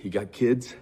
You got kids?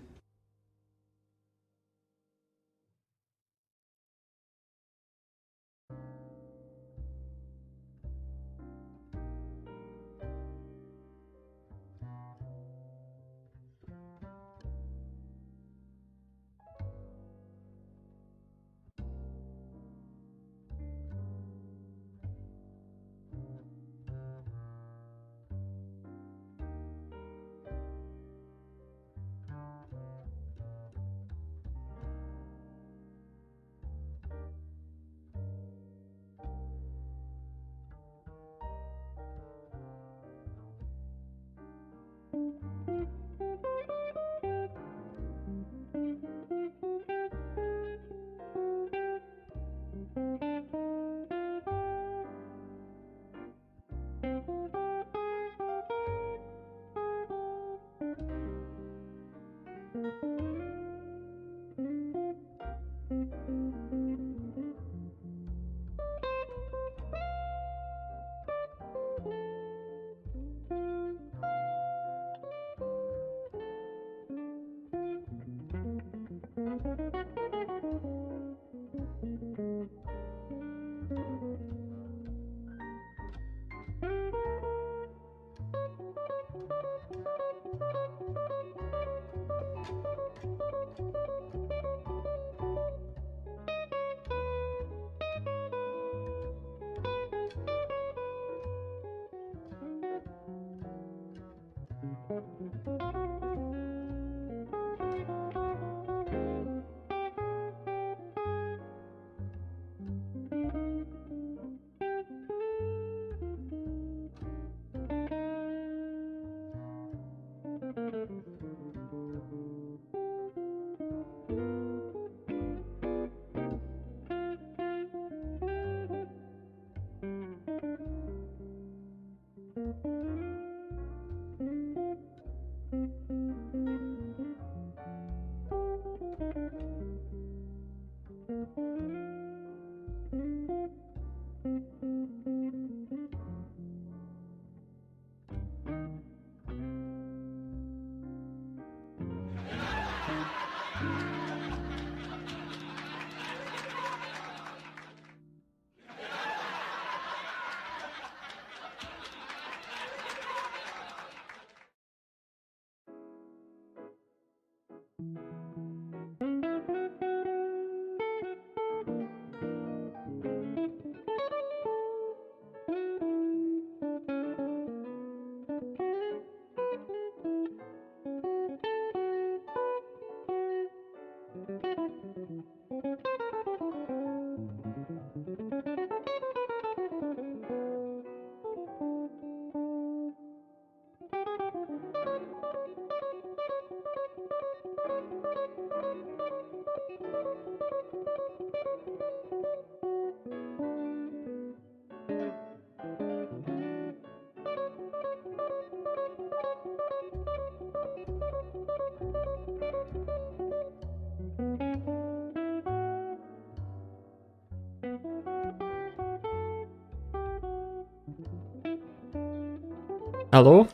Hello?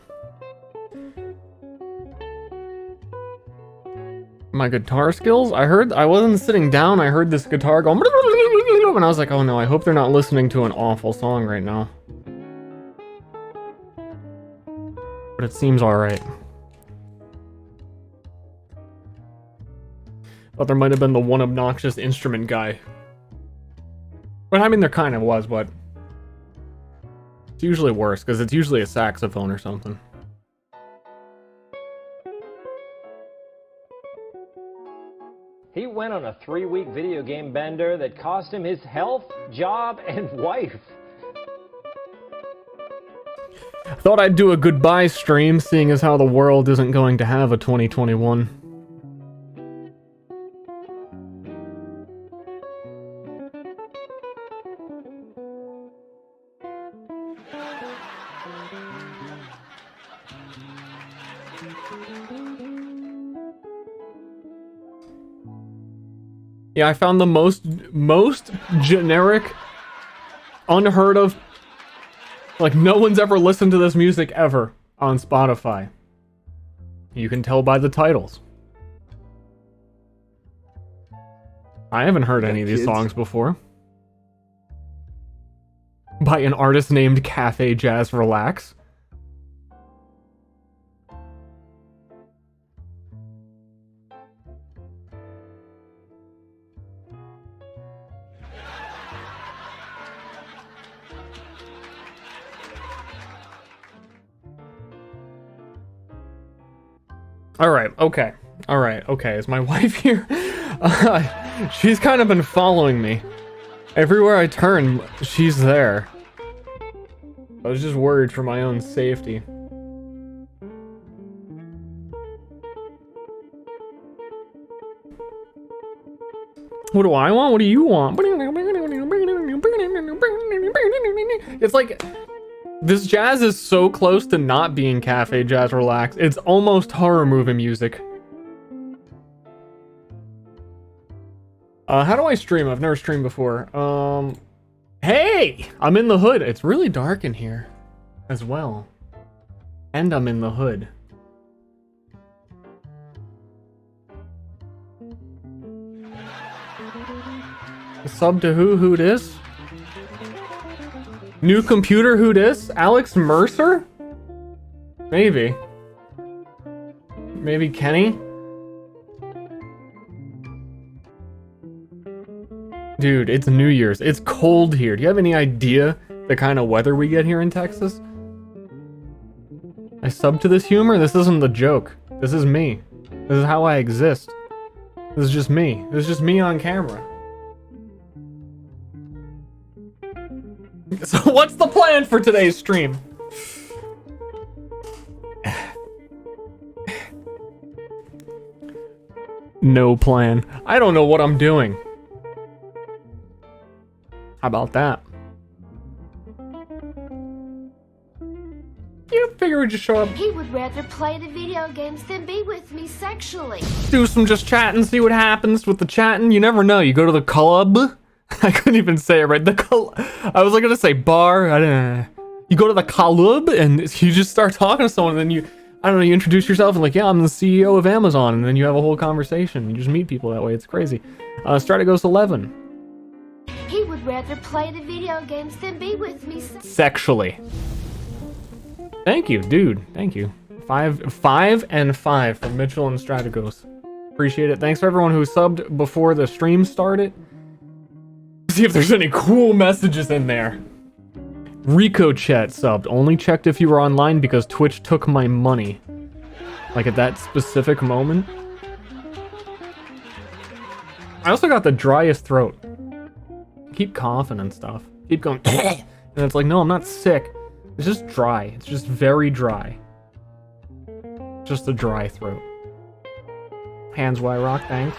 My guitar skills? I wasn't sitting down, I heard this guitar going and I was like, oh no, I hope they're not listening to an awful song right now. But it seems alright. Thought there might have been the one obnoxious instrument guy. But I mean, there kind of was, but it's usually worse, because it's usually a saxophone or something. He went on a 3-week video game bender that cost him his health, job, and wife. Thought I'd do a goodbye stream, seeing as how the world isn't going to have a 2021. Yeah, I found the most generic, unheard of, like no one's ever listened to this music ever on Spotify. You can tell by the titles. I haven't heard any of these songs before. By an artist named Cafe Jazz Relax. Alright, okay. Is my wife here? She's kind of been following me. Everywhere I turn, she's there. I was just worried for my own safety. What do I want? What do you want? It's like... this jazz is so close to not being Cafe Jazz Relax. It's almost horror movie music. How do I stream? I've never streamed before. Hey! I'm in the hood. It's really dark in here as well. And I'm in the hood. Sub to who? Who dis? New computer, who dis? Alex Mercer? Maybe. Maybe Kenny? Dude, it's New Year's. It's cold here. Do you have any idea the kind of weather we get here in Texas? I sub to this humor? This isn't the joke. This is me. This is how I exist. This is just me. This is just me on camera. So what's the plan for today's stream? No plan. I don't know what I'm doing. How about that? You figure or just show up, He would rather play the video games than be with me sexually. do some just chatting, see what happens with the chatting? You never know. You go to the club. I couldn't even say it right. I was like gonna say bar. I didn't. You go to the club and you just start talking to someone, and then I don't know, you introduce yourself and like, yeah, I'm the CEO of Amazon, and then you have a whole conversation. You just meet people that way. It's crazy. Strategos 11. He would rather play the video games than be with me Sexually. Thank you, dude. Thank you. 5 and 5 from Mitchell and Strategos. Appreciate it. Thanks for everyone who subbed before the stream started. See if there's any cool messages in there. Rico Chat subbed. Only checked if you were online because Twitch took my money. Like at that specific moment. I also got the driest throat. Keep coughing and stuff. Keep going. And it's like, no, I'm not sick. It's just dry. It's just very dry. Just a dry throat. Hands why rock, thanks.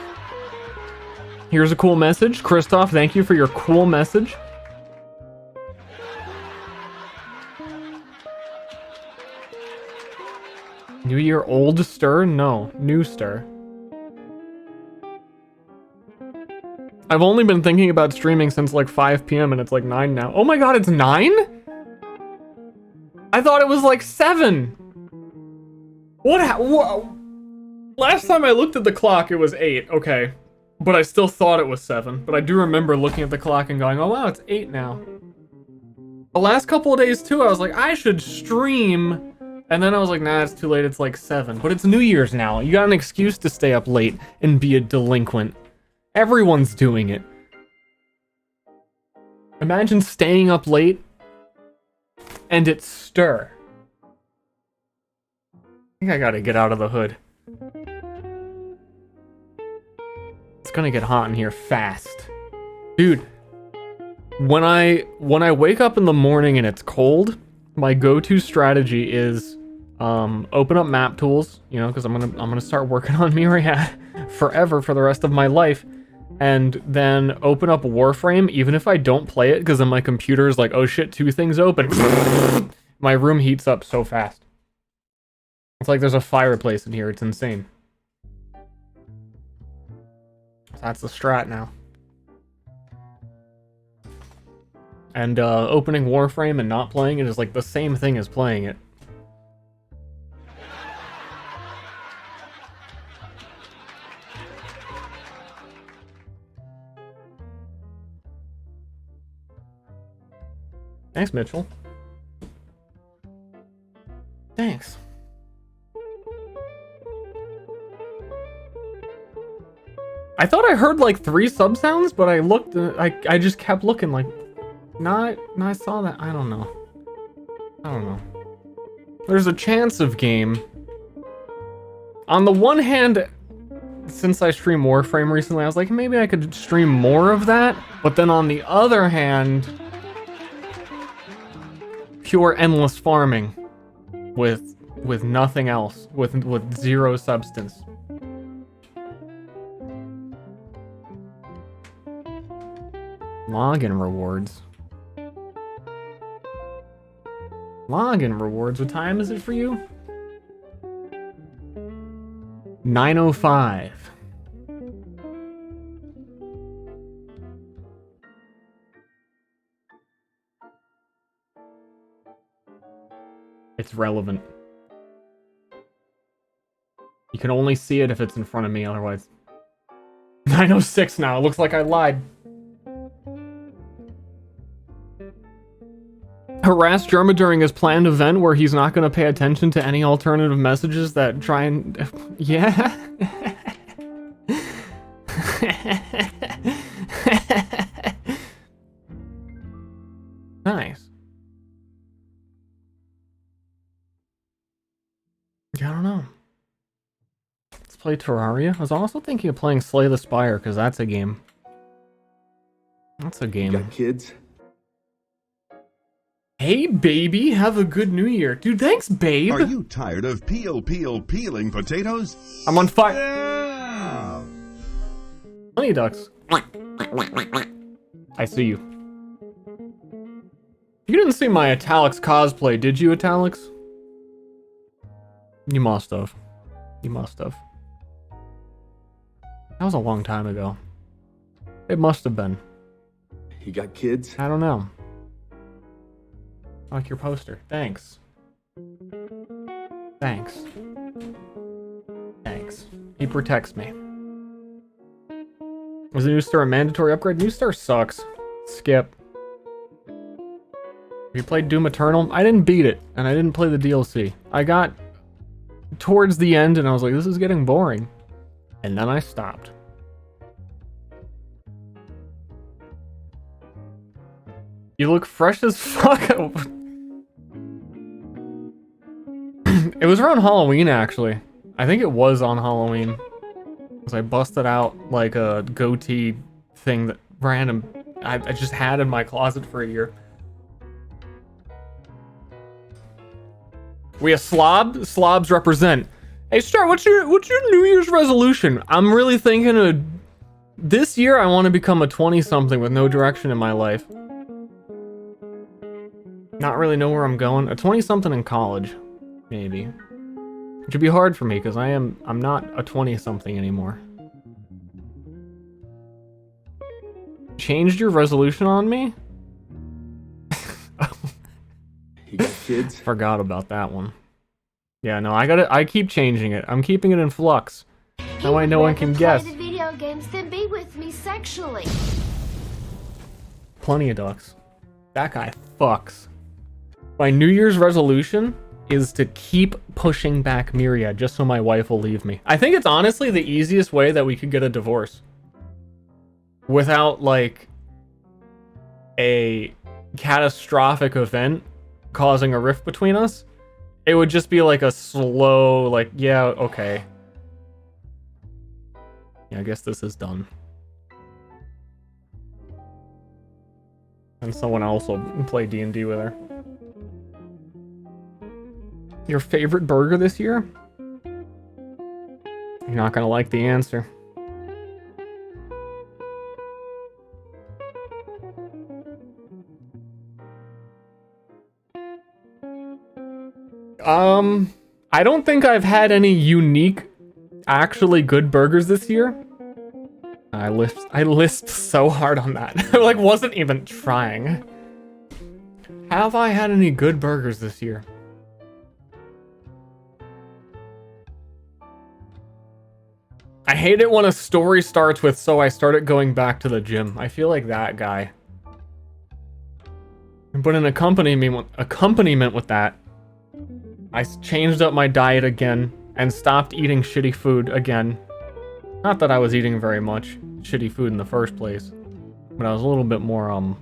Here's a cool message. Christoph, thank you for your cool message. New Year Old Stir? No, New Stir. I've only been thinking about streaming since like 5 p.m. and it's like 9 now. Oh my god, it's 9? I thought it was like 7. What? Last time I looked at the clock, it was 8. Okay. But I still thought it was 7. But I do remember looking at the clock and going, oh wow, it's 8 now. The last couple of days too, I was like, I should stream. And then I was like, nah, it's too late, it's like 7. But it's New Year's now. You got an excuse to stay up late and be a delinquent. Everyone's doing it. Imagine staying up late and it's Stir. I think I gotta get out of the hood. It's gonna get hot in here fast. Dude, when I wake up in the morning and it's cold, my go-to strategy is open up map tools, you know, because I'm gonna start working on Myriad forever for the rest of my life, and then open up Warframe, even if I don't play it, because then my computer is like, oh shit, 2 things open. My room heats up so fast. It's like there's a fireplace in here. It's insane. That's the strat now. And opening Warframe and not playing it is like the same thing as playing it. Thanks, Mitchell. Thanks. I thought I heard like 3 sub sounds, but I looked, I just kept looking like, no, I saw that. I don't know. There's a chance of game. On the one hand, since I stream Warframe recently, I was like, maybe I could stream more of that. But then on the other hand, pure endless farming with nothing else, with zero substance. Login rewards. Login rewards. What time is it for you? 9:05. It's relevant. You can only see it if it's in front of me, otherwise. 9:06 now. It looks like I lied. Harass Germa during his planned event where he's not going to pay attention to any alternative messages that try and... Yeah? Nice. I don't know. Let's play Terraria. I was also thinking of playing Slay the Spire, because that's a game. That's a game. You got kids? Hey, baby, have a good New Year. Dude, thanks, babe. Are you tired of peeling potatoes? I'm on fire. Yeah. Honey ducks. I see you. You didn't see my Italics cosplay, did you, Italics? You must have. You must have. That was a long time ago. It must have been. He got kids. I don't know. I like your poster. Thanks. Thanks. Thanks. He protects me. Was the New Star a mandatory upgrade? New Star sucks. Skip. Have you played Doom Eternal? I didn't beat it, and I didn't play the DLC. I got towards the end, and I was like, this is getting boring. And then I stopped. You look fresh as fuck. It was around Halloween, actually. I think it was on Halloween. Because I busted out, like, a goatee thing that random... I just had in my closet for a year. We a slob? Slobs represent. Hey, Star, what's your New Year's resolution? I'm really thinking of... This year, I want to become a 20-something with no direction in my life. Not really know where I'm going. A 20-something in college. Maybe. Which would be hard for me, because I'm not a 20-something anymore. Changed your resolution on me? He got kids. Forgot about that one. Yeah, no, I keep changing it. I'm keeping it in flux. That way no one can guess. Play the video games than be with me sexually. Plenty of ducks. That guy fucks. My New Year's resolution is to keep pushing back Myriad just so my wife will leave me. I think it's honestly the easiest way that we could get a divorce. Without, like, a catastrophic event causing a rift between us. It would just be like a slow, like, yeah, okay. Yeah, I guess this is done. And someone else will play D&D with her. Your favorite burger this year? You're not gonna like the answer. I don't think I've had any unique, actually good burgers this year. I list so hard on that. I like wasn't even trying. Have I had any good burgers this year? I hate it when a story starts with, so I started going back to the gym. I feel like that guy. But an accompaniment with that, I changed up my diet again and stopped eating shitty food again. Not that I was eating very much shitty food in the first place, but I was a little bit more,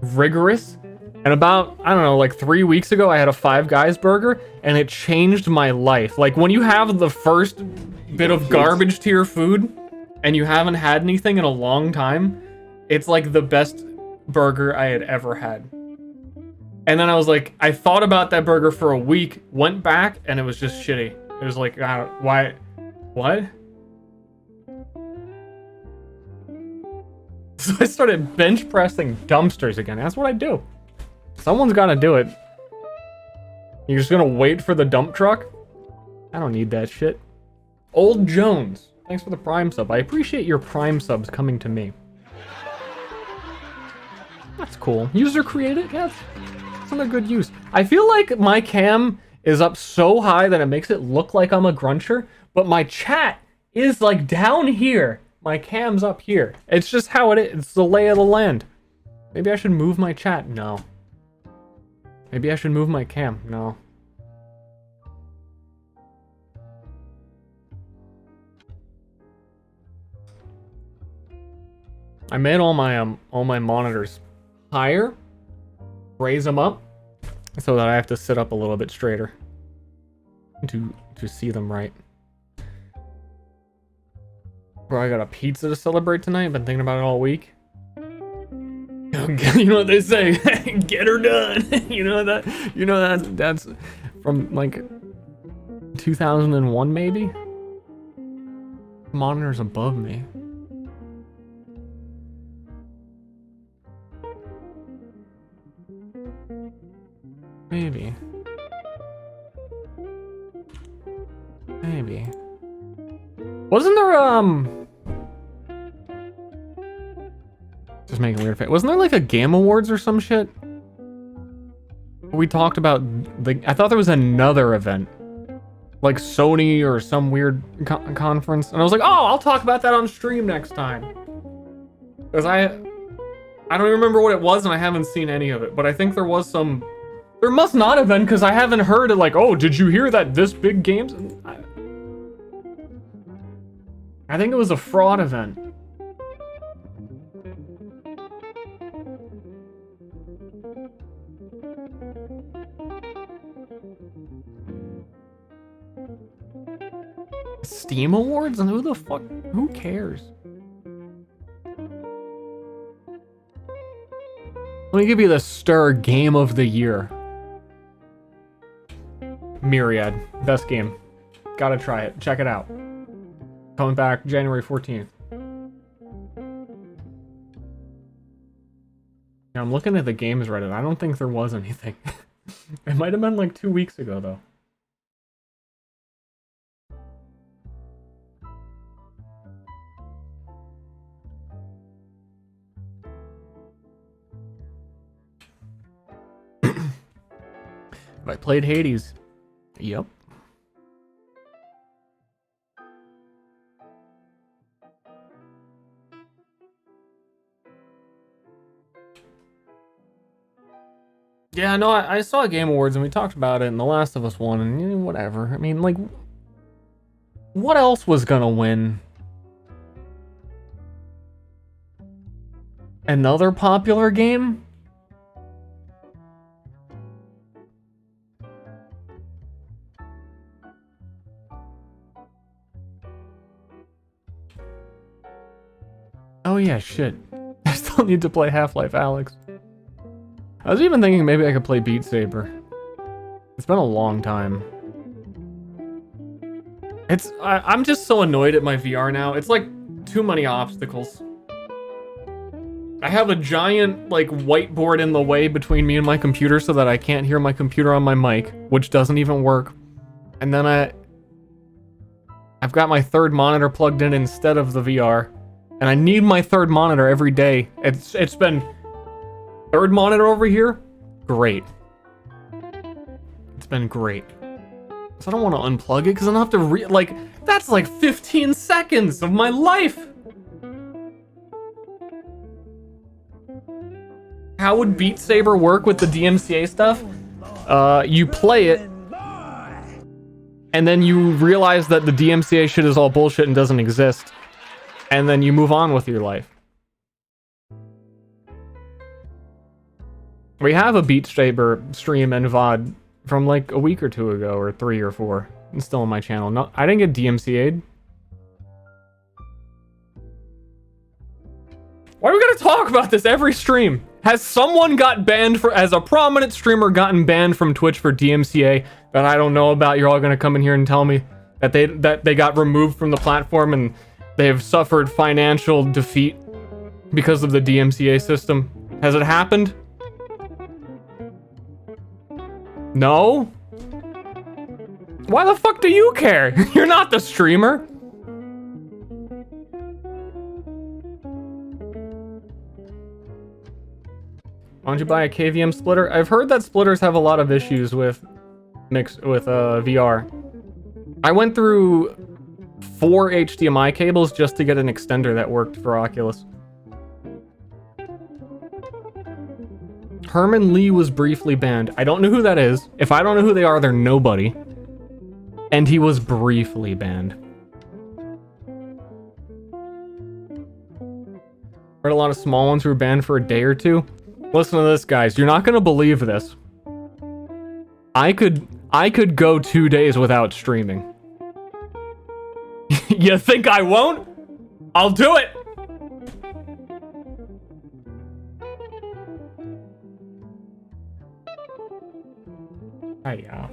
rigorous. And about, I don't know, like 3 weeks ago, I had a Five Guys burger, and it changed my life. Like, when you have the first bit of garbage to your food, and you haven't had anything in a long time, it's like the best burger I had ever had. And then I was like, I thought about that burger for a week, went back, and it was just shitty. It was like, why? What? So I started bench pressing dumpsters again. That's what I do. Someone's got to do it. You're just gonna wait for the dump truck? I don't need that shit. Old Jones, thanks for the Prime sub. I appreciate your Prime subs coming to me. That's cool. User created? Yeah, it's not a good use. I feel like my cam is up so high that it makes it look like I'm a gruncher, but my chat is like down here. My cam's up here. It's just how it is. It's the lay of the land. Maybe I should move my chat? No. Maybe I should move my cam? No. I made all my monitors higher, raise them up, so that I have to sit up a little bit straighter to see them right. Bro, I got a pizza to celebrate tonight. I've been thinking about it all week. You know what they say? Get her done. You know that's from like 2001 maybe. Monitor's above me. Maybe. Maybe. Wasn't there, just making a weird face. Wasn't there like a Game Awards or some shit? We talked about I thought there was another event. Like Sony or some weird conference. And I was like, oh, I'll talk about that on stream next time. Because I don't even remember what it was and I haven't seen any of it. But I think there was some... There must not have been because I haven't heard it like, oh, did you hear that this big games... I think it was a fraud event. Steam Awards? And who the fuck? Who cares? Let me give you the Stir Game of the Year. Myriad. Best game. Gotta try it. Check it out. Coming back January 14th. Now I'm looking at the games Reddit. I don't think there was anything. It might have been like 2 weeks ago though. I played Hades. Yep. Yeah, no, I saw Game Awards and we talked about it and The Last of Us won and whatever. I mean, like, what else was gonna win? Another popular game? Oh yeah, shit. I still need to play Half-Life Alyx. I was even thinking maybe I could play Beat Saber. It's been a long time. I'm just so annoyed at my VR now. It's like too many obstacles. I have a giant like whiteboard in the way between me and my computer so that I can't hear my computer on my mic, which doesn't even work. And then I've got my third monitor plugged in instead of the VR. And I need my third monitor every day. It's been third monitor over here. Great. It's been great. So I don't want to unplug it because I don't have to like that's like 15 seconds of my life. How would Beat Saber work with the DMCA stuff? You play it, and then you realize that the DMCA shit is all bullshit and doesn't exist. And then you move on with your life. We have a Beat Saber stream and VOD from like a week or two ago, or 3 or 4. It's still on my channel. No, I didn't get DMCA'd. Why are we gonna talk about this every stream? Has someone got banned for, as a prominent streamer, gotten banned from Twitch for DMCA that I don't know about? You're all gonna come in here and tell me that they got removed from the platform and they have suffered financial defeat because of the DMCA system. Has it happened? No? Why the fuck do you care? You're not the streamer. Why don't you buy a KVM splitter? I've heard that splitters have a lot of issues with VR. I went through 4 HDMI cables just to get an extender that worked for Oculus. Herman Lee was briefly banned. I don't know who that is. If I don't know who they are, they're nobody. And he was briefly banned. Heard a lot of small ones who were banned for a day or two. Listen to this, guys. You're not gonna believe this. I could go 2 days without streaming. You think I won't? I'll do it! Hiya.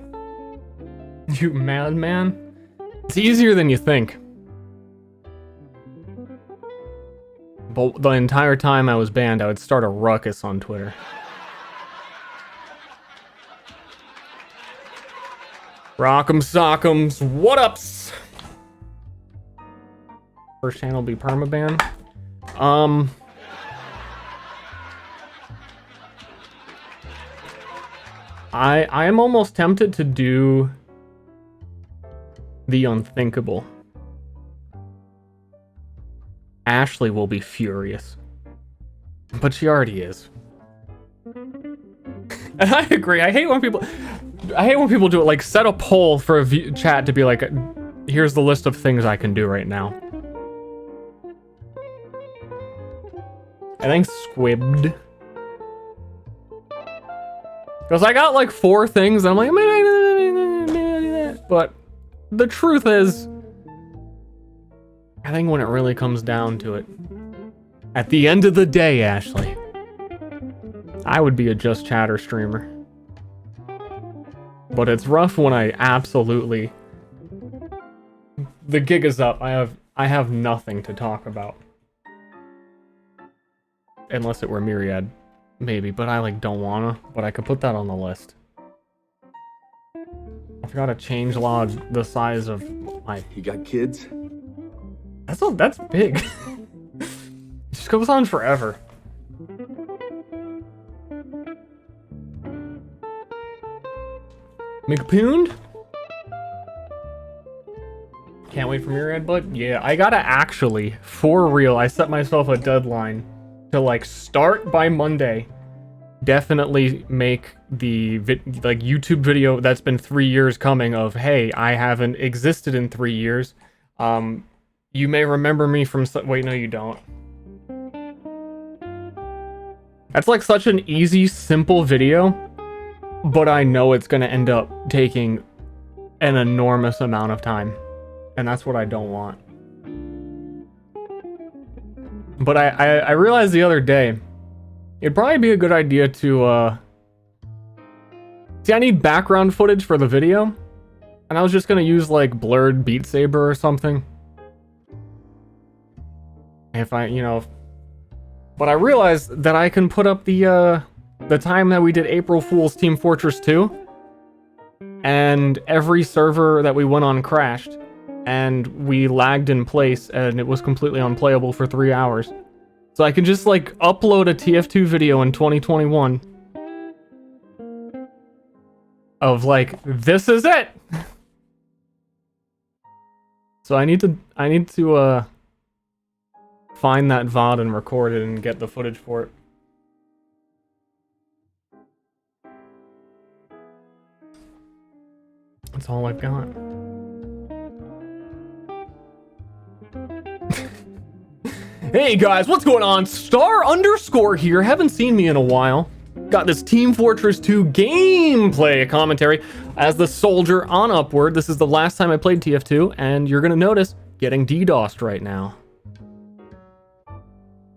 You madman? It's easier than you think. But the entire time I was banned, I would start a ruckus on Twitter. Rock'em sock'ems, what ups? First channel will be permaban. I am almost tempted to do the unthinkable. Ashley will be furious. But she already is. And I agree. I hate when people do it, like set a poll for a chat to be like, here's the list of things I can do right now. I think squibbed. Because I got like 4 things, and I'm like, but the truth is, I think when it really comes down to it, at the end of the day, Ashley, I would be a Just Chatter streamer. But it's rough when I absolutely... The gig is up. I have nothing to talk about. Unless it were Myriad. Maybe, but I like don't wanna. But I could put that on the list. I forgot to change log the size of my... He got kids? That's big. It just goes on forever. McPooned? Can't wait for Myriad, but yeah, I gotta actually, for real, I set myself a deadline to like start by Monday. Definitely make the like YouTube video that's been 3 years coming of, hey, I haven't existed in 3 years. You may remember me from, wait, no you don't. That's like such an easy, simple video, but I know it's gonna end up taking an enormous amount of time. And that's what I don't want. But I realized the other day, it'd probably be a good idea to, see, I need background footage for the video, and I was just gonna use, like, blurred Beat Saber or something. If I, you know... But I realized that I can put up the time that we did April Fool's Team Fortress 2, and every server that we went on crashed. And we lagged in place, and it was completely unplayable for 3 hours. So I can just, like, upload a TF2 video in 2021 of, like, this is it! So I need to find that VOD and record it and get the footage for it. That's all I've got. Hey guys, what's going on? Star_ here. Haven't seen me in a while. Got this Team Fortress 2 gameplay commentary as the soldier on Upward. This is the last time I played TF2, and you're gonna notice getting DDoSed right now.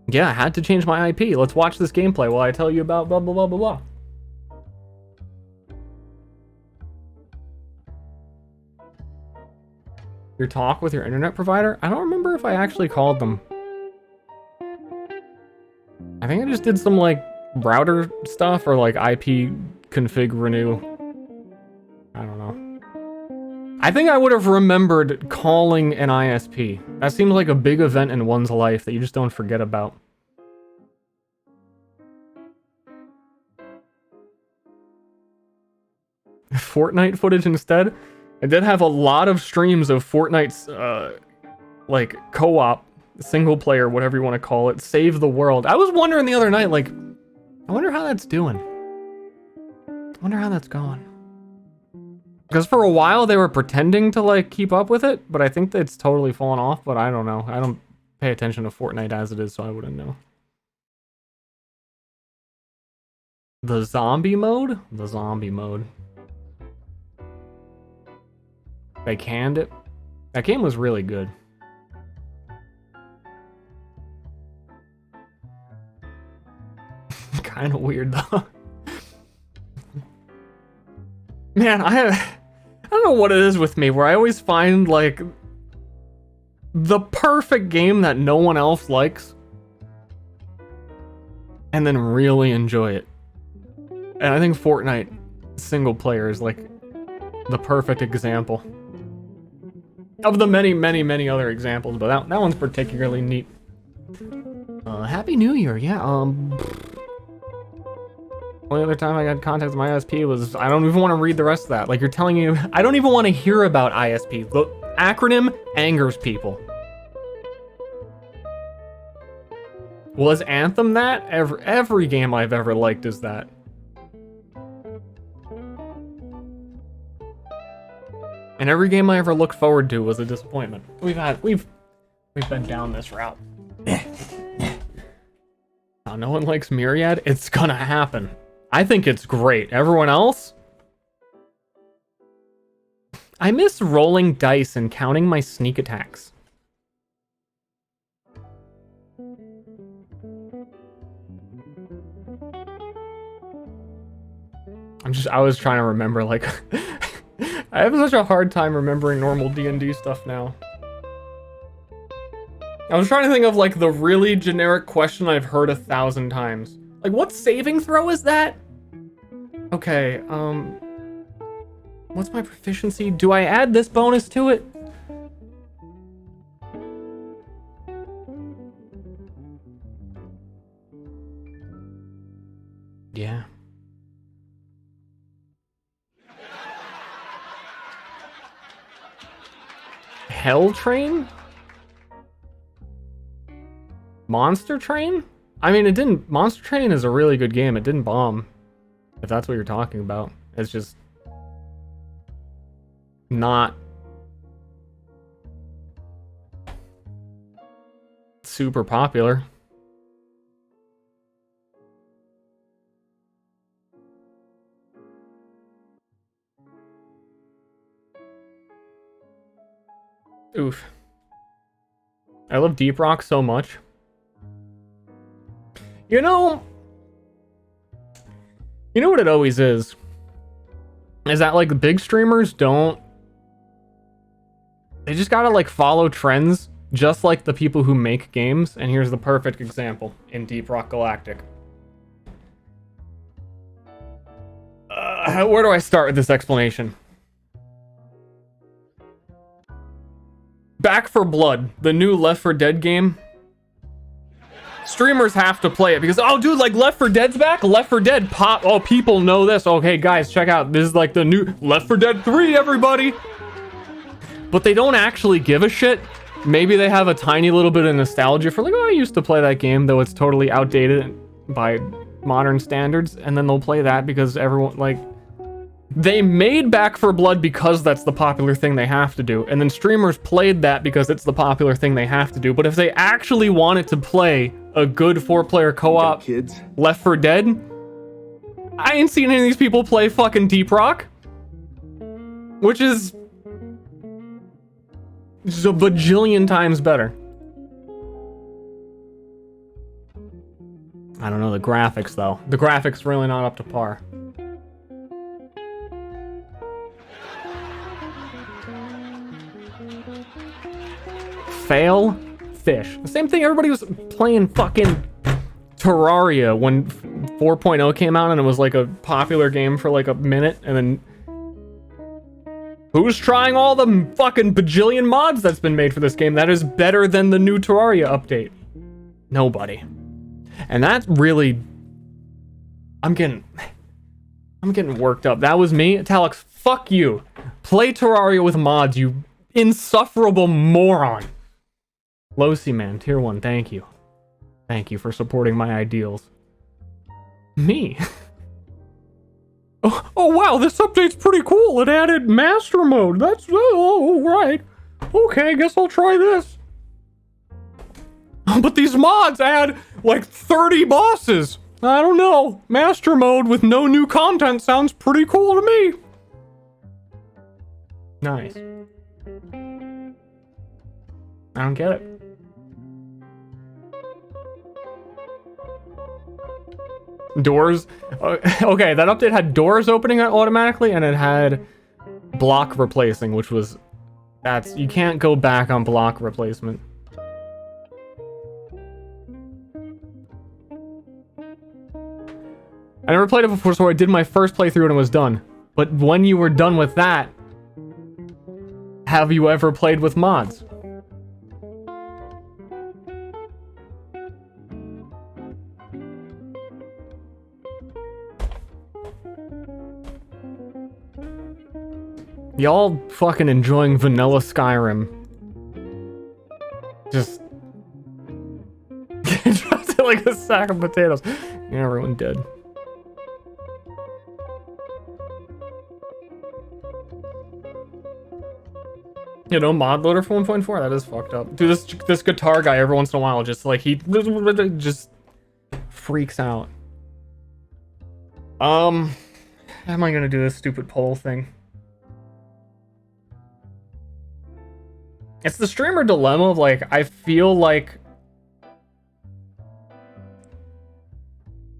Yeah, I had to change my IP. Let's watch this gameplay while I tell you about blah blah blah blah blah. Your talk with your internet provider? I don't remember if I actually called them. I think I just did some, like, router stuff or, like, IP config renew. I don't know. I think I would have remembered calling an ISP. That seems like a big event in one's life that you just don't forget about. Fortnite footage instead? I did have a lot of streams of Fortnite's, like, co-op, single player, whatever you want to call it, save the world. I was wondering the other night, like, I wonder how that's doing. I wonder how that's going. Because for a while they were pretending to, like, keep up with it, but I think it's totally fallen off, but I don't know. I don't pay attention to Fortnite as it is, so I wouldn't know. The zombie mode? The zombie mode. They canned it. That game was really good. Kind of weird though. Man, I don't know what it is with me where I always find like the perfect game that no one else likes and then really enjoy it. And I think Fortnite single player is like the perfect example of the many, many, many other examples, but that one's particularly neat. Happy New Year, yeah. Only other time I got contact with my ISP was, I don't even want to read the rest of that. Like, you're telling me, I don't even want to hear about ISP. The acronym angers people. Was Anthem that? Every game I've ever liked is that. And every game I ever looked forward to was a disappointment. We've been down this route. Now, no one likes Myriad. It's gonna happen. I think it's great. Everyone else? I miss rolling dice and counting my sneak attacks. I was trying to remember, like, I have such a hard time remembering normal D&D stuff now. I was trying to think of, like, the really generic question I've heard 1,000 times. Like, what saving throw is that? Okay, what's my proficiency? Do I add this bonus to it? Yeah. Hell Train? Monster Train? I mean, it didn't... Monster Train is a really good game. It didn't bomb. If that's what you're talking about. It's just... not... super popular. Oof. I love Deep Rock so much. You know what it always is? Is that, like, the big streamers don't... They just gotta, like, follow trends, just like the people who make games. And here's the perfect example in Deep Rock Galactic. Where do I start with this explanation? Back 4 Blood, the new Left 4 Dead game. Streamers have to play it because, oh dude, like, Left 4 Dead's back? Left 4 Dead pop, oh, people know this. Okay, guys, check out, this is like the new Left 4 Dead 3, everybody. But they don't actually give a shit. Maybe they have a tiny little bit of nostalgia for, like, oh, I used to play that game, though it's totally outdated by modern standards. And then they'll play that because everyone, like... They made Back 4 Blood because that's the popular thing they have to do. And then streamers played that because it's the popular thing they have to do. But if they actually wanted to play a good 4-player co-op Left 4 Dead, I ain't seen any of these people play fucking Deep Rock. Which is... just a bajillion times better. I don't know, the graphics, though. The graphics really not up to par. Fail fish. The same thing, everybody was playing fucking Terraria when 4.0 came out and it was like a popular game for like a minute, and then who's trying all the fucking bajillion mods that's been made for this game that is better than the new Terraria update? Nobody. And that's really... I'm getting worked up. That was me. Talix, fuck you. Play Terraria with mods, you insufferable moron. Losi man, tier 1, thank you. Thank you for supporting my ideals. Me? Oh wow, this update's pretty cool. It added master mode. That's, oh, right. Okay, guess I'll try this. But these mods add like 30 bosses. I don't know. Master mode with no new content sounds pretty cool to me. Nice. I don't get it. Doors. Okay, that update had doors opening automatically, and it had block replacing, which was... That's... You can't go back on block replacement. I never played it before, so I did my first playthrough and it was done. But when you were done with that, Have you ever played with mods? Y'all fucking enjoying vanilla Skyrim. Just dropped it like a sack of potatoes. Yeah, everyone dead. You know, mod loader for 1.4? That is fucked up. Dude, this guitar guy every once in a while just like he just freaks out. How am I gonna do this stupid poll thing? It's the streamer dilemma of like, I feel like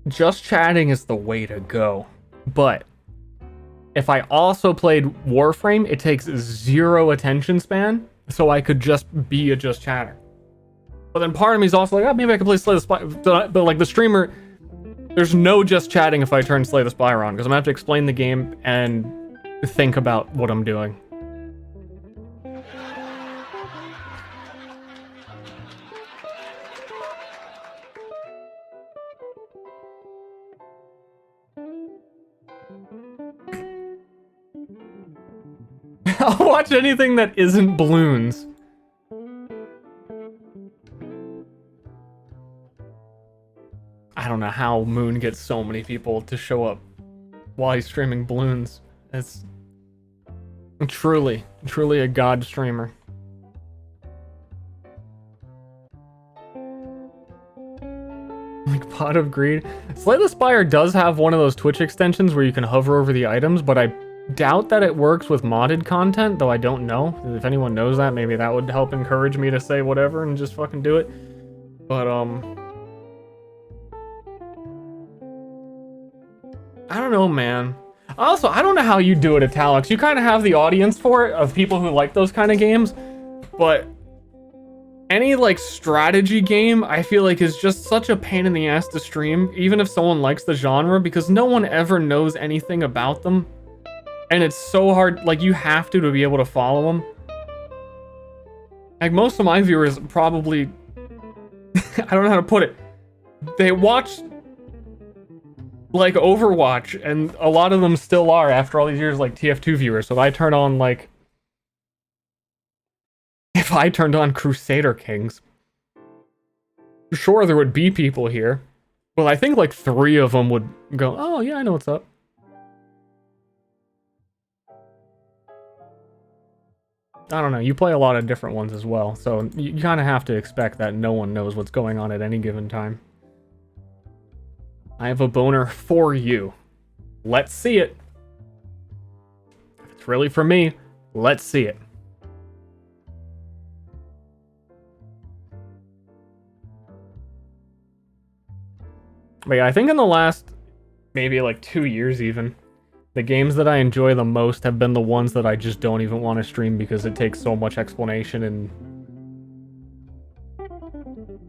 just chatting is the way to go. But if I also played Warframe, it takes 0 attention span, so I could just be a just chatter. But then part of me is also like, oh, maybe I could play Slay the Spire. But like the streamer, there's no just chatting if I turn Slay the Spire on, because I'm gonna have to explain the game and think about what I'm doing. I'll watch anything that isn't balloons. I don't know how Moon gets so many people to show up while he's streaming balloons. It's truly a god streamer. Like Pot of Greed. Slay the Spire does have one of those Twitch extensions where you can hover over the items, but I doubt that it works with modded content, though I don't know. If anyone knows that, maybe that would help encourage me to say whatever and just fucking do it. But, I don't know, man. Also, I don't know how you do it, Italics. You kind of have the audience for it, of people who like those kind of games, but any, like, strategy game, I feel like is just such a pain in the ass to stream, even if someone likes the genre, because no one ever knows anything about them. And it's so hard, like, you have to be able to follow them. Like, most of my viewers probably... I don't know how to put it. They watch, like, Overwatch, and a lot of them still are, after all these years, like, TF2 viewers. So if I turn on, like... If I turned on Crusader Kings... Sure, there would be people here. But I think, like, 3 of them would go, oh, yeah, I know what's up. I don't know, you play a lot of different ones as well, so you kind of have to expect that no one knows what's going on at any given time. I have a boner for you. Let's see it. If it's really for me, let's see it. But yeah, I think in the last, maybe like 2 years even, the games that I enjoy the most have been the ones that I just don't even want to stream because it takes so much explanation and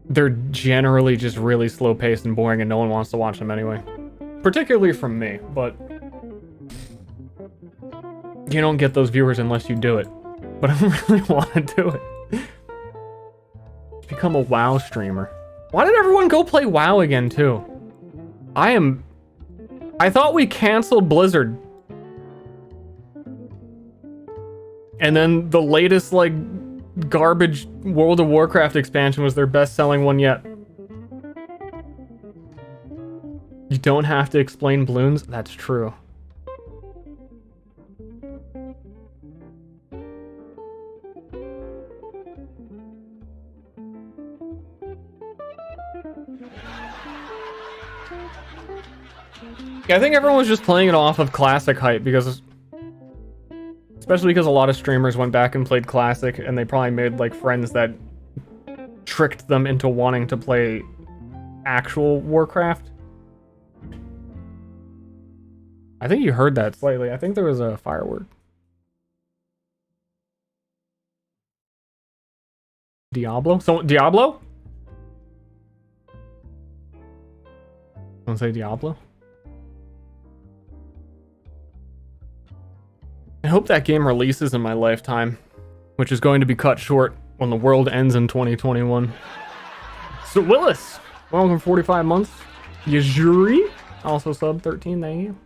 they're generally just really slow paced and boring and no one wants to watch them anyway. Particularly from me, but you don't get those viewers unless you do it. But I really want to do it. Become a WoW streamer. Why did everyone go play WoW again too? I thought we canceled Blizzard. And then the latest, like, garbage World of Warcraft expansion was their best-selling one yet. You don't have to explain balloons? That's true. Yeah, I think everyone was just playing it off of Classic hype because... Especially because a lot of streamers went back and played Classic and they probably made, like, friends that tricked them into wanting to play actual Warcraft. I think you heard that slightly. I think there was a firework. Diablo? So, Diablo? Don't say Diablo? I hope that game releases in my lifetime. which is going to be cut short when the world ends in 2021. So Willis, welcome 45 months. Yajuri, also sub 13, thank you.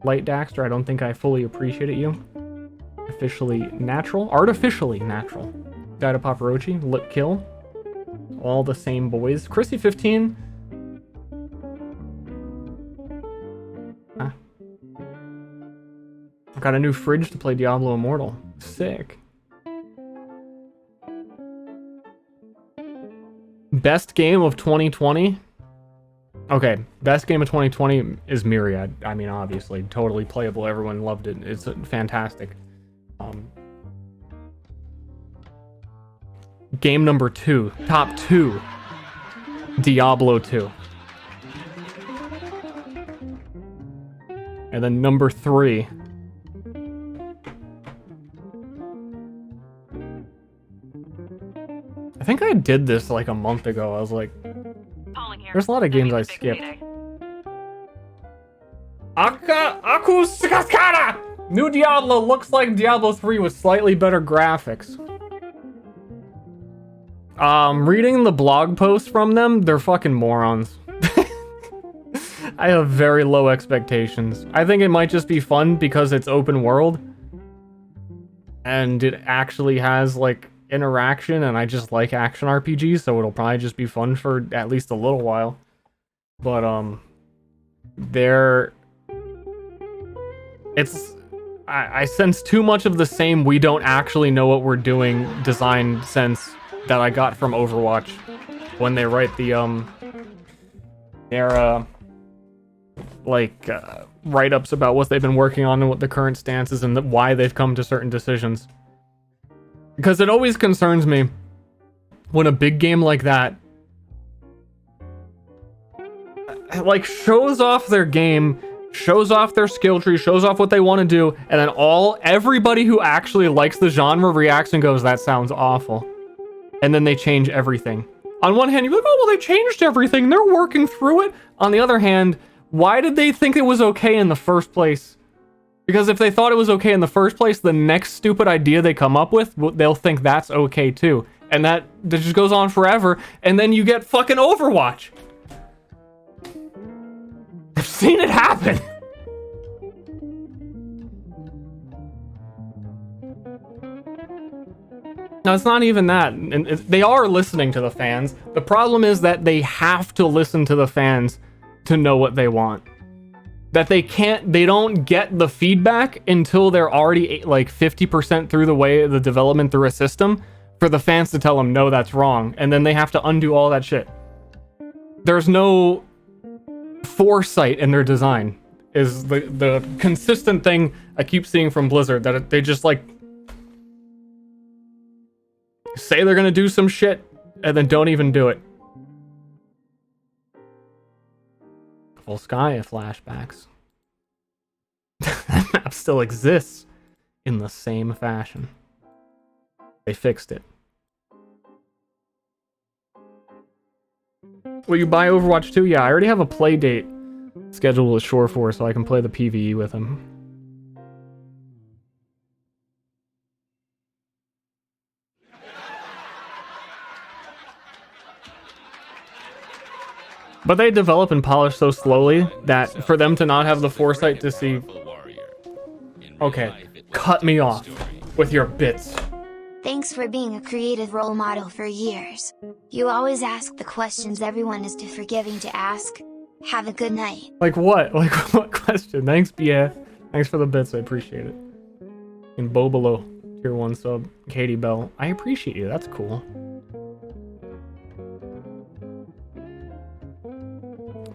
Light Daxter, I don't think I fully appreciated you. Officially natural, artificially natural. Dida Paparochi, Lip Kill. All the same boys. Chrissy 15. I've got a new fridge to play Diablo Immortal. Sick. Best game of 2020? Okay, best game of 2020 is Myriad. I mean, obviously, totally playable. Everyone loved it. It's fantastic. Game number 2, top 2, Diablo 2. And then number 3. I think I did this like a month ago. I was like, there's a lot of games I skipped. Akuskakara! New Diablo looks like Diablo 3 with slightly better graphics. Reading the blog posts from them, they're fucking morons. I have very low expectations. I think it might just be fun because it's open world. And it actually has, like, interaction, and I just like action RPGs, so it'll probably just be fun for at least a little while. But, I sense too much of the same we don't actually know what we're doing design sense that I got from Overwatch when they write the, their, write-ups about what they've been working on and what the current stance is and why they've come to certain decisions. Because it always concerns me when a big game like that like shows off their game, shows off their skill tree, shows off what they want to do, and then everybody who actually likes the genre reacts and goes, that sounds awful. And then they change everything. On one hand, you're like, oh, well, they changed everything. They're working through it. On the other hand, why did they think it was okay in the first place? Because if they thought it was okay in the first place, the next stupid idea they come up with, they'll think that's okay too. And that just goes on forever, and then you get fucking Overwatch. I've seen it happen. No, it's not even that. And they are listening to the fans. The problem is that they have to listen to the fans to know what they want. That they don't get the feedback until they're already like 50% through the way of the development through a system for the fans to tell them, no, that's wrong. And then they have to undo all that shit. There's no foresight in their design is the consistent thing I keep seeing from Blizzard, that they just like say they're gonna do some shit and then don't even do it. Full Sky flashbacks. That map still exists in the same fashion. They fixed it. Will you buy Overwatch 2? Yeah, I already have a play date scheduled with Shore 4 so I can play the PvE with him. But they develop and polish so slowly that for them to not have the foresight to see... Okay, cut me off with your bits. Thanks for being a creative role model for years. You always ask the questions everyone is too forgiving to ask. Have a good night. Like what? Like what question? Thanks, BF. Thanks for the bits, I appreciate it. And Bobolo, tier 1 sub. Katie Bell, I appreciate you, that's cool.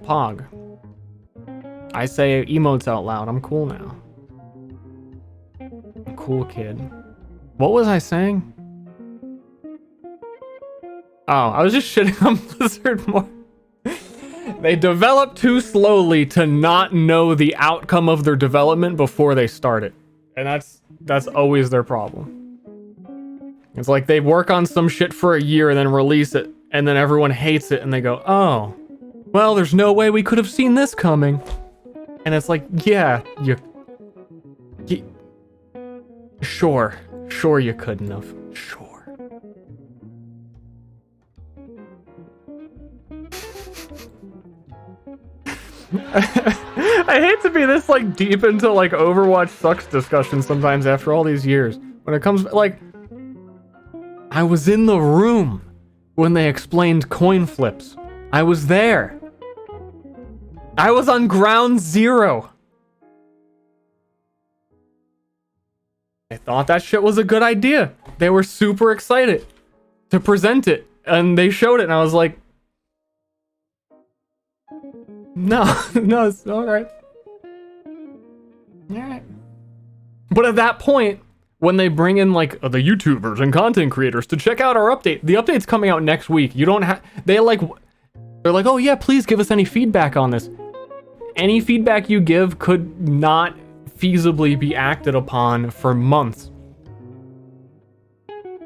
Pog. I say emotes out loud, I'm cool now. I'm cool kid. What was I saying? Oh, I was just shitting on Blizzard more. They develop too slowly to not know the outcome of their development before they start it. And that's always their problem. It's like they work on some shit for a year and then release it, and then everyone hates it and they go, oh, well, there's no way we could have seen this coming. And it's like, yeah, sure, Sure you couldn't have. Sure. I hate to be this like deep into like Overwatch sucks discussion sometimes after all these years. When it comes like I was in the room when they explained coin flips. I was there. I was on ground zero. I thought that shit was a good idea. They were super excited to present it and they showed it and I was like, no, no, it's all right. All right. But at that point, when they bring in like the YouTubers and content creators to check out our update, the update's coming out next week. You don't have, they're like, oh yeah, please give us any feedback on this. Any feedback you give could not feasibly be acted upon for months.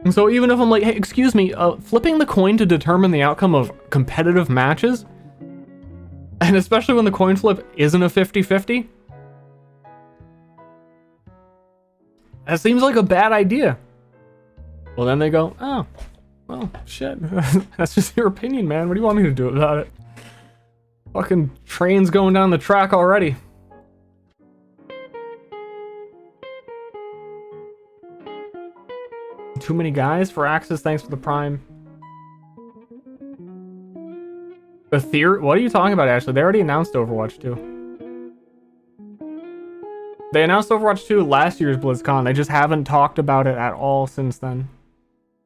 And so even if I'm like, hey, excuse me, flipping the coin to determine the outcome of competitive matches, and especially when the coin flip isn't a 50-50, that seems like a bad idea. Well, then they go, oh, well, shit. That's just your opinion, man. What do you want me to do about it? Fucking train's going down the track already. Too many guys for Axis, thanks for the Prime. The theory? What are you talking about, Ashley? They already announced Overwatch 2. They announced Overwatch 2 last year's BlizzCon. They just haven't talked about it at all since then.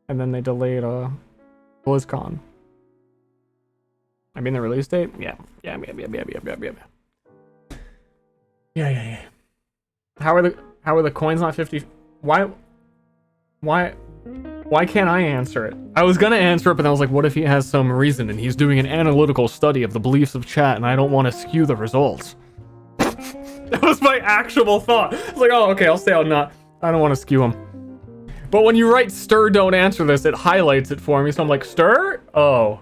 And then they delayed BlizzCon. I mean the release date? Yeah. Yeah. How are the coins not 50? Why can't I answer it? I was gonna answer it, but then I was like, what if he has some reason and he's doing an analytical study of the beliefs of chat and I don't want to skew the results? That was my actual thought. I was like, oh, okay, I'll say I'm not. I don't want to skew him. But when you write Stir, don't answer this, it highlights it for me. So I'm like, Stir? Oh.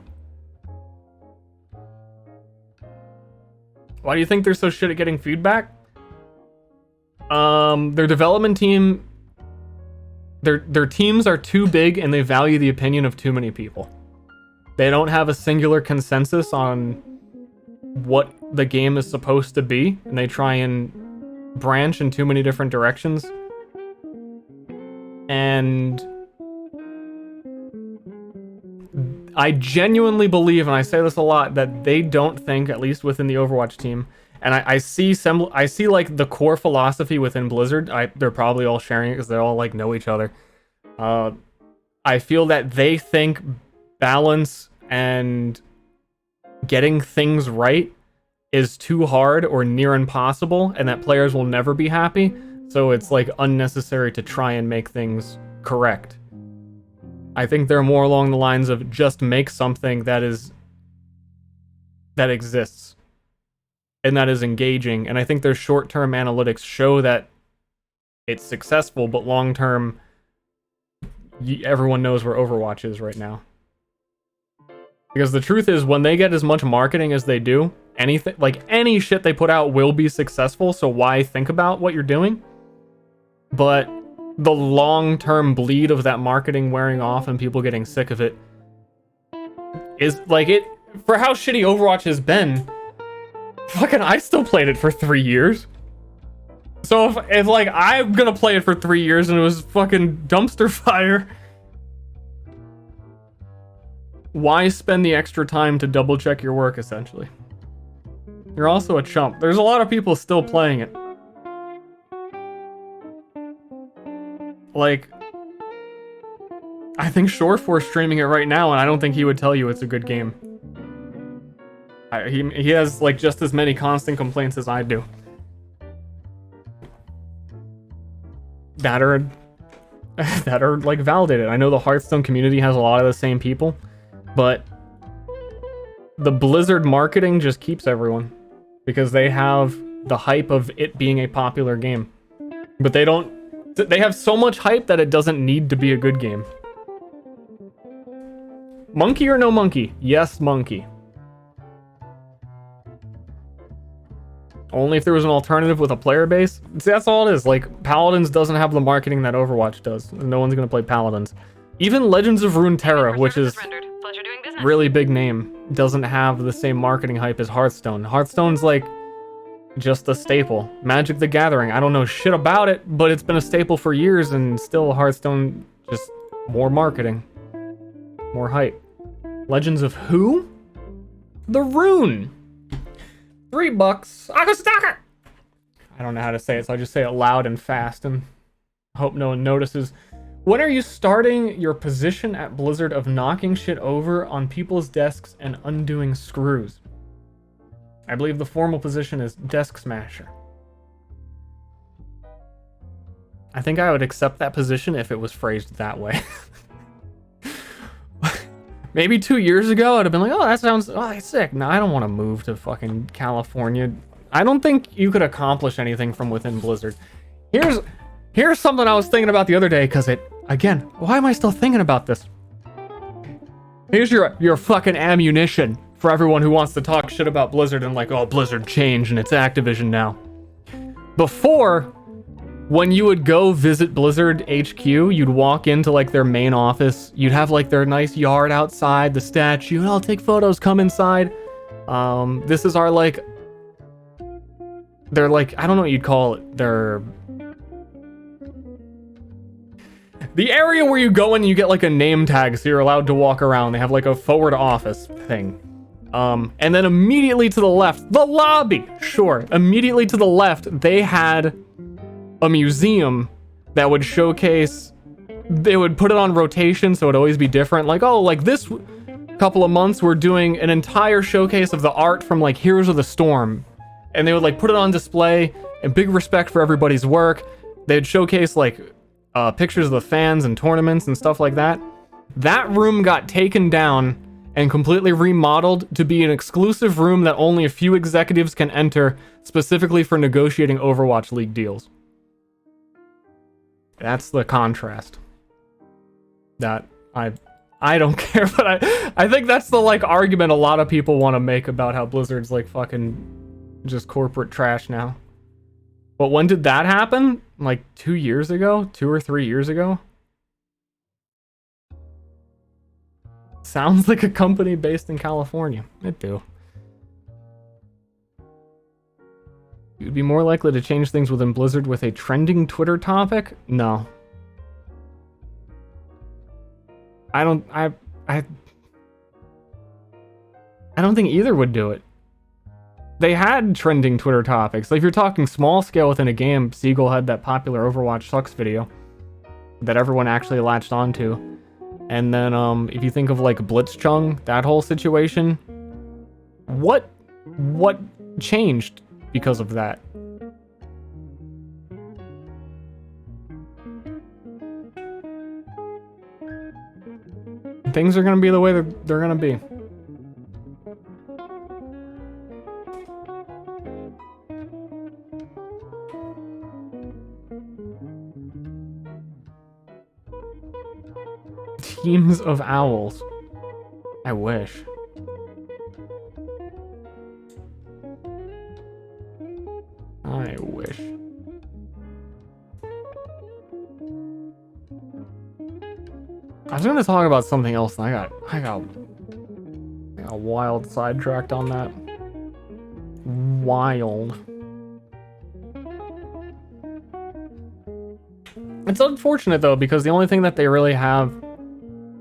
Why do you think they're so shit at getting feedback? Their development team... Their teams are too big and they value the opinion of too many people. They don't have a singular consensus on what the game is supposed to be, and they try and branch in too many different directions. And I genuinely believe, and I say this a lot, that they don't think, at least within the Overwatch team, and I see like the core philosophy within Blizzard. They're probably all sharing it because they all like know each other. I feel that they think balance and getting things right is too hard or near impossible, and that players will never be happy. So it's like unnecessary to try and make things correct. I think they're more along the lines of just make something that exists and that is engaging. And I think their short-term analytics show that it's successful, but long-term, everyone knows where Overwatch is right now. Because the truth is, when they get as much marketing as they do, anything, like any shit they put out will be successful, so why think about what you're doing? But the long-term bleed of that marketing wearing off and people getting sick of it is like it, for how shitty Overwatch has been, fucking I still played it for 3 years. So if like I'm gonna play it for 3 years and it was fucking dumpster fire, why spend the extra time to double check your work, essentially? You're also a chump. There's a lot of people still playing it. Like, I think Shorefor's streaming it right now, and I don't think he would tell you it's a good game. He has like just as many constant complaints as I do. That are like validated. I know the Hearthstone community has a lot of the same people, but the Blizzard marketing just keeps everyone because they have the hype of it being a popular game. But they have so much hype that it doesn't need to be a good game. Monkey or no monkey? Yes, monkey. Only if there was an alternative with a player base. See, that's all it is. Like, Paladins doesn't have the marketing that Overwatch does. No one's gonna play Paladins. Even Legends of Runeterra, which is really big name, doesn't have the same marketing hype as Hearthstone. Hearthstone's like just a staple. Magic the Gathering, I don't know shit about it, but it's been a staple for years, and still Hearthstone, just more marketing. More hype. Legends of who? The Rune! $3. Akastaka! I don't know how to say it, so I just say it loud and fast and hope no one notices. When are you starting your position at Blizzard of knocking shit over on people's desks and undoing screws? I believe the formal position is desk smasher. I think I would accept that position if it was phrased that way. Maybe 2 years ago, I'd have been like, oh, that sounds sick. No, I don't want to move to fucking California. I don't think you could accomplish anything from within Blizzard. Here's something I was thinking about the other day, because again, why am I still thinking about this? Here's your fucking ammunition for everyone who wants to talk shit about Blizzard and like, oh, Blizzard changed and it's Activision now. Before, when you would go visit Blizzard HQ, you'd walk into like their main office. You'd have like their nice yard outside, the statue. I'll take photos, come inside. This is our like, they're like, I don't know what you'd call it. They're the area where you go in and you get like a name tag so you're allowed to walk around. They have like a forward office thing. And then immediately to the left, the lobby, sure. Immediately to the left, they had a museum that would showcase, they would put it on rotation so it'd always be different. Like, oh, like this couple of months we're doing an entire showcase of the art from like Heroes of the Storm. And they would like put it on display, and big respect for everybody's work. They'd showcase like pictures of the fans and tournaments and stuff like that. That room got taken down and completely remodeled to be an exclusive room that only a few executives can enter, specifically for negotiating Overwatch League deals. That's the contrast. That I don't care, but I think that's the like argument a lot of people want to make about how Blizzard's like fucking just corporate trash now. But when did that happen? Like 2 years ago? 2 or 3 years ago? Sounds like a company based in California. It do. You'd be more likely to change things within Blizzard with a trending Twitter topic? No. I don't think either would do it. They had trending Twitter topics. Like if you're talking small scale within a game, Siegel had that popular Overwatch sucks video that everyone actually latched onto. And then if you think of like Blitzchung, that whole situation, what changed because of that? Things are gonna be the way they're gonna be. Teams of owls. I wish. I wish. I was gonna talk about something else and I got wild sidetracked on that. Wild. It's unfortunate though, because the only thing that they really have,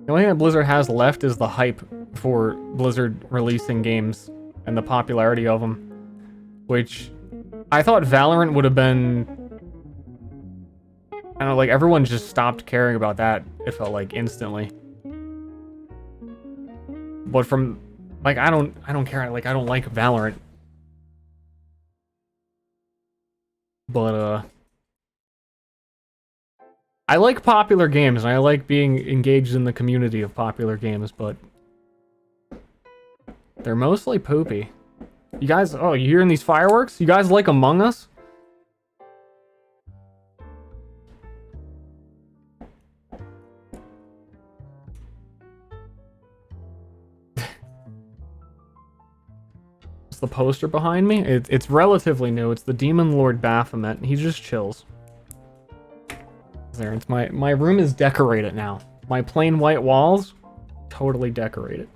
the only thing that Blizzard has left is the hype for Blizzard releasing games and the popularity of them, which I thought Valorant would have been, I don't know, like everyone just stopped caring about that, it felt like instantly. But from, like, I don't care, like I don't like Valorant. But I like popular games, and I like being engaged in the community of popular games, but they're mostly poopy. You guys, oh, you hearing these fireworks? You guys like Among Us? the poster behind me. It's relatively new. It's the Demon Lord Baphomet. He just chills. There, it's my room is decorated now. My plain white walls, totally decorated.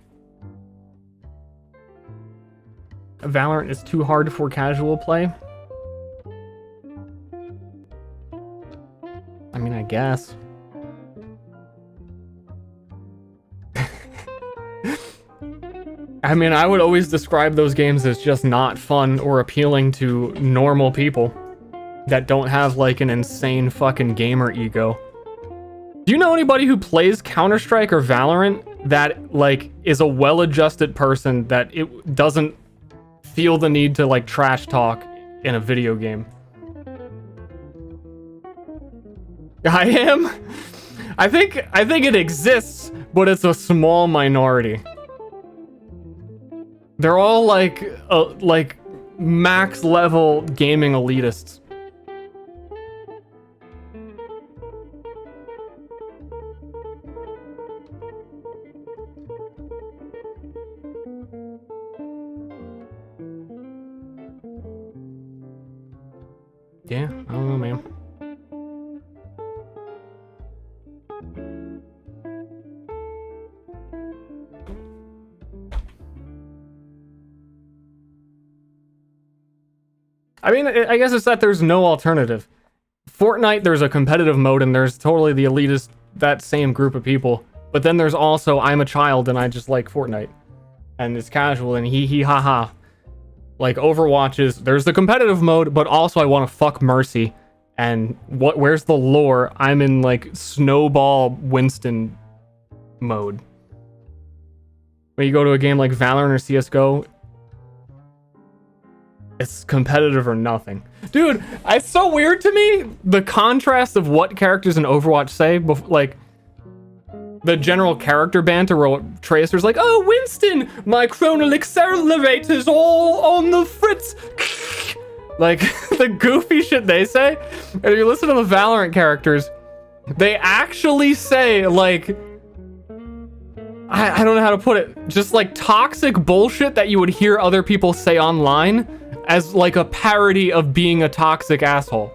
Valorant is too hard for casual play. I mean, I guess. I mean, I would always describe those games as just not fun or appealing to normal people that don't have like an insane fucking gamer ego. Do you know anybody who plays Counter-Strike or Valorant that like is a well-adjusted person that it doesn't feel the need to like trash talk in a video game? I am. I think it exists, but it's a small minority. They're all like max level gaming elitists. Yeah, I don't know, man. I mean, I guess it's that there's no alternative. Fortnite, there's a competitive mode, and there's totally the elitist, that same group of people. But then there's also, I'm a child, and I just like Fortnite. And it's casual, and hee hee ha ha. Like, Overwatch is, there's the competitive mode, but also I want to fuck Mercy. And where's the lore? I'm in, like, Snowball Winston mode. When you go to a game like Valorant or CSGO, it's competitive or nothing. Dude, it's so weird to me, the contrast of what characters in Overwatch say, like, the general character banter where Tracer's like, oh, Winston, my chronal accelerator's all on the fritz. Like, the goofy shit they say. And if you listen to the Valorant characters, they actually say, like, I don't know how to put it, just like toxic bullshit that you would hear other people say online as like a parody of being a toxic asshole.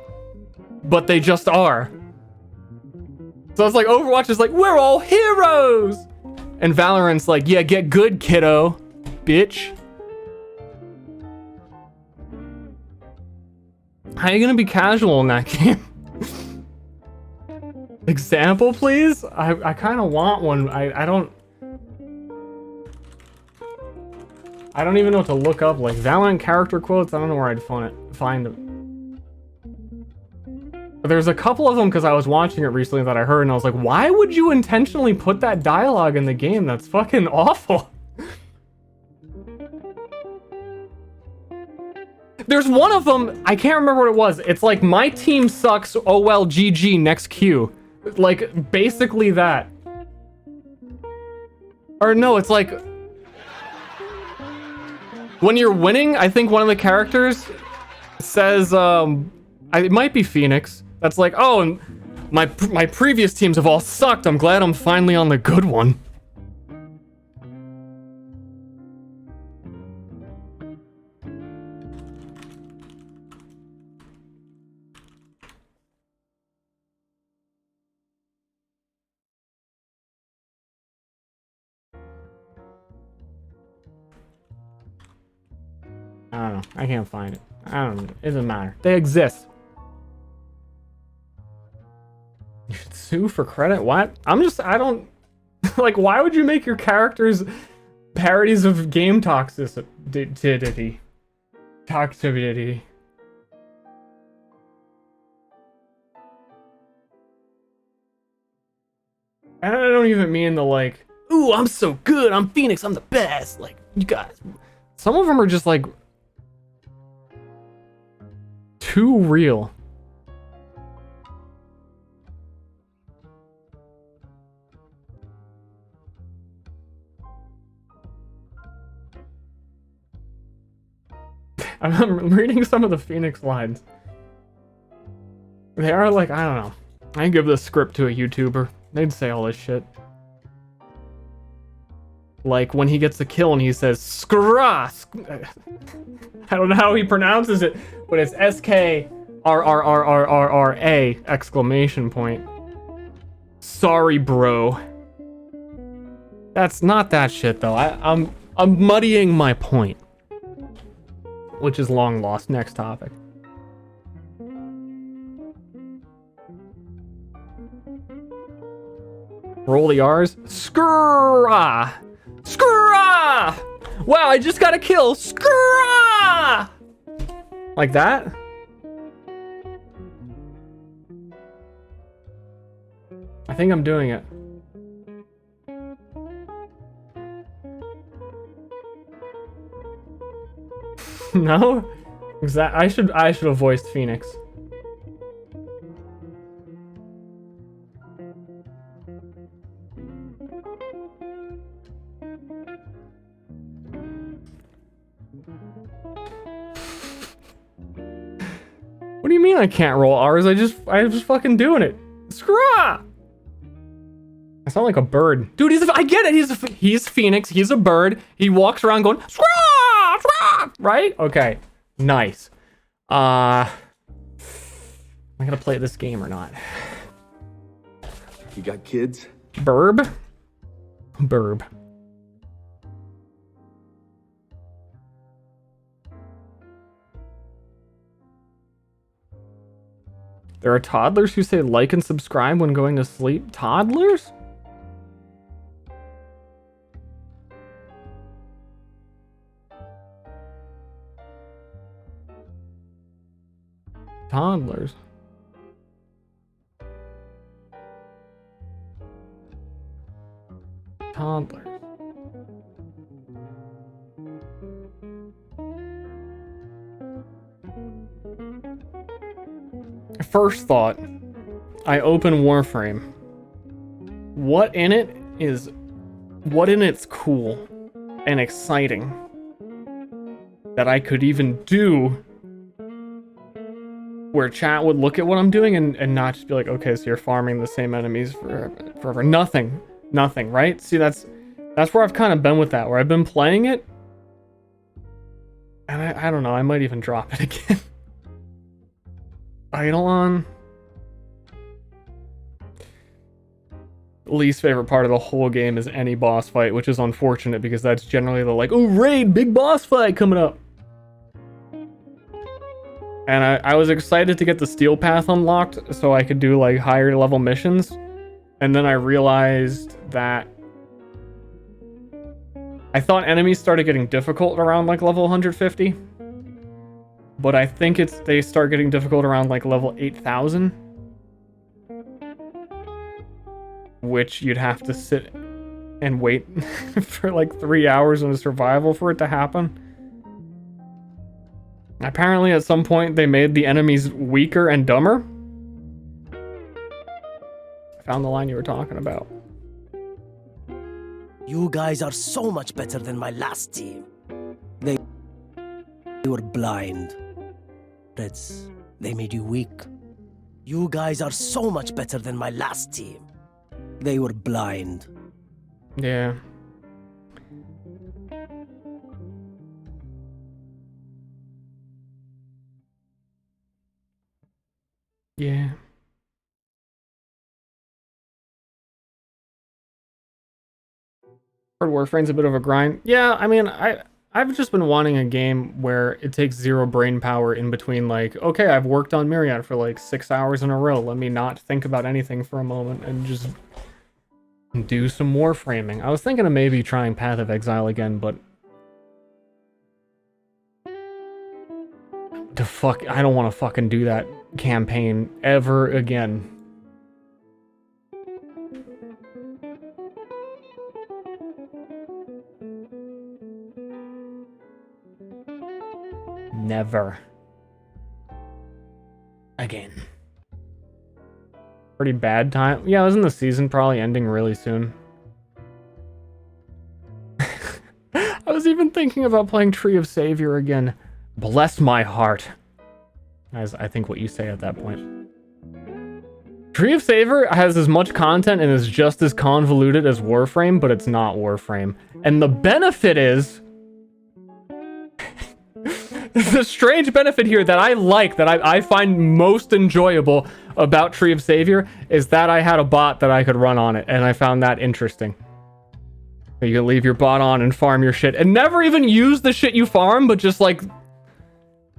But they just are. So it's like Overwatch is like, we're all heroes! And Valorant's like, yeah, get good, kiddo. Bitch. How are you gonna be casual in that game? Example, please? I kind of want one. I don't even know what to look up. Like, Valorant character quotes, I don't know where I'd find them. There's a couple of them because I was watching it recently that I heard, and I was like, why would you intentionally put that dialogue in the game? That's fucking awful. There's one of them, I can't remember what it was. It's like, my team sucks, oh well, GG, next Q. Like, basically that. Or no, it's like, when you're winning, I think one of the characters says, it might be Phoenix. That's like, oh, and my previous teams have all sucked. I'm glad I'm finally on the good one. I don't know. I can't find it. I don't know. It doesn't matter. They exist. You should sue for credit? What? I don't... like, why would you make your characters parodies of game toxicity? Toxicity. And I don't even mean the, like, ooh, I'm so good, I'm Phoenix, I'm the best. Like, you guys... Some of them are just, like... too real. I'm reading some of the Phoenix lines. They are like, I don't know. I give this script to a YouTuber. They'd say all this shit. Like when he gets a kill and he says "skra." I don't know how he pronounces it, but it's SKRRRRRRA exclamation point. Sorry, bro. That's not that shit though. I'm muddying my point, which is long lost. Next topic. Roll the R's. Skra! Skra! Wow, I just got a kill. Skra! Like that? I think I'm doing it. No? I should have voiced Phoenix. What do you mean I can't roll R's? I'm just fucking doing it. Scraw! I sound like a bird. Dude, I get it. He's Phoenix. He's a bird. He walks around going, scraw! Scraw! Right? Okay. Nice. Am I gonna play this game or not? You got kids? Burb? Burb. There are toddlers who say like and subscribe when going to sleep. Toddlers? Toddlers. Toddlers. First thought, I open Warframe. What in it's cool and exciting that I could even do where chat would look at what I'm doing and not just be like, okay, so you're farming the same enemies forever. Nothing, right? See, that's where I've kind of been with that, where I've been playing it, and I don't know, I might even drop it again. Eidolon. Least favorite part of the whole game is any boss fight, which is unfortunate because that's generally the like, oh, raid, big boss fight coming up. And I was excited to get the steel path unlocked so I could do like higher level missions. And then I realized that I thought enemies started getting difficult around like level 150. But I think they start getting difficult around like level 8,000. Which you'd have to sit and wait for like 3 hours in a survival for it to happen. Apparently at some point they made the enemies weaker and dumber. I found the line you were talking about. You guys are so much better than my last team. They were blind. Reds, they made you weak. You guys are so much better than my last team. They were blind. Yeah. Yeah. Heard Warframe's a bit of a grind. Yeah, I mean, I've just been wanting a game where it takes zero brain power in between, like, okay, I've worked on Myriad for like 6 hours in a row. Let me not think about anything for a moment and just do some Warframing. I was thinking of maybe trying Path of Exile again, but I don't want to fucking do that campaign ever again. Never again. Pretty bad time. Yeah, isn't the season probably ending really soon? I was even thinking about playing Tree of Savior again. Bless my heart. As I think what you say at that point. Tree of Savior has as much content and is just as convoluted as Warframe, but it's not Warframe. And the benefit is... the strange benefit here that I like, that I find most enjoyable about Tree of Savior, is that I had a bot that I could run on it, and I found that interesting. You can leave your bot on and farm your shit, and never even use the shit you farm, but just like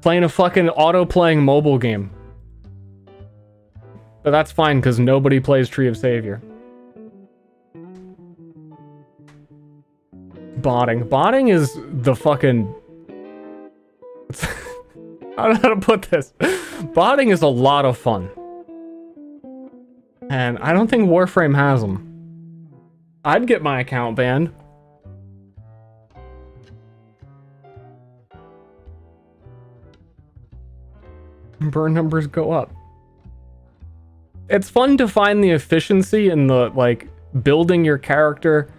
playing a fucking auto-playing mobile game. But that's fine, because nobody plays Tree of Savior. Botting. Botting is the fucking... I don't know how to put this. Botting is a lot of fun. And I don't think Warframe has them. I'd get my account banned. Burn numbers go up. It's fun to find the efficiency in the, like, building your character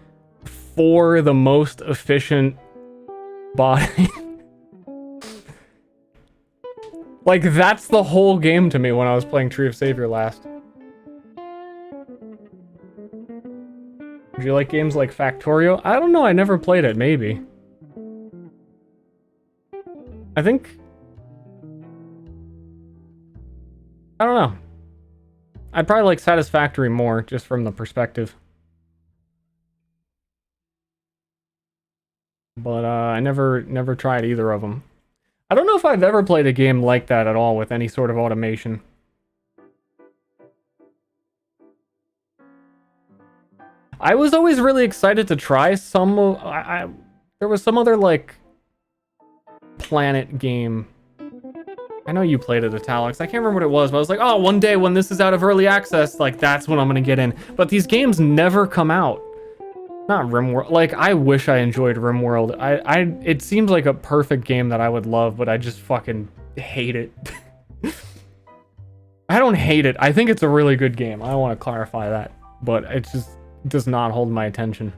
for the most efficient botting. Like, that's the whole game to me when I was playing Tree of Savior last. Do you like games like Factorio? I don't know, I never played it, maybe. I think... I don't know. I'd probably like Satisfactory more, just from the perspective. But I never tried either of them. I don't know if I've ever played a game like that at all with any sort of automation. I was always really excited to try some... there was some other, like, planet game. I know you played it, Italics. I can't remember what it was, but I was like, oh, one day when this is out of early access, like, that's when I'm gonna get in. But these games never come out. Not RimWorld. Like, I wish I enjoyed RimWorld. It seems like a perfect game that I would love, but I just fucking hate it. I don't hate it. I think it's a really good game. I want to clarify that. But it just does not hold my attention.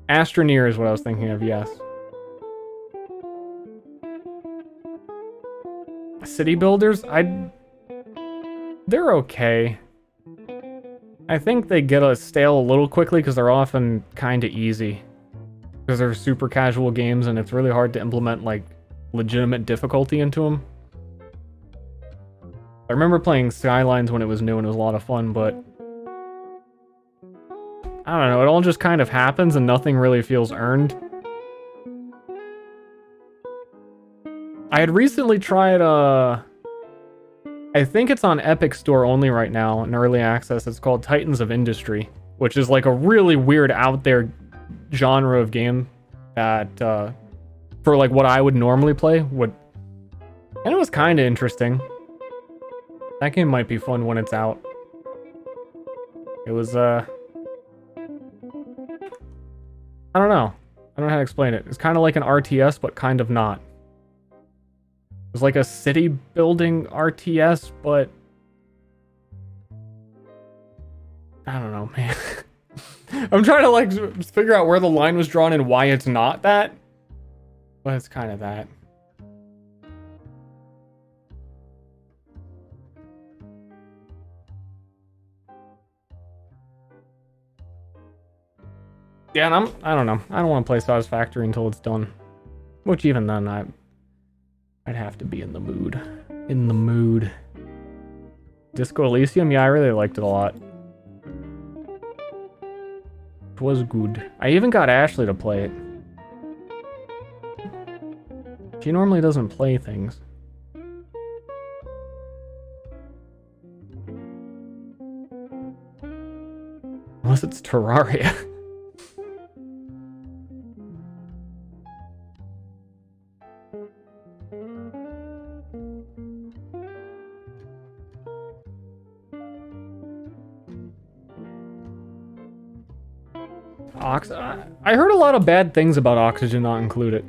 Astroneer is what I was thinking of, yes. City Builders? They're okay. I think they get stale a little quickly because they're often kind of easy. Because they're super casual games and it's really hard to implement, like, legitimate difficulty into them. I remember playing Skylines when it was new and it was a lot of fun, but... I don't know, it all just kind of happens and nothing really feels earned. I had recently tried, I think it's on Epic Store only right now, in early access. It's called Titans of Industry, which is like a really weird out there genre of game that, for like what I would normally play, and it was kind of interesting. That game might be fun when it's out. It was, I don't know. I don't know how to explain it. It's kind of like an RTS, but kind of not. It was like a city building RTS, but I don't know, man. I'm trying to like figure out where the line was drawn and why it's not that, but it's kind of that. Yeah, and I don't know. I don't want to play Satisfactory until it's done. Which even then, I'd have to be in the mood. In the mood. Disco Elysium? Yeah, I really liked it a lot. It was good. I even got Ashley to play it. She normally doesn't play things. Unless it's Terraria. I heard a lot of bad things about Oxygen Not Included.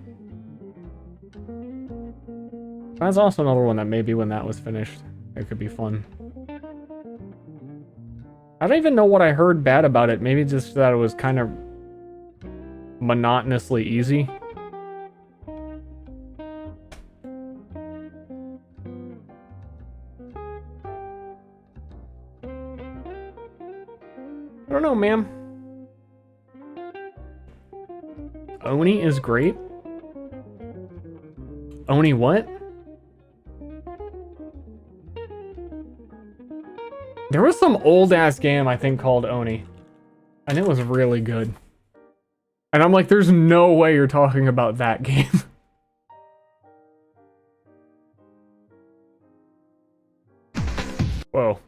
That's also another one that maybe when that was finished, it could be fun. I don't even know what I heard bad about it. Maybe just that it was kind of monotonously easy. I don't know, ma'am. Oni is great. Oni what? There was some old ass game I think called Oni, and it was really good. And I'm like, there's no way you're talking about that game. Whoa.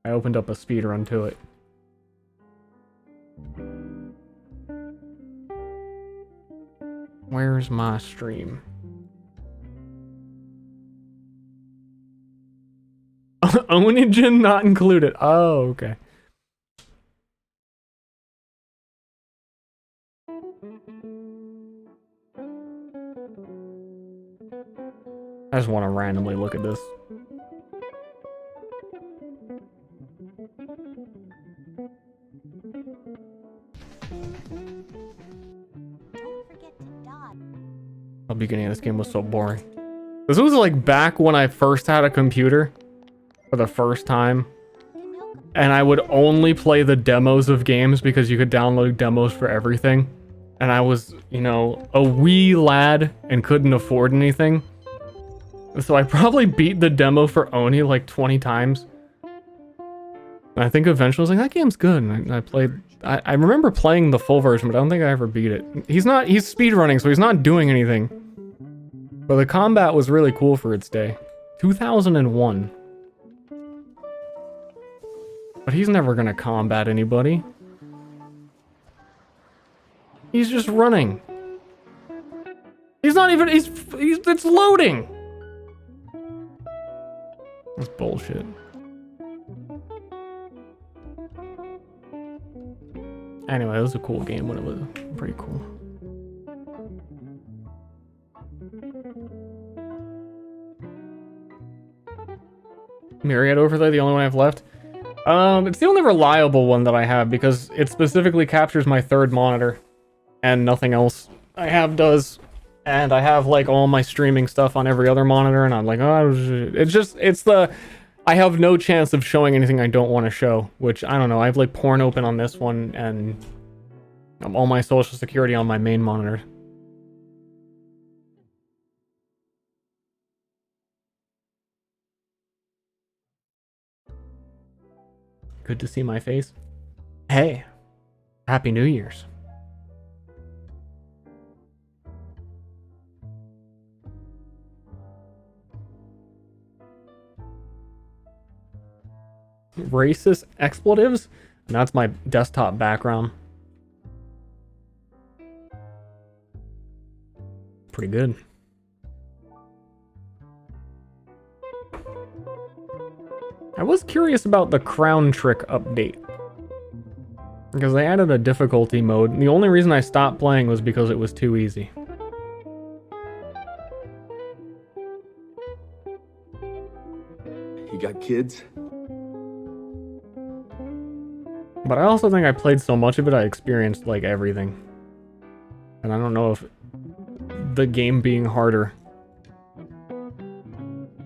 I opened up a speedrun to it. Where's my stream? Onigin not included. Oh, okay. I just want to randomly look at this. The beginning of this game was so boring. This was like back when I first had a computer for the first time, and I would only play the demos of games because you could download demos for everything. And I was, you know, a wee lad and couldn't afford anything. So I probably beat the demo for Oni like 20 times. And I think eventually I was like, that game's good. And I played, I remember playing the full version, but I don't think I ever beat it. He's speedrunning, so he's not doing anything. But the combat was really cool for its day. 2001. But he's never gonna combat anybody. He's just running. He's not even, it's loading! That's bullshit. Anyway, it was a cool game when it was pretty cool. Myriad Overlay, the only one I've left. It's the only reliable one that I have because it specifically captures my third monitor and nothing else I have does. And I have like all my streaming stuff on every other monitor and I'm like, oh, I have no chance of showing anything I don't want to show, which I don't know. I have like porn open on this one and all my social security on my main monitor. Good to see my face. Hey, Happy New Year's. Racist expletives? And that's my desktop background. Pretty good. I was curious about the crown trick update. Because they added a difficulty mode. And the only reason I stopped playing was because it was too easy. You got kids? But I also think I played so much of it, I experienced like everything. And I don't know if the game being harder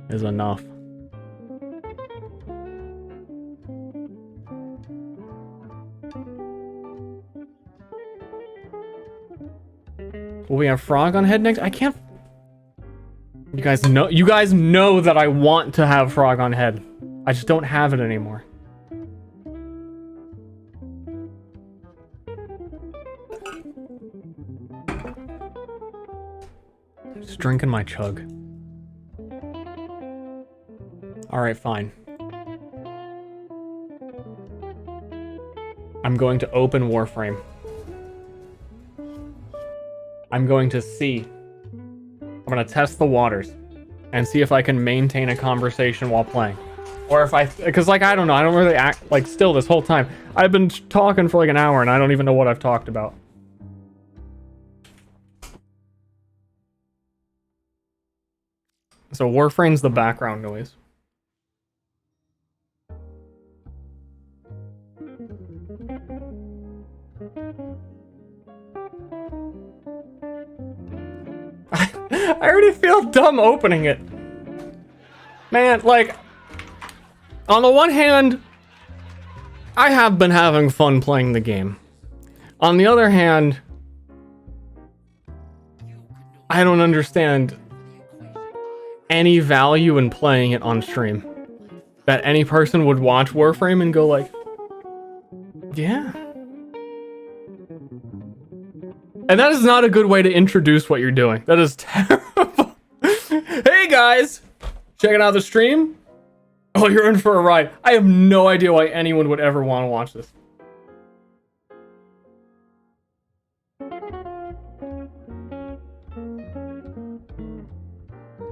is enough. Will we have Frog on head next? I can't. You guys know that I want to have Frog on head. I just don't have it anymore. Just drinking my chug. Alright, fine. I'm going to open Warframe. I'm going to see. I'm going to test the waters and see if I can maintain a conversation while playing. Or if because like, I don't know, I don't really act like still this whole time. I've been talking for like an hour and I don't even know what I've talked about. So Warframe's the background noise. I already feel dumb opening it. Man, like, on the one hand, I have been having fun playing the game. On the other hand, I don't understand any value in playing it on stream. That any person would watch Warframe and go like, yeah. And that is not a good way to introduce what you're doing. That is terrible. Hey guys, checking out the stream? Oh, you're in for a ride. I have no idea why anyone would ever want to watch this.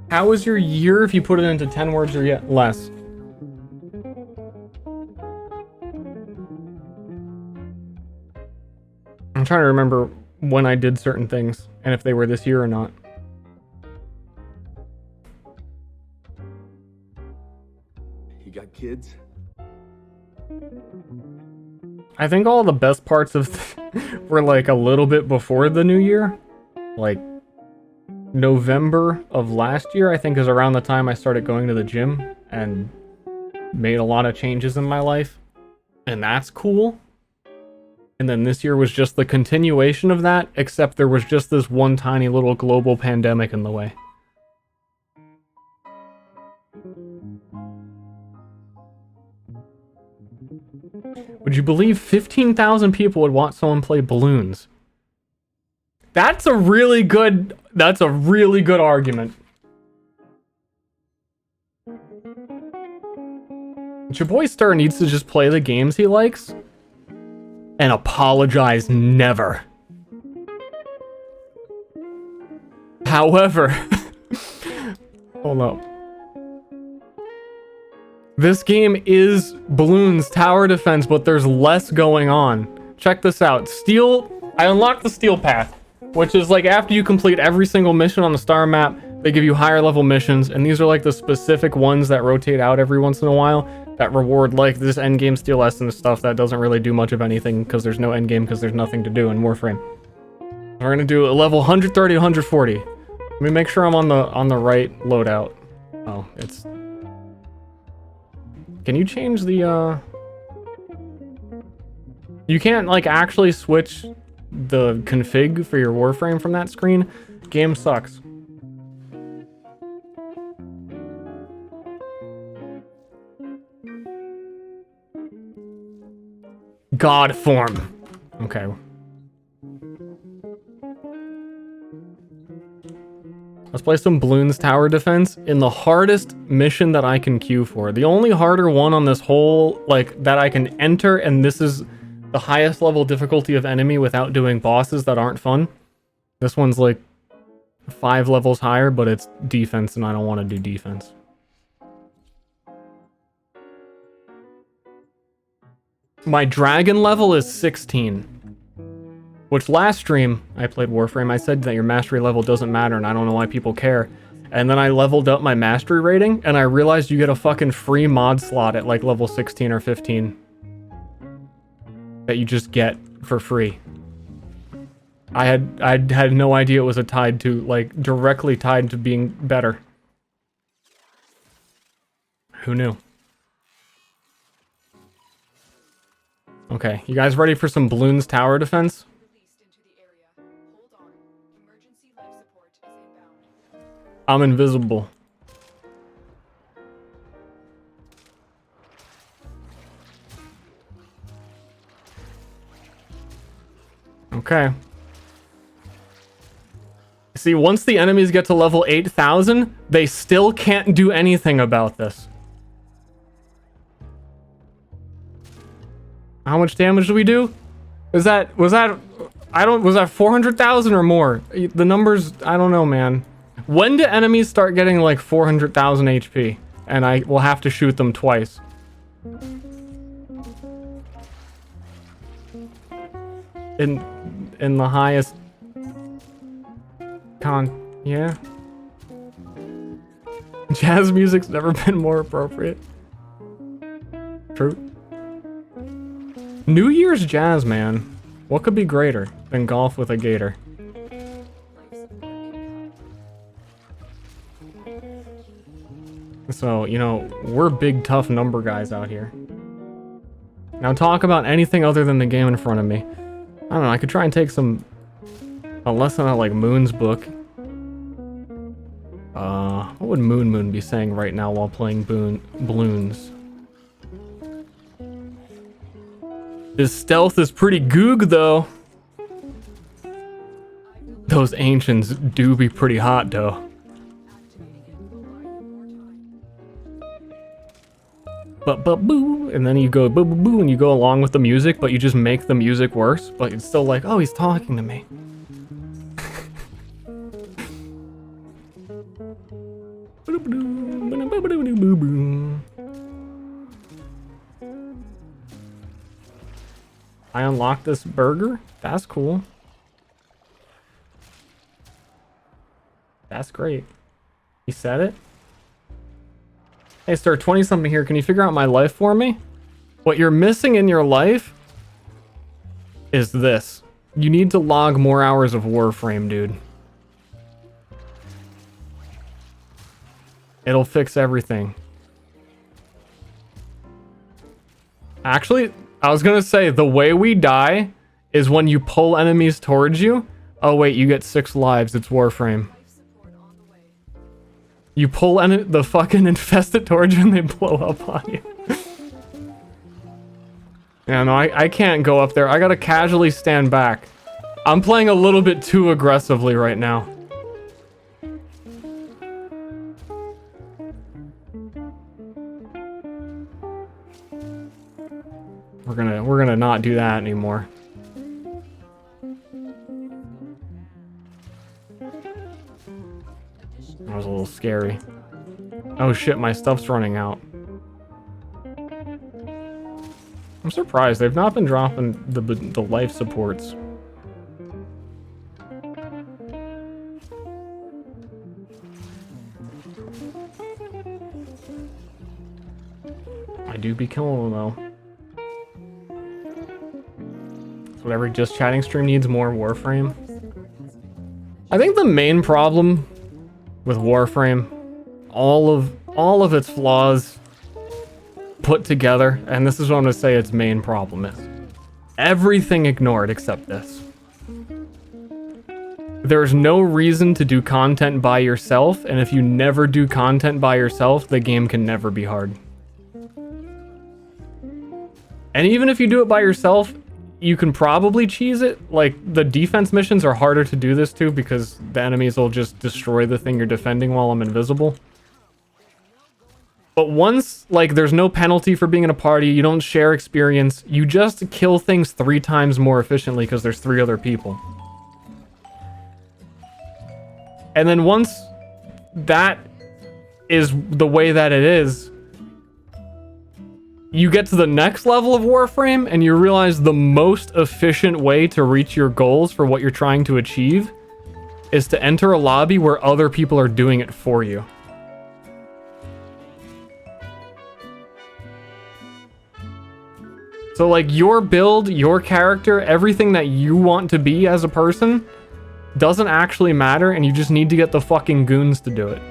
How was your year if you put it into 10 words or yet less? I'm trying to remember when I did certain things and if they were this year or not. You got kids? I think all the best parts of were like a little bit before the new year. Like November of last year, I think, is around the time I started going to the gym and made a lot of changes in my life. And that's cool. And then this year was just the continuation of that, except there was just this one tiny little global pandemic in the way. Would you believe 15,000 people would watch someone play balloons? That's a really good argument. Your boy Star needs to just play the games he likes and apologize never. However, hold up. This game is balloons tower defense, but there's less going on. Check this out. I unlocked the steel path, which is like after you complete every single mission on the star map, they give you higher level missions, and these are like the specific ones that rotate out every once in a while that reward like this endgame steel essence stuff that doesn't really do much of anything because there's no endgame because there's nothing to do in Warframe. We're gonna do a level 130 to 140. Let me make sure I'm on the right loadout. Oh, it's... Can you change the You can't like actually switch the config for your Warframe from that screen? Game sucks. God form. Okay. Let's play some balloons tower defense in the hardest mission that I can queue for. The only harder one on this whole, like, that I can enter, and this is the highest level difficulty of enemy without doing bosses that aren't fun. This one's like 5 levels higher, but it's defense, and I don't want to do defense. My dragon level is 16. Which last stream I played Warframe, I said that your mastery level doesn't matter, and I don't know why people care. And then I leveled up my mastery rating, and I realized you get a fucking free mod slot at like level 16 or 15. That you just get for free. I had no idea it was directly tied to being better. Who knew? Okay, you guys ready for some balloons tower defense? I'm invisible. Okay. See, once the enemies get to level 8,000, they still can't do anything about this. How much damage do we do? Was that 400,000 or more? The numbers, I don't know, man. When do enemies start getting like 400,000 HP? And I will have to shoot them twice. In the highest yeah. Jazz music's never been more appropriate. True. New Year's jazz, man. What could be greater than golf with a gator? So, you know, we're big, tough number guys out here. Now talk about anything other than the game in front of me. I don't know, I could try and take a lesson out like Moon's book. What would Moon Moon be saying right now while playing balloons? His stealth is pretty goog, though. Those ancients do be pretty hot, though. Boo, and then you go boo boo boo, and you go along with the music, but you just make the music worse. But it's still like, oh, he's talking to me. I unlocked this burger. That's cool. That's great. He said it. Hey, sir, 20-something here. Can you figure out my life for me? What you're missing in your life is this. You need to log more hours of Warframe, dude. It'll fix everything. Actually, I was gonna say, the way we die is when you pull enemies towards you. Oh, wait, you get 6 lives. It's Warframe. You pull the fucking infested towards you and they blow up on you. Yeah, no, I can't go up there. I gotta casually stand back. I'm playing a little bit too aggressively right now. We're gonna not do that anymore. That was a little scary. Oh shit, my stuff's running out. I'm surprised they've not been dropping the life supports. I do be killing them though. That's what every Just Chatting stream needs, more Warframe. I think the main problem with Warframe, all of its flaws put together, and this is what I'm gonna say its main problem is. Everything ignored except this. There's no reason to do content by yourself, and if you never do content by yourself, the game can never be hard. And even if you do it by yourself, you can probably cheese it. Like, the defense missions are harder to do this to because the enemies will just destroy the thing you're defending while I'm invisible. But once, like, there's no penalty for being in a party, you don't share experience, you just kill things 3 times more efficiently because there's 3 other people. And then once that is the way that it is, you get to the next level of Warframe and you realize the most efficient way to reach your goals for what you're trying to achieve is to enter a lobby where other people are doing it for you. So like your build, your character, everything that you want to be as a person doesn't actually matter, and you just need to get the fucking goons to do it.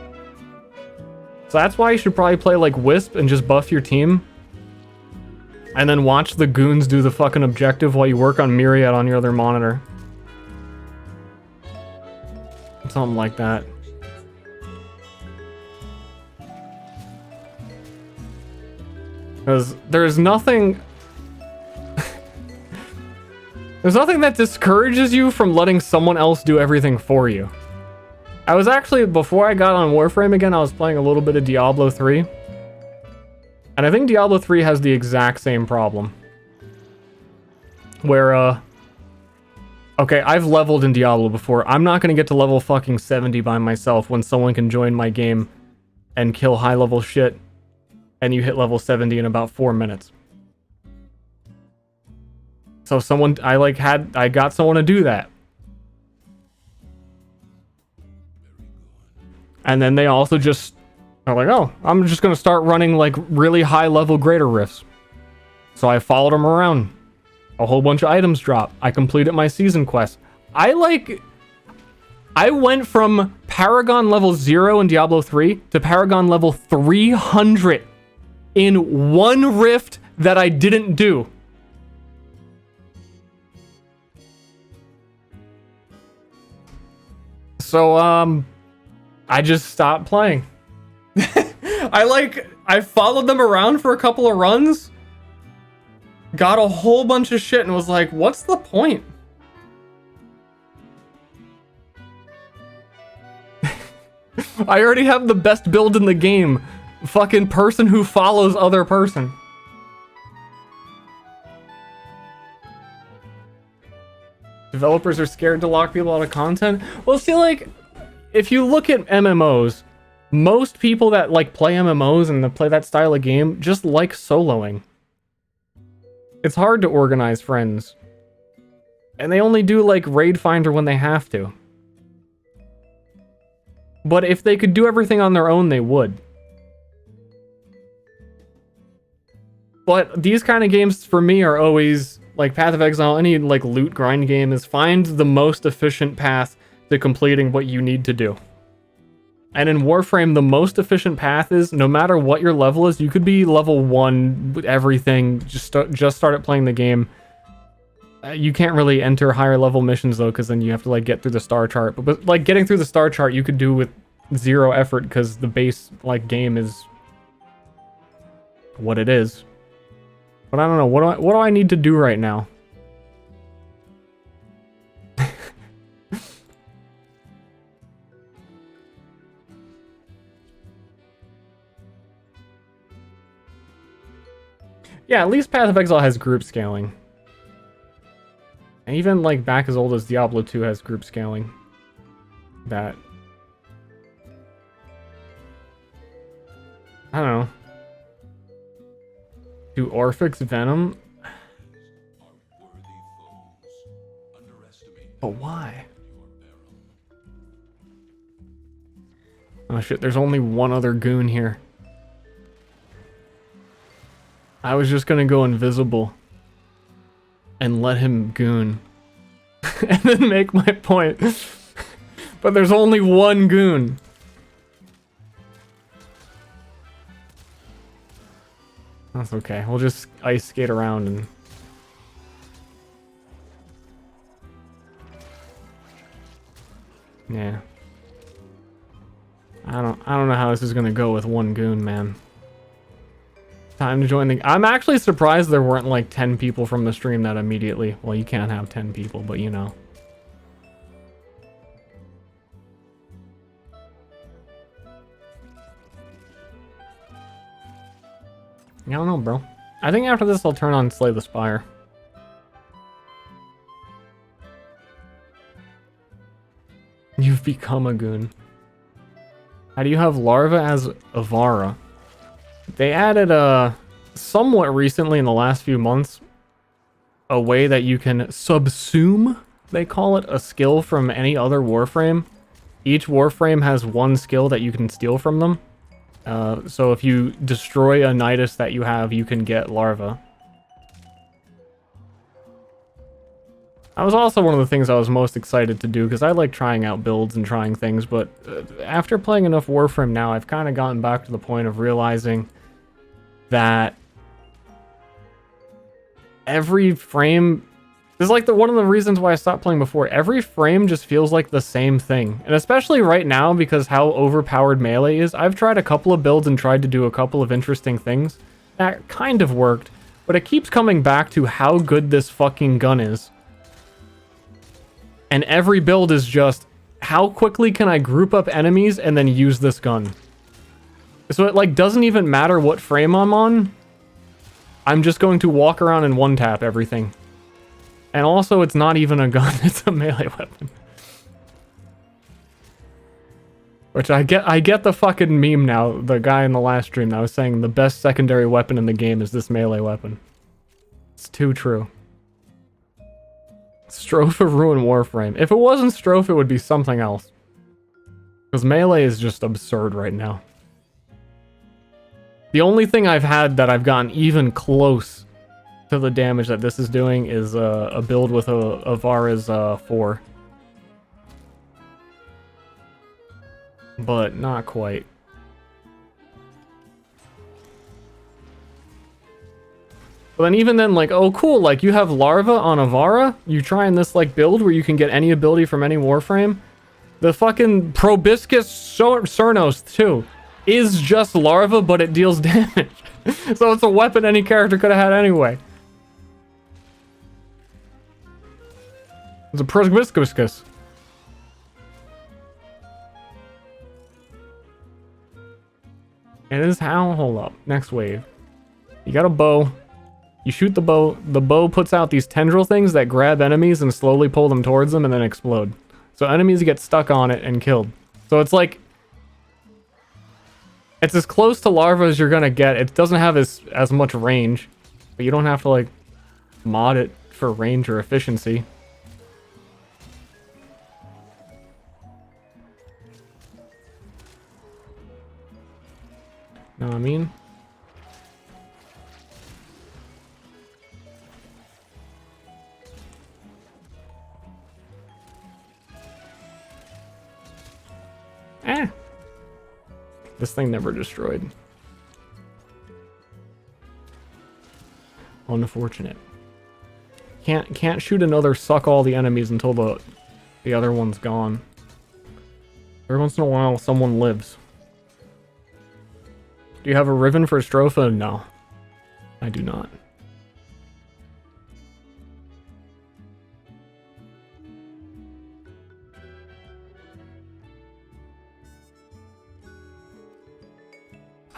So that's why you should probably play like Wisp and just buff your team. And then watch the goons do the fucking objective while you work on Myriad on your other monitor. Something like that. Because there's nothing... there's nothing that discourages you from letting someone else do everything for you. I was actually, before I got on Warframe again, I was playing a little bit of Diablo 3. And I think Diablo 3 has the exact same problem. Where, okay, I've leveled in Diablo before. I'm not gonna get to level fucking 70 by myself when someone can join my game and kill high level shit, and you hit level 70 in about 4 minutes. So someone, I got someone to do that. And then they also just are like, oh, I'm just gonna start running like really high level greater rifts. So I followed them around. A whole bunch of items drop. I completed my season quest. I went from Paragon level 0 in Diablo 3 to Paragon level 300 in one rift that I didn't do. So, I just stopped playing. I followed them around for a couple of runs, got a whole bunch of shit, and was like, what's the point? I already have the best build in the game. Fucking person who follows other person. Developers are scared to lock people out of content. Well, see, like, if you look at MMOs, most people that like play MMOs and that play that style of game just like soloing. It's hard to organize friends. And they only do like Raid Finder when they have to. But if they could do everything on their own, they would. But these kind of games for me are always like Path of Exile. Any like loot grind game is find the most efficient path to completing what you need to do. And in Warframe, the most efficient path is no matter what your level is, you could be level 1 with everything, just started playing the game. You can't really enter higher level missions though, because then you have to like get through the star chart. But like getting through the star chart, you could do with 0 effort because the base like game is what it is. But I don't know, what do I need to do right now? Yeah, at least Path of Exile has group scaling. And even like back as old as Diablo 2 has group scaling. That... I don't know. Do Orphix Venom? But why? Oh shit, there's only one other goon here. I was just gonna go invisible and let him goon and then make my point. But there's only one goon. That's okay. We'll just ice skate around and... yeah. I don't know how this is gonna go with one goon, man. Time to join the... I'm actually surprised there weren't like 10 people from the stream that immediately... well, you can't have 10 people, but you know. I don't know, bro. I think after this I'll turn on Slay the Spire. You've become a goon. How do you have Larva as Avara? They added, somewhat recently in the last few months, a way that you can subsume, they call it, a skill from any other Warframe. Each Warframe has one skill that you can steal from them. So if you destroy a Nidus that you have, you can get Larva. That was also one of the things I was most excited to do, because I like trying out builds and trying things, but after playing enough Warframe now, I've kind of gotten back to the point of realizing that every frame... this is like one of the reasons why I stopped playing before. Every frame just feels like the same thing. And especially right now, because how overpowered melee is, I've tried a couple of builds and tried to do a couple of interesting things. That kind of worked, but it keeps coming back to how good this fucking gun is. And every build is just, how quickly can I group up enemies and then use this gun? So it like doesn't even matter what frame I'm on. I'm just going to walk around and one-tap everything. And also, it's not even a gun, it's a melee weapon. Which I get the fucking meme now, the guy in the last stream that was saying the best secondary weapon in the game is this melee weapon. It's too true. Strophe of Ruin Warframe. If it wasn't Strophe, it would be something else. Because melee is just absurd right now. The only thing I've had that I've gotten even close to the damage that this is doing is a build with Avara's 4. But not quite. But then even then, like, oh cool, like you have Larva on Avara, you trying this like build where you can get any ability from any Warframe, The fucking Proboscis Cernos, too, is just larva, but it deals damage. So it's a weapon any character could have had anyway. It's a Proboscis. And this is how, hold up, next wave. You got a bow. You shoot the bow. The bow puts out these tendril things that grab enemies and slowly pull them towards them and then explode. So enemies get stuck on it and killed. So it's like, it's as close to larva as you're gonna get. It doesn't have as much range, but you don't have to like mod it for range or efficiency. Know what I mean? This thing never destroyed. Unfortunate. Can't shoot another suck all the enemies until the other one's gone. Every once in a while someone lives. Do you have a ribbon for Stropha? No. I do not.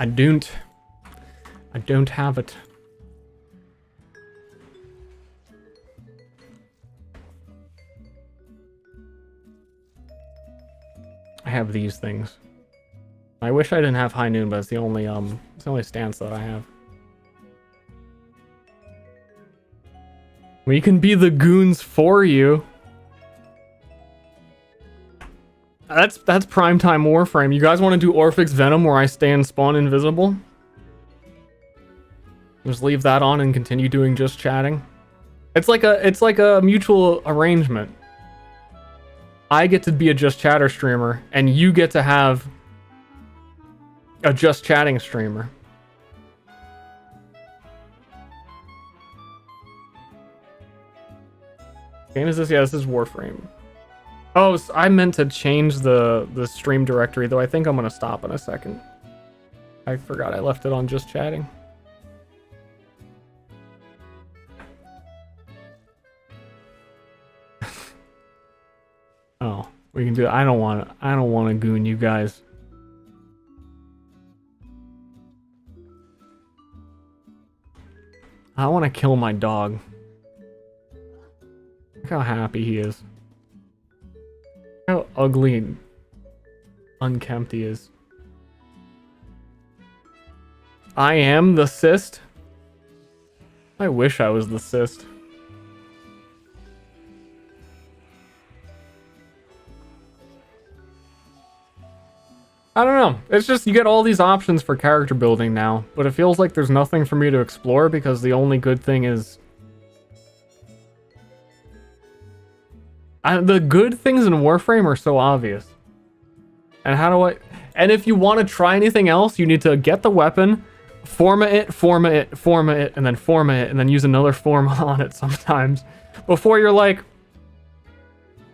I don't have it. I have these things. I wish I didn't have High Noon, but it's the only stance that I have. We can be the goons for you. That's primetime Warframe. You guys want to do Orphix Venom where I stay and spawn invisible? Just leave that on and continue doing just chatting. It's like a mutual arrangement. I get to be a just chatter streamer and you get to have a just chatting streamer. Game is this? Yeah, this is Warframe. Oh, so I meant to change the stream directory, though I think I'm gonna stop in a second. I forgot I left it on just chatting. Oh, we can do it. I don't want to goon you guys. I want to kill my dog. Look how happy he is. How ugly and unkempt he is. I am the cyst. I wish I was the cyst. I don't know. It's just you get all these options for character building now, but it feels like there's nothing for me to explore because the only good thing is the good things in Warframe are so obvious. And how do I... And if you want to try anything else, you need to get the weapon, forma it, and then forma it, and then use another forma on it sometimes. Before you're like...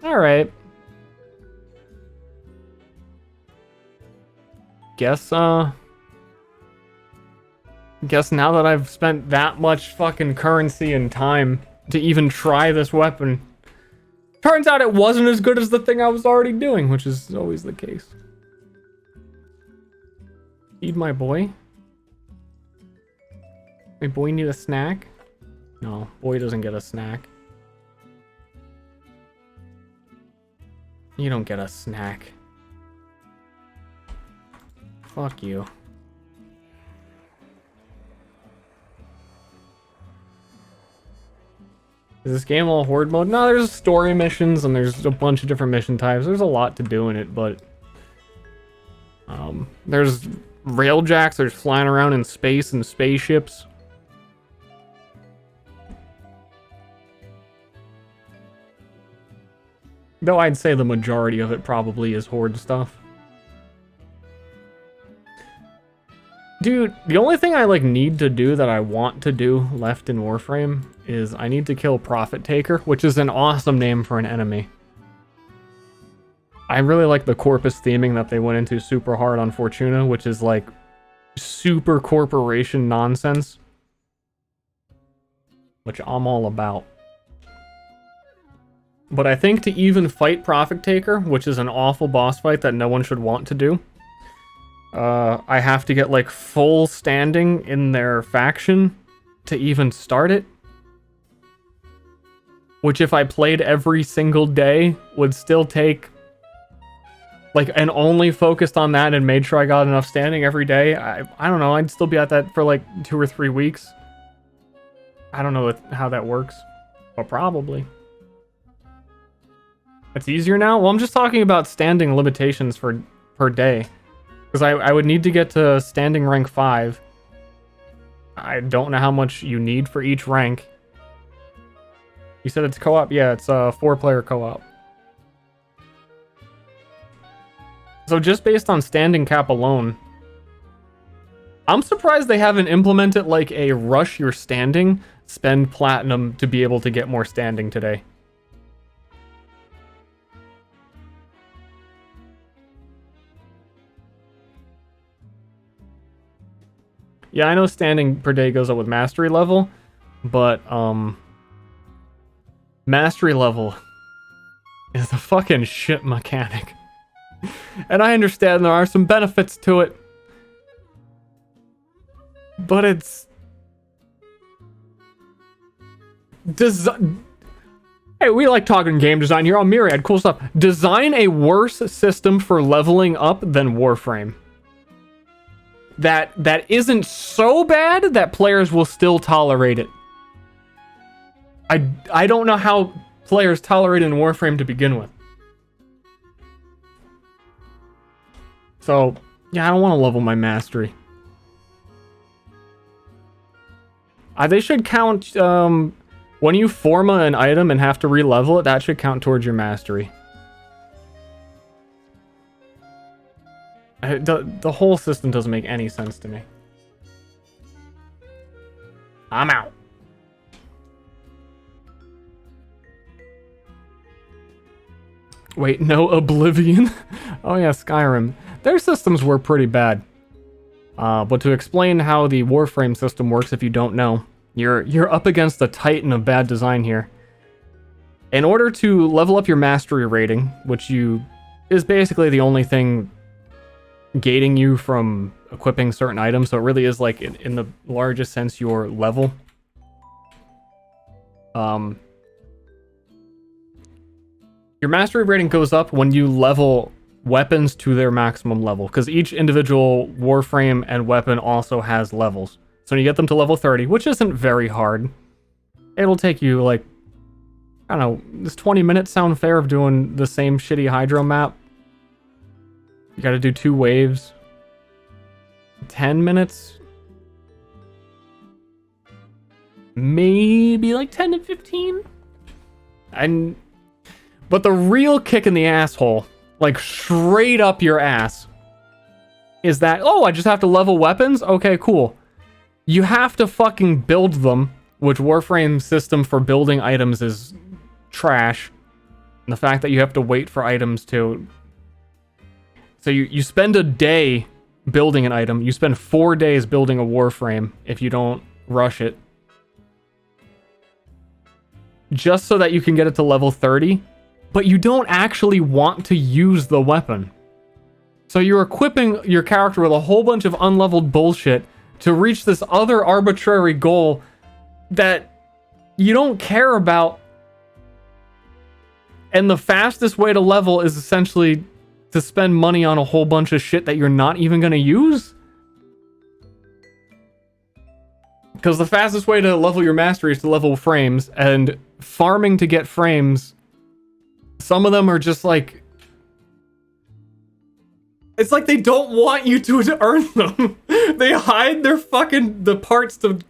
Alright. Guess now that I've spent that much fucking currency and time to even try this weapon... Turns out it wasn't as good as the thing I was already doing, which is always the case. Feed my boy. My boy need a snack? No, boy doesn't get a snack. You don't get a snack. Fuck you. Is this game all horde mode? No, there's story missions and there's a bunch of different mission types. There's a lot to do in it, but there's railjacks, there's flying around in space and spaceships. Though I'd say the majority of it probably is horde stuff. Dude, the only thing I need to do that I want to do left in Warframe is I need to kill Profit Taker, which is an awesome name for an enemy. I really like the corpus theming that they went into super hard on Fortuna, which is like super corporation nonsense, which I'm all about. But I think to even fight Profit Taker, which is an awful boss fight that no one should want to do, I have to get like full standing in their faction to even start it. Which if I played every single day would still take like, and only focused on that and made sure I got enough standing every day. I don't know, I'd still be at that for like 2 or 3 weeks. I don't know how that works, but probably. It's easier now? Well, I'm just talking about standing limitations for per day. Because I would need to get to standing rank 5. I don't know how much you need for each rank. You said it's co-op? Yeah, it's a 4-player co-op. So just based on standing cap alone, I'm surprised they haven't implemented like a rush your standing, spend platinum to be able to get more standing today. Yeah, I know standing per day goes up with mastery level, but mastery level is a fucking shit mechanic. And I understand there are some benefits to it, but it's hey, we like talking game design here on Myriad, cool stuff. Design a worse system for leveling up than Warframe. That isn't so bad that players will still tolerate it. I don't know how players tolerate it in Warframe to begin with. So, yeah, I don't want to level my mastery. They should count, when you form an item and have to re-level it, that should count towards your mastery. The whole system doesn't make any sense to me. I'm out. Wait, no Oblivion? Oh yeah, Skyrim. Their systems were pretty bad. But to explain how the Warframe system works, if you don't know, you're up against a titan of bad design here. In order to level up your mastery rating, which is basically the only thing gating you from equipping certain items, so it really is like in the largest sense your level. Your mastery rating goes up when you level weapons to their maximum level, because each individual Warframe and weapon also has levels. So when you get them to level 30, which isn't very hard, it'll take you like, I don't know, does 20 minutes sound fair of doing the same shitty Hydro map? You gotta do 2 waves. 10 minutes? Maybe like 10 to 15? But the real kick in the asshole, like straight up your ass, is that, oh, I just have to level weapons? Okay, cool. You have to fucking build them, which Warframe's system for building items is trash. And the fact that you have to wait for items to... So you spend a day building an item, you spend 4 days building a Warframe if you don't rush it. Just so that you can get it to level 30. But you don't actually want to use the weapon. So you're equipping your character with a whole bunch of unleveled bullshit to reach this other arbitrary goal that you don't care about. And the fastest way to level is essentially to spend money on a whole bunch of shit that you're not even going to use. Because the fastest way to level your mastery is to level frames, and farming to get frames, some of them are just like... It's like they don't want you to earn them. They hide the parts to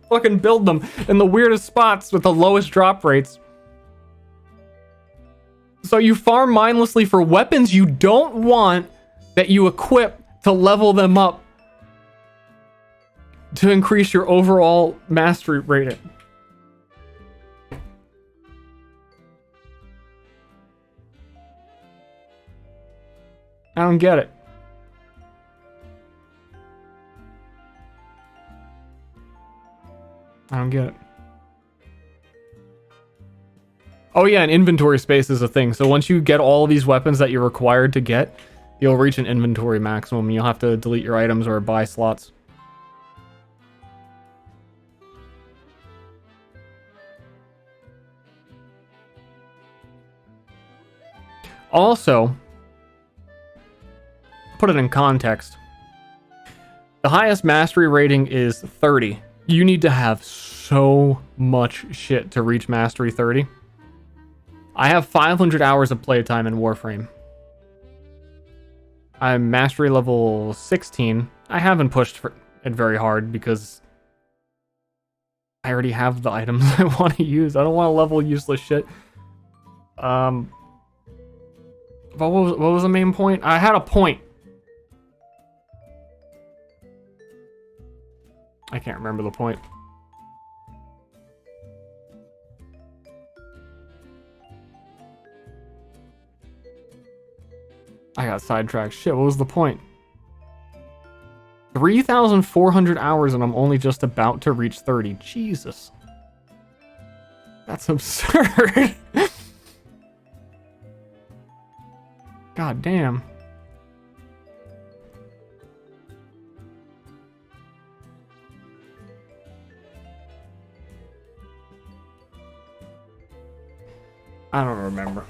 fucking build them in the weirdest spots with the lowest drop rates. So you farm mindlessly for weapons you don't want that you equip to level them up to increase your overall mastery rating. I don't get it. I don't get it. Oh yeah, and inventory space is a thing. So once you get all of these weapons that you're required to get, you'll reach an inventory maximum. You'll have to delete your items or buy slots. Also, put it in context. The highest mastery rating is 30. You need to have so much shit to reach mastery 30. I have 500 hours of playtime in Warframe. I'm mastery level 16. I haven't pushed for it very hard because I already have the items I want to use. I don't want to level useless shit. But what was the main point? I had a point. I can't remember the point. I got sidetracked. Shit, what was the point? 3,400 hours and I'm only just about to reach 30. Jesus. That's absurd. God damn. I don't remember.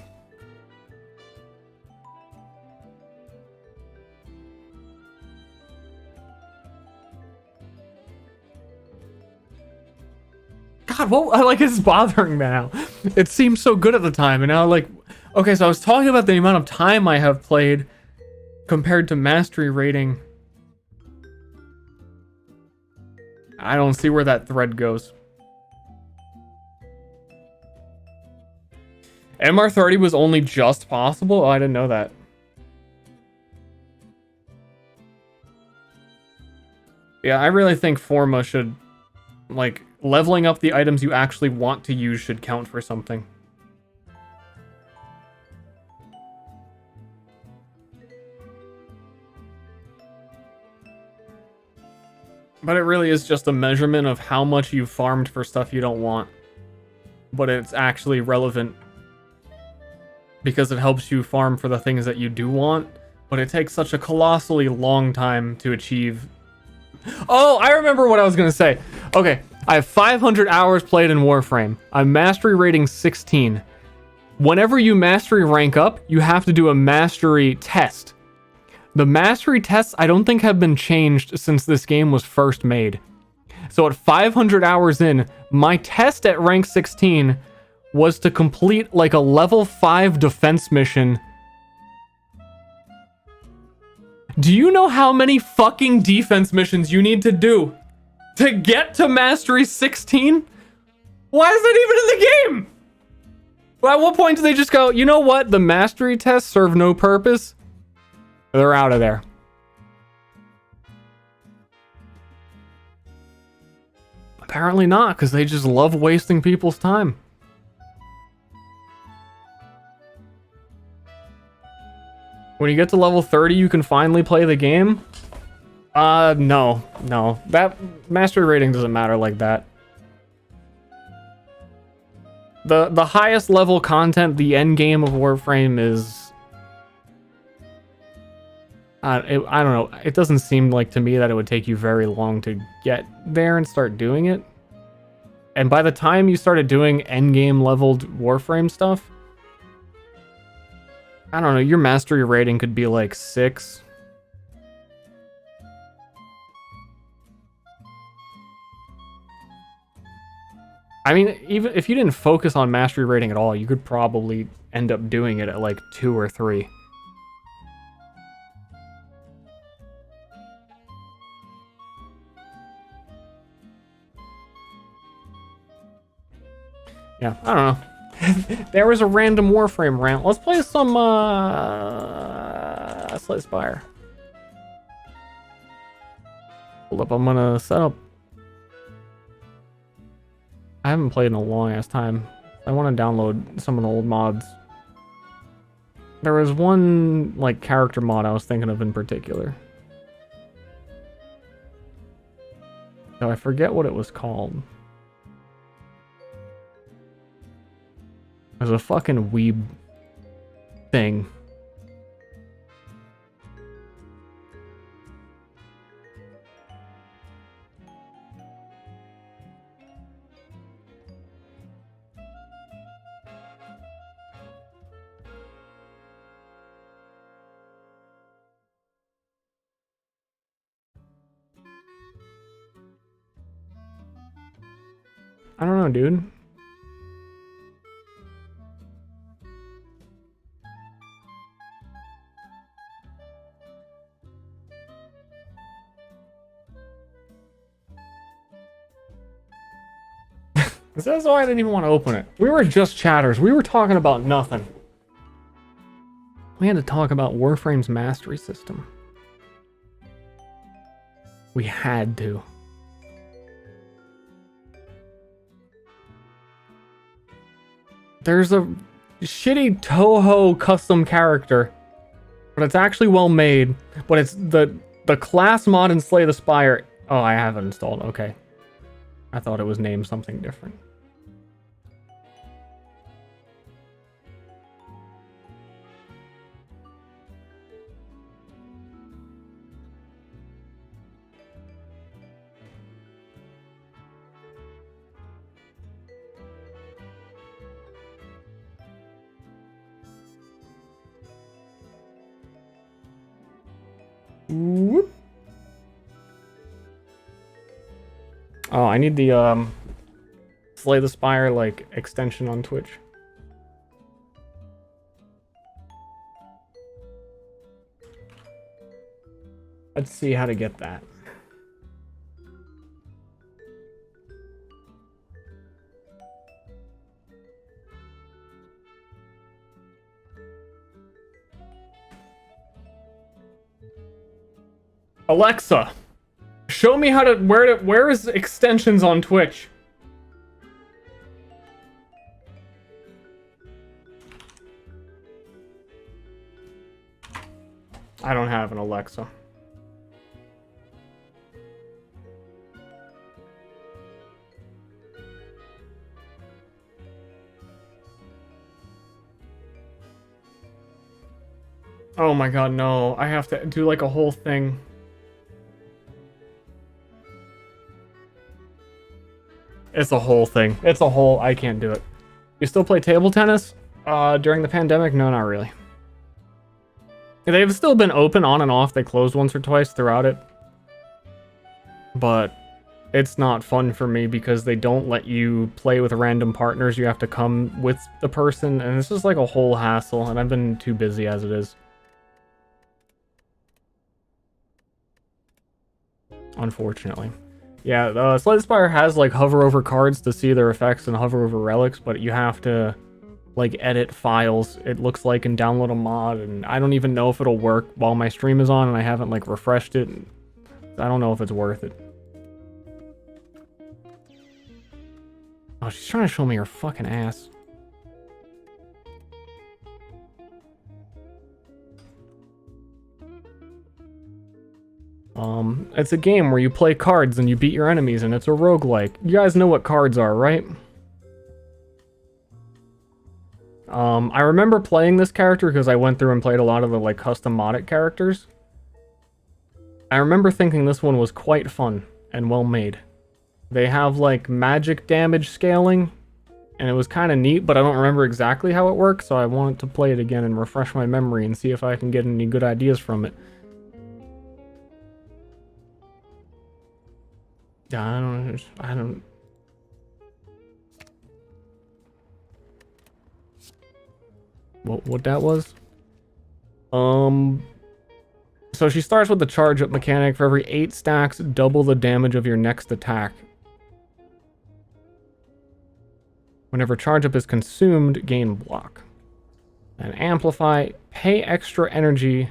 God, what? Like, it's bothering me now. It seemed so good at the time, and now, like, okay, so I was talking about the amount of time I have played compared to mastery rating. I don't see where that thread goes. MR30 was only just possible? Oh, I didn't know that. Yeah, I really think Forma should, like, leveling up the items you actually want to use should count for something. But it really is just a measurement of how much you farmed for stuff you don't want. But it's actually relevant because it helps you farm for the things that you do want, but it takes such a colossally long time to achieve. Oh, I remember what I was gonna say. Okay, I have 500 hours played in Warframe. I'm mastery rating 16. Whenever you mastery rank up, you have to do a mastery test. The mastery tests I don't think have been changed since this game was first made. So at 500 hours in, my test at rank 16 was to complete like a level 5 defense mission. Do you know how many fucking defense missions you need to do to get to mastery 16? Why is that even in the game? Well, at what point do they just go, you know what? The mastery tests serve no purpose. They're out of there. Apparently not, because they just love wasting people's time. When you get to level 30, you can finally play the game? No. That mastery rating doesn't matter like that. The highest level content, the end game of Warframe is... I don't know. It doesn't seem like to me that it would take you very long to get there and start doing it. And by the time you started doing end game leveled Warframe stuff, I don't know, your mastery rating could be like 6. I mean, even if you didn't focus on mastery rating at all, you could probably end up doing it at like 2 or 3. Yeah, I don't know. There was a random Warframe rant. Let's play some Slay Spire. Hold up, I'm gonna set up. I haven't played in a long ass time. I want to download some of the old mods. There was one, like, character mod I was thinking of in particular. So I forget what it was called. It was a fucking weeb thing. I don't know, dude. That's why I didn't even want to open it. We were just chatters. We were talking about nothing. We had to talk about Warframe's mastery system. We had to. There's a shitty Toho custom character, but it's actually well made. But it's the class mod in Slay the Spire. Oh, I have it installed. Okay. I thought it was named something different. Whoop. Oh, I need the Slay the Spire like extension on Twitch. Let's see how to get that. Alexa, show me how to where is extensions on Twitch? I don't have an Alexa. Oh my god, no. I have to do like a whole thing. It's a whole thing. It's a whole... I can't do it. You still play table tennis? During the pandemic? No, not really. They've still been open on and off. They closed once or twice throughout it. But it's not fun for me because they don't let you play with random partners. You have to come with the person, and it's just like a whole hassle, and I've been too busy as it is. Unfortunately. Yeah, Slay the Spire has like hover over cards to see their effects and hover over relics, but you have to like edit files, it looks like, and download a mod, and I don't even know if it'll work while my stream is on, and I haven't like refreshed it. I don't know if it's worth it. Oh, she's trying to show me her fucking ass. It's a game where you play cards and you beat your enemies, and it's a roguelike. You guys know what cards are, right? I remember playing this character because I went through and played a lot of the like custom modded characters. I remember thinking this one was quite fun and well made. They have like magic damage scaling, and it was kind of neat, but I don't remember exactly how it works, so I wanted to play it again and refresh my memory and see if I can get any good ideas from it. I don't... What that was? So she starts with the charge up mechanic. For every 8 stacks, double the damage of your next attack. Whenever charge up is consumed, gain block. And amplify, pay extra energy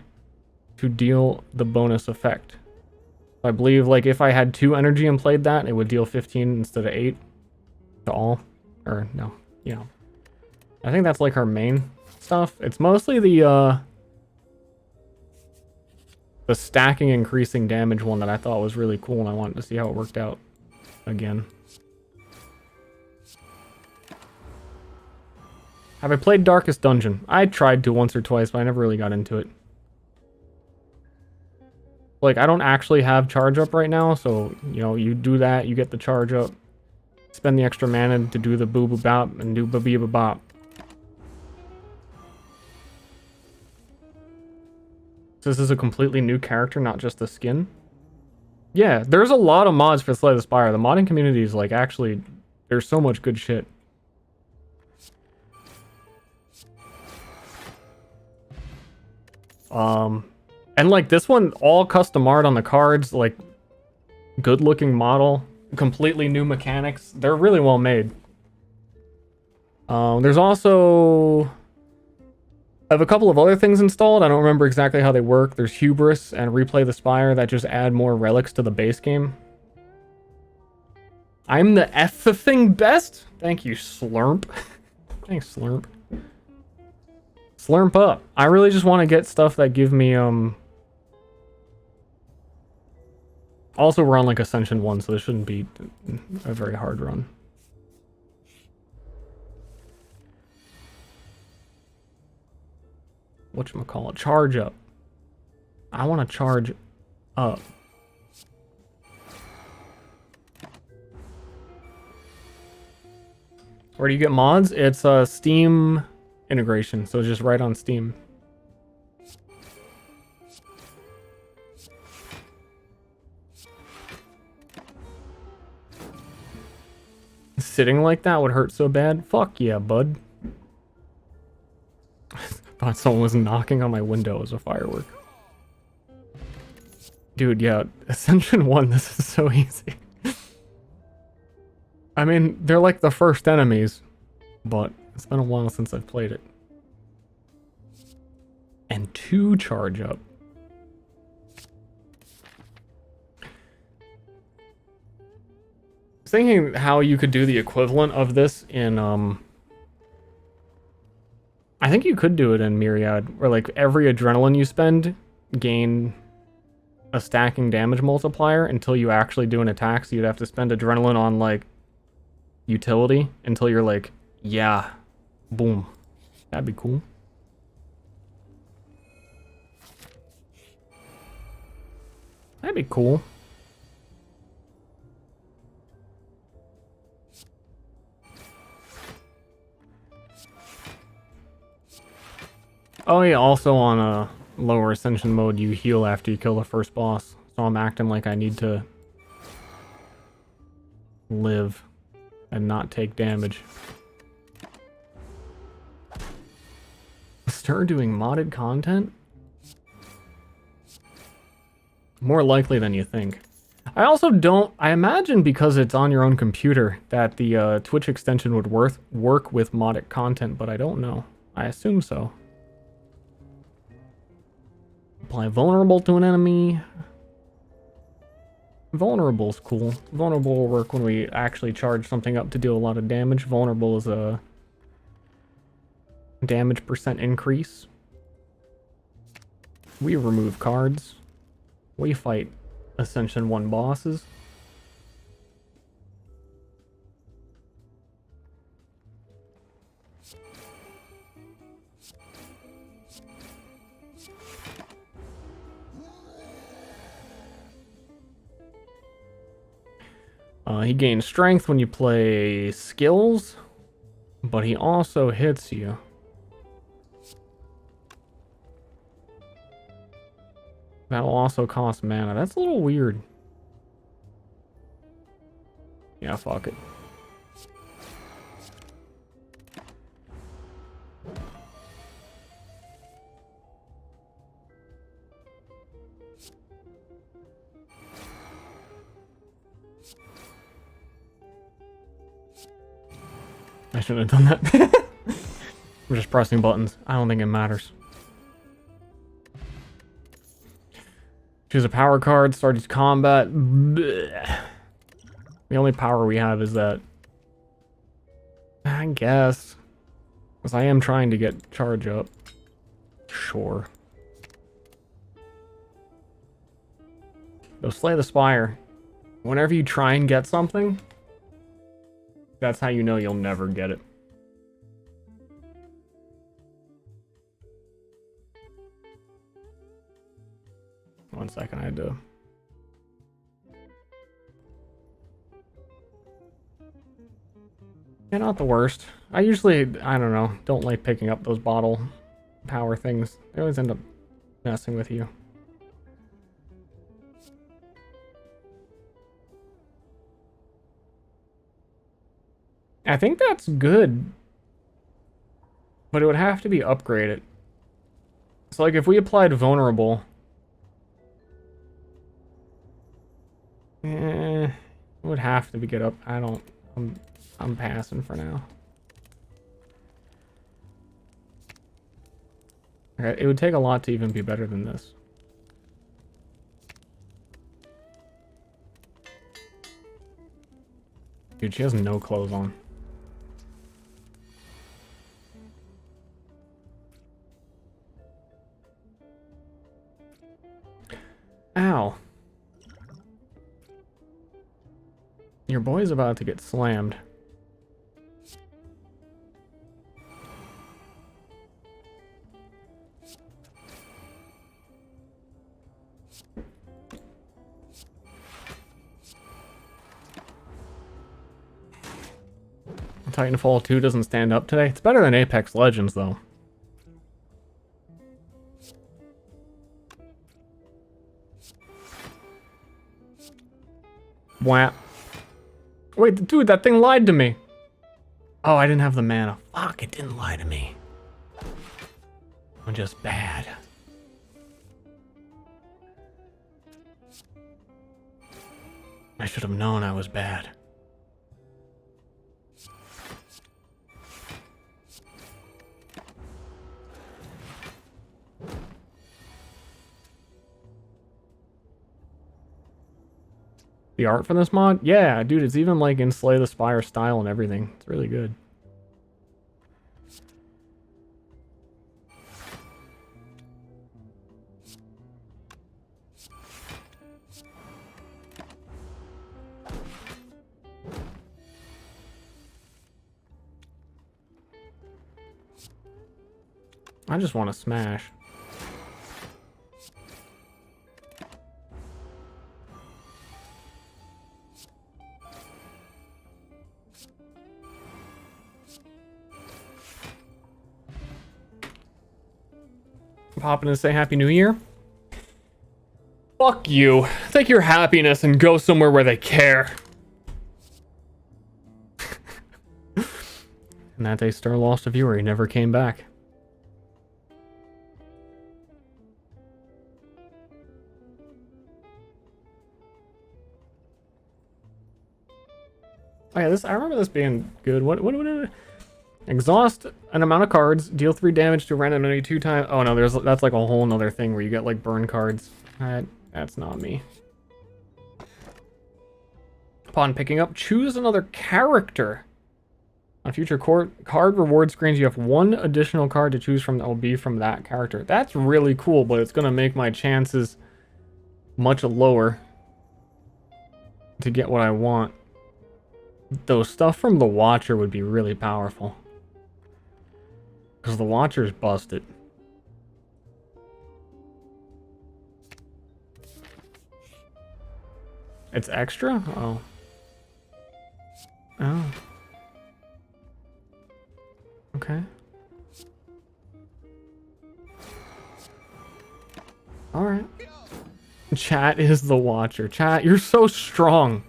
to deal the bonus effect. I believe, like, if I had 2 energy and played that, it would deal 15 instead of 8 to all. Or, no, you know. I think that's, like, her main. stuff. It's mostly the stacking increasing damage one that I thought was really cool, and I wanted to see how it worked out again. Have I played Darkest Dungeon? I tried to once or twice, but I never really got into it. Like, I don't actually have charge up right now, so, you know, you do that, you get the charge up. Spend the extra mana to do the boo-boo-bop and do ba-bee-ba-bop. This is a completely new character, not just the skin. Yeah, there's a lot of mods for Slay the Spire. The modding community is, like, actually, there's so much good shit. And like this one, all custom art on the cards, like good looking model, completely new mechanics. They're really well made. There's also, I have a couple of other things installed. I don't remember exactly how they work. There's Hubris and Replay the Spire that just add more relics to the base game. I'm the effing best. Thank you, Slurp. Thanks, Slurp. Slurp up. I really just want to get stuff that give me, Also, we're on, like, Ascension 1, so this shouldn't be a very hard run. Whatchamacallit? Charge up. I want to charge up. Where do you get mods? It's a Steam integration, so it's just right on Steam. Sitting like that would hurt so bad. Fuck yeah, bud. I thought someone was knocking on my window as a firework. Dude, yeah, Ascension 1, this is so easy. I mean, they're like the first enemies, but it's been a while since I've played it. And 2 charge up. Thinking how you could do the equivalent of this in I think you could do it in Myriad, where like every adrenaline you spend gain a stacking damage multiplier until you actually do an attack. So you'd have to spend adrenaline on like utility until you're like, yeah, boom. That'd be cool. That'd be cool. Oh yeah, also on a lower ascension mode, you heal after you kill the first boss. So I'm acting like I need to live and not take damage. Stir doing modded content? More likely than you think. I also don't... I imagine because it's on your own computer that the Twitch extension would work with modded content, but I don't know. I assume so. Apply vulnerable to an enemy. Vulnerable's cool. Vulnerable will work when we actually charge something up to do a lot of damage. Vulnerable is a damage % increase. We remove cards. We fight Ascension 1 bosses. He gains strength when you play skills, but he also hits you. That'll also cost mana. That's a little weird. Yeah, fuck it. I shouldn't have done that. I'm just pressing buttons. I don't think it matters. Choose a power card, started combat. Blech. The only power we have is that. I guess. Because I am trying to get charge up. Sure. Go slay the spire. Whenever you try and get something, that's how you know you'll never get it. One second, I had to... Yeah, not the worst. I usually, I don't know, don't like picking up those bottle power things. They always end up messing with you. I think that's good. But it would have to be upgraded. So like if we applied vulnerable... it would have to be get up. I'm passing for now. Okay, it would take a lot to even be better than this. Dude, she has no clothes on. Ow. Your boy's about to get slammed. Titanfall 2 doesn't stand up today. It's better than Apex Legends, though. Whap. Wait, dude, that thing lied to me. Oh, I didn't have the mana. Fuck, it didn't lie to me. I'm just bad. I should have known I was bad. The art for this mod? Yeah, dude, it's even like in Slay the Spire style and everything. It's really good. I just want to smash. Pop in and say Happy New Year. Fuck you. Take your happiness and go somewhere where they care. And that day Ster lost a viewer. He never came back. Oh yeah, I remember this being good. What exhaust an amount of cards, deal 3 damage to a random enemy 2 times. Oh no, that's like a whole nother thing where you get like burn cards. That's not me. Upon picking up, choose another character. On future card reward screens, you have 1 additional card to choose from that will be from that character. That's really cool, but it's gonna make my chances much lower to get what I want. Though stuff from the Watcher would be really powerful. Because the Watcher's busted. It's extra? Oh. Oh. Okay. Alright. Chat is the Watcher. Chat, you're so strong.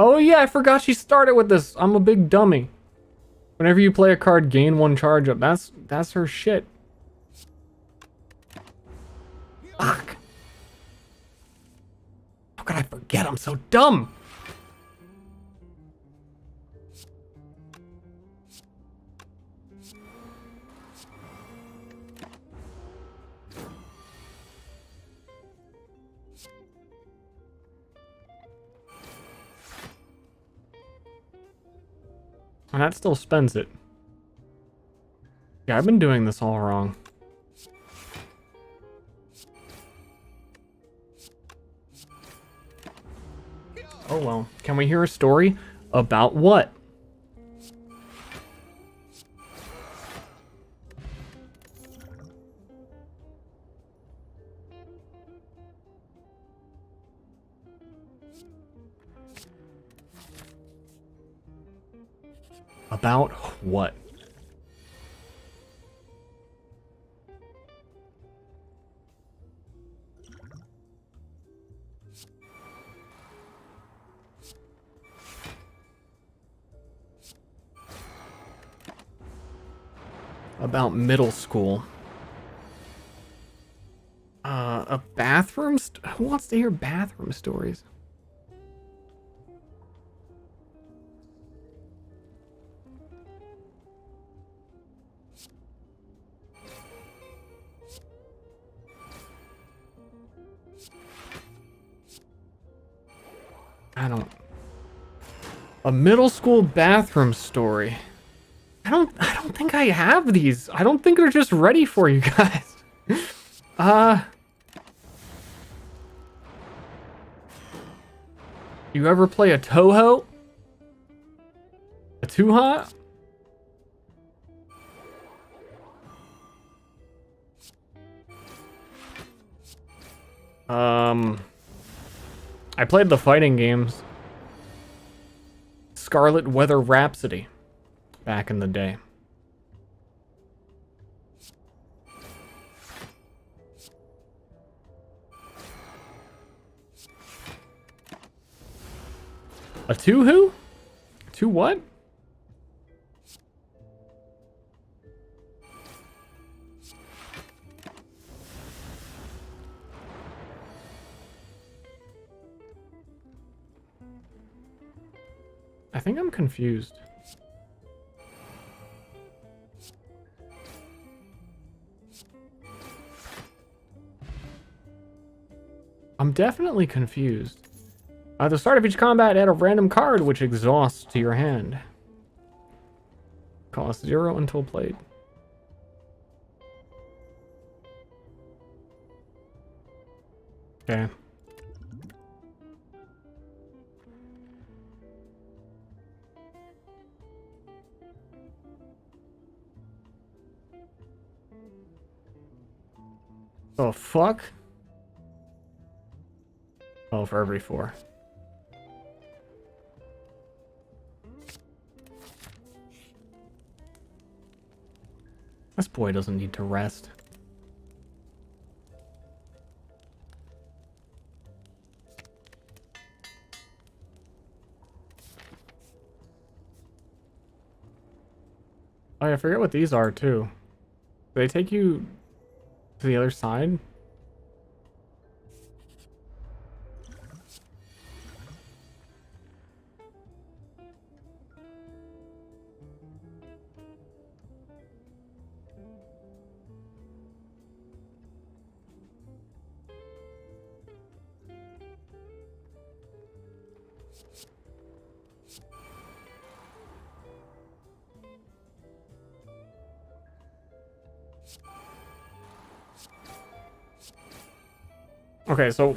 Oh yeah, I forgot she started with this. I'm a big dummy. Whenever you play a card, gain 1 charge up. That's her shit. Fuck. How could I forget? I'm so dumb. And that still spends it. Yeah, I've been doing this all wrong. Oh well. Can we hear a story? About what? About what? About middle school. A bathroom who wants to hear bathroom stories? A middle school bathroom story. I don't think I have these. I don't think they're just ready for you guys. You ever play a Toho? A Two-Hot? I played the fighting games. Scarlet Weather Rhapsody. Back in the day. A two who? Two what? I think I'm confused. I'm definitely confused. At the start of each combat, add a random card which exhausts to your hand. Cost 0 until played. Okay. Oh, fuck? Oh, for every 4. This boy doesn't need to rest. Oh, I forget what these are, too. Do they take you to the other side? Okay, so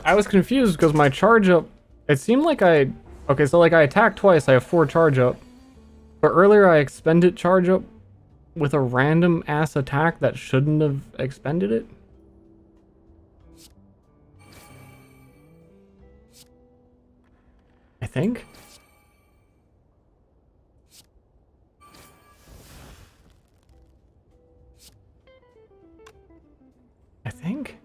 I was confused because my charge up, it seemed like okay, so like I attacked twice, I have 4 charge up, but earlier I expended charge up with a random ass attack that shouldn't have expended it. I think. I think.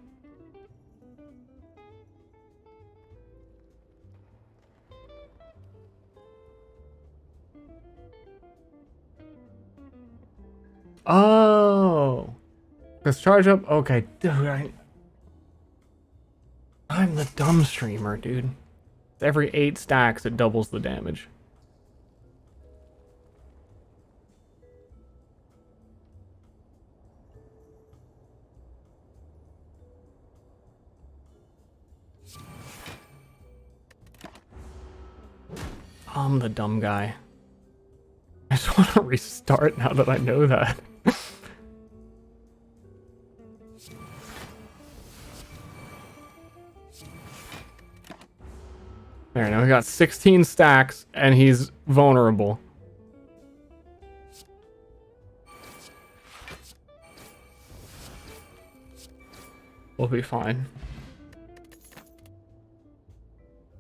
Oh, this charge up. Okay, dude, I'm the dumb streamer, dude. Every 8 stacks, it doubles the damage. I'm the dumb guy. want to restart now that I know that. There, now we got 16 stacks, and he's vulnerable. We'll be fine.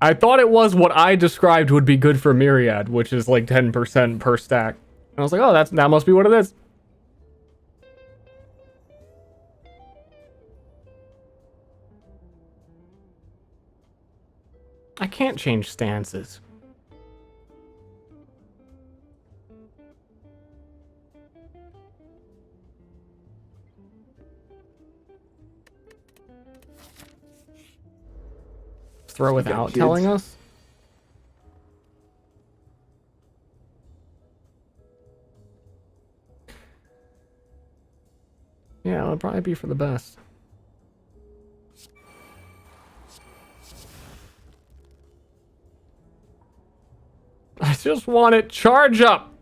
I thought it was what I described would be good for Myriad, which is like 10% per stack. And I was like, oh, that must be what it is. I can't change stances. Throw without telling us? Yeah, it'll probably be for the best. I just want it charge up.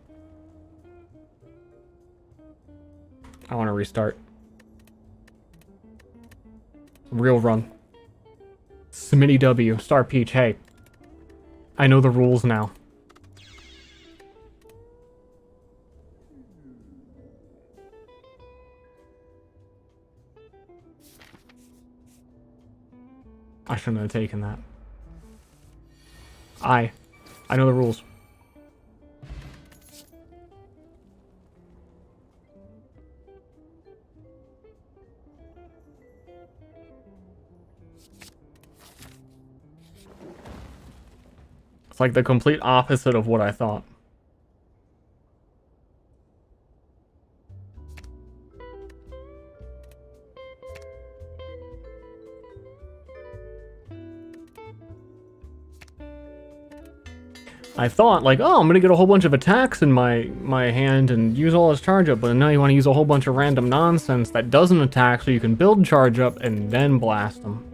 I want to restart. Real run. Smitty W, Star Peach, hey. I know the rules now. I shouldn't have taken that. I know the rules. It's like the complete opposite of what I thought. I thought like, oh, I'm gonna get a whole bunch of attacks in my hand and use all this charge up, but now you want to use a whole bunch of random nonsense that doesn't attack so you can build charge up and then blast them.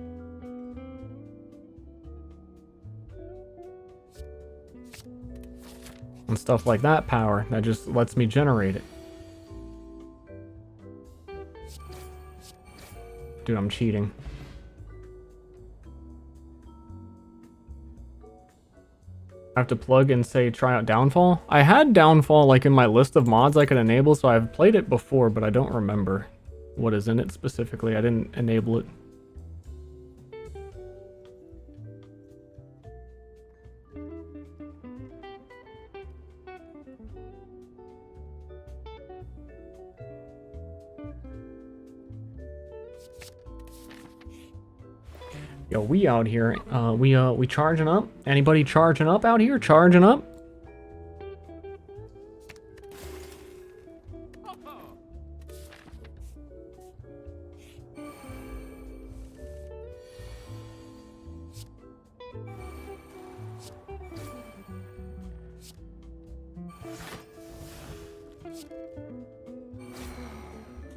And stuff like that power that just lets me generate it. Dude, I'm cheating. I have to plug and say try out Downfall. I had Downfall like in my list of mods I could enable, so I've played it before, but I don't remember what is in it specifically. I didn't enable it. Yo, we out here, we charging up? Anybody charging up out here? Charging up?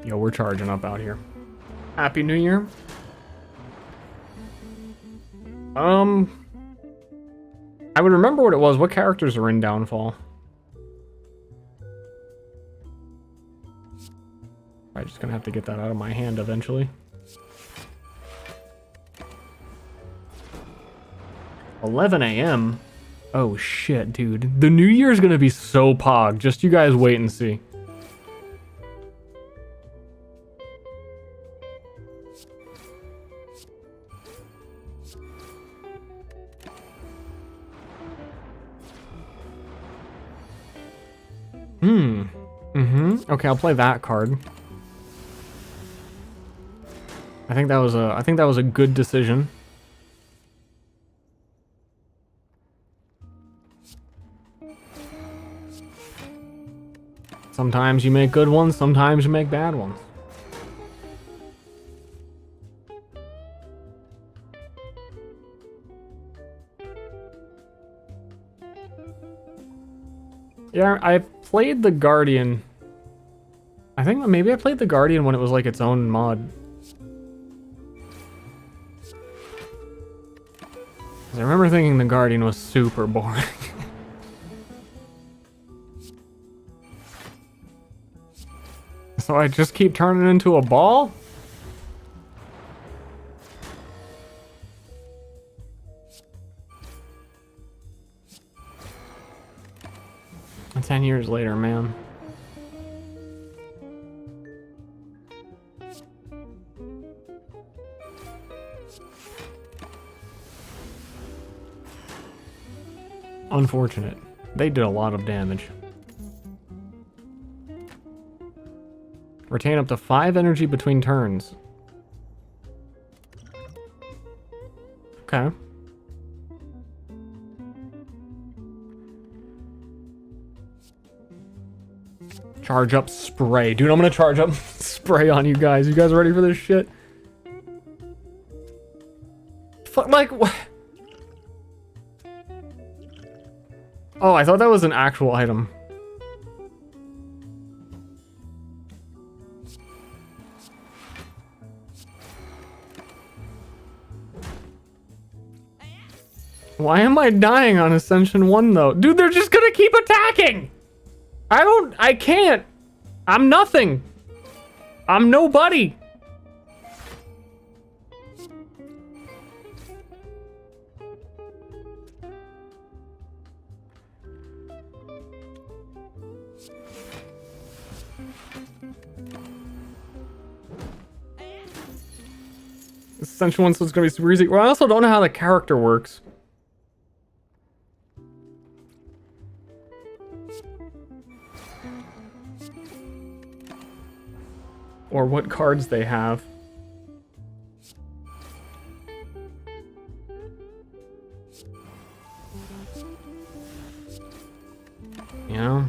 Yo, we're charging up out here. Happy New Year. I would remember what it was. What characters are in Downfall? I'm just gonna have to get that out of my hand eventually. 11 a.m. Oh shit, dude. The New Year's gonna be so pog. Just you guys wait and see. Okay, I'll play that card. I think that was a good decision. Sometimes you make good ones, sometimes you make bad ones. Yeah, I played the Guardian. I think maybe I played the Guardian when it was like its own mod. I remember thinking the Guardian was super boring. So I just keep turning into a ball? And 10 years later, man. Unfortunate. They did a lot of damage. Retain up to 5 energy between turns. Okay. Charge up spray. Dude, I'm gonna charge up spray on you guys. You guys ready for this shit? Fuck, like, what? Oh, I thought that was an actual item. Why am I dying on Ascension 1 though? Dude, they're just gonna keep attacking! I can't! I'm nothing! I'm nobody! Ascension 1, so it's gonna be super easy. Well, I also don't know how the character works. Or what cards they have. You know?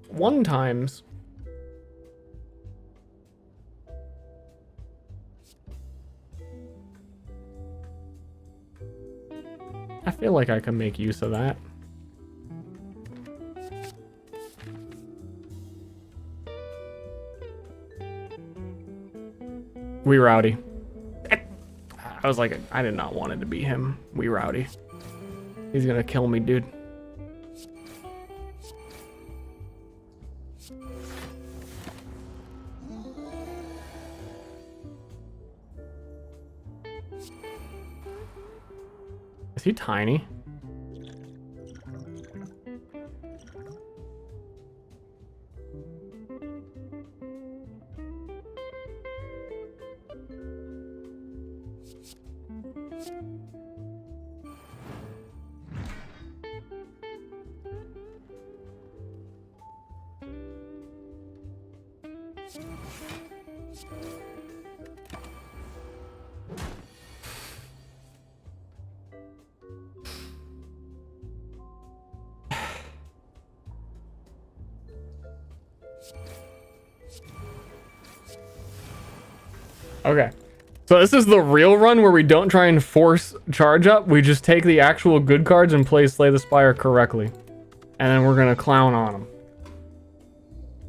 One times. I feel like I can make use of that. Wee Rowdy. I was like, I did not want it to be him. Wee Rowdy. He's gonna kill me, dude. Is he tiny? Okay. So this is the real run where we don't try and force charge up. We just take the actual good cards and play Slay the Spire correctly. And then we're going to clown on them.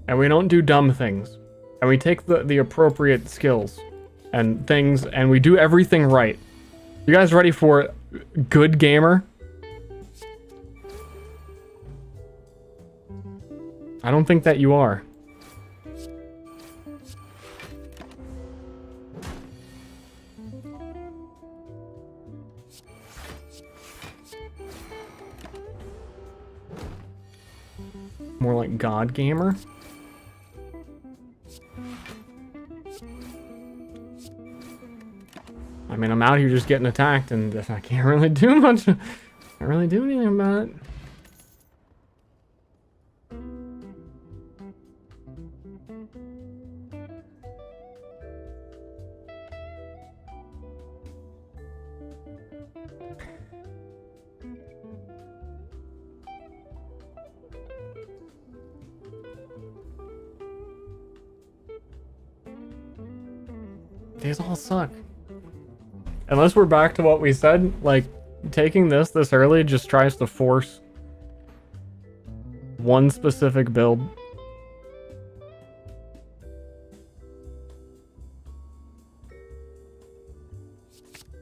And we don't do dumb things. And we take the appropriate skills and things, and we do everything right. You guys ready for Good Gamer? I don't think that you are. More like God Gamer. I mean, I'm out here just getting attacked, and I can't really do much. Can't really do anything about it. These all suck. Unless we're back to what we said, like, taking this early just tries to force one specific build.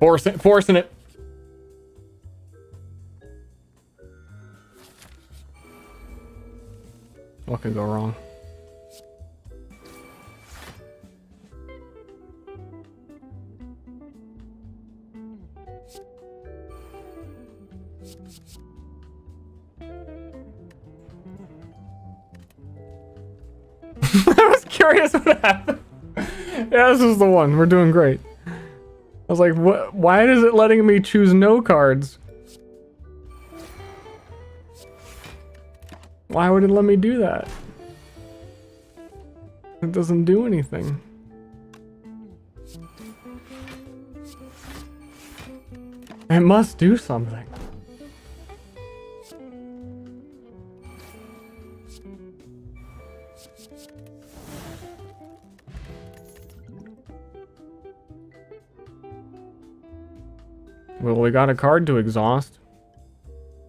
Forcing it. What could go wrong? I was curious what happened. Yeah, this is the one. We're doing great. I was like, what? Why is it letting me choose no cards? Why would it let me do that? It doesn't do anything. It must do something. Well, we got a card to exhaust.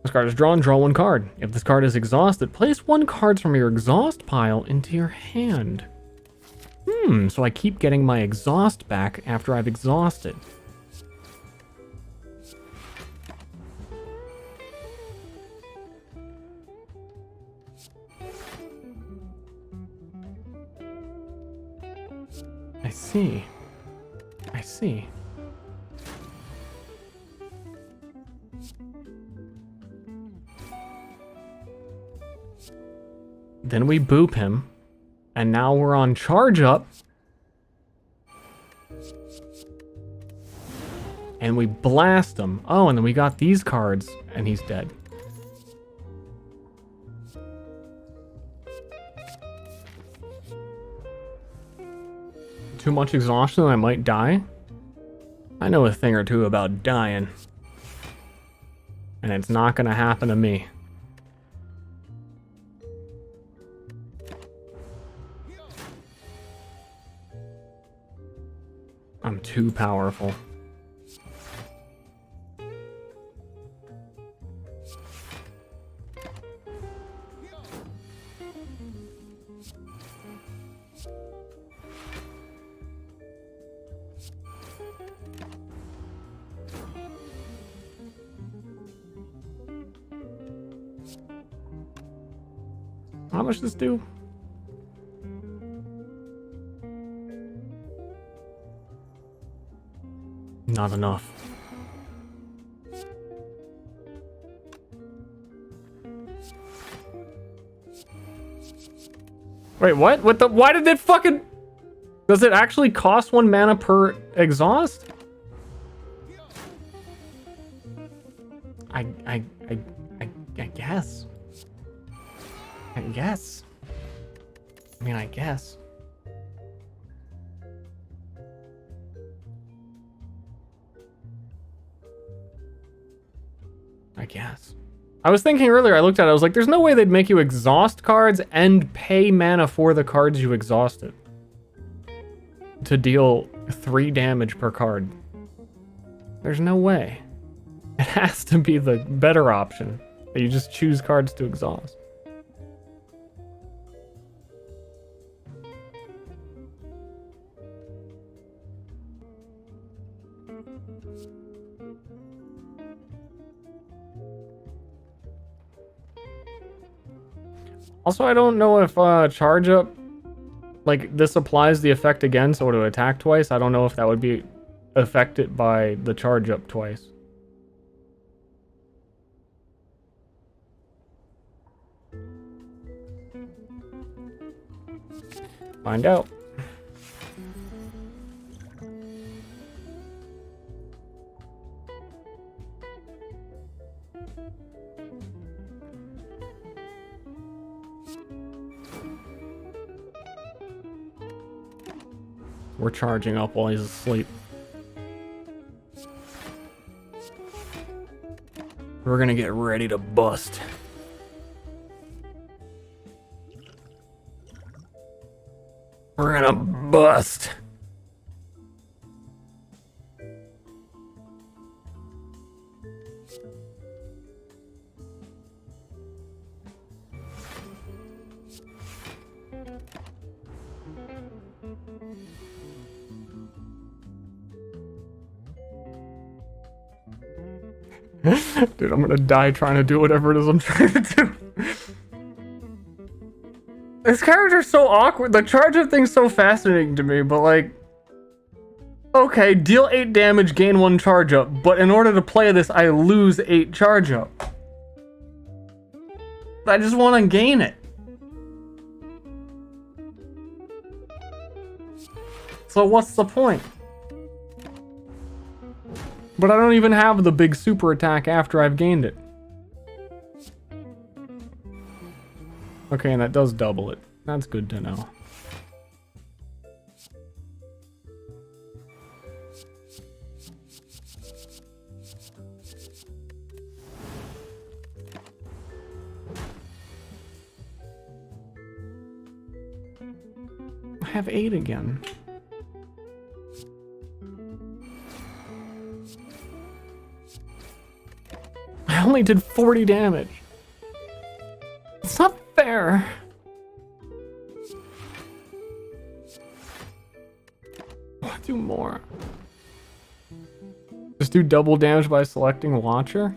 This card is drawn, draw one card. If this card is exhausted, place one card from your exhaust pile into your hand. So I keep getting my exhaust back after I've exhausted. I see. I see. Then we boop him. And now we're on charge up. And we blast him. Oh, and then we got these cards. And he's dead. Too much exhaustion, I might die. I know a thing or two about dying. And it's not gonna happen to me. I'm too powerful. How much does this do? Not enough. Wait, what? What the? Why did it fucking... Does it actually cost 1 mana per exhaust? I guess. I guess. I mean, I guess. I guess. I was thinking earlier, I looked at it, I was like, there's no way they'd make you exhaust cards and pay mana for the cards you exhausted. To deal 3 damage per card. There's no way. It has to be the better option. That you just choose cards to exhaust. Also, I don't know if charge up, like, this applies the effect again, so to attack twice. I don't know if that would be affected by the charge up twice. Find out. We're charging up while he's asleep. We're gonna get ready to bust. We're gonna bust. Dude, I'm gonna die trying to do whatever it is I'm trying to do. This character's so awkward. The charge up thing's so fascinating to me, but like... Okay, deal 8 damage, gain 1 charge up, but in order to play this, I lose 8 charge up. I just want to gain it. So what's the point? But I don't even have the big super attack after I've gained it. Okay, and that does double it. That's good to know. I have 8 again. I only did 40 damage. It's not fair. I'll do more. Just do double damage by selecting Watcher?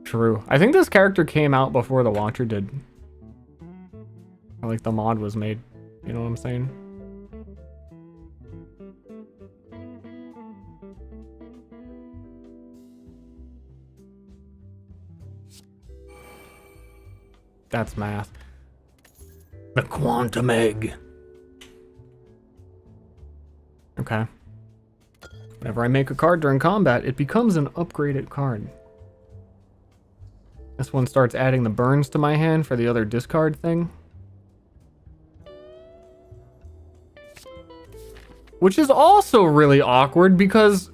True. I think this character came out before the Watcher did. Or like the mod was made. You know what I'm saying? That's math. The quantum egg. Okay. Whenever I make a card during combat, it becomes an upgraded card. This one starts adding the burns to my hand for the other discard thing. Which is also really awkward because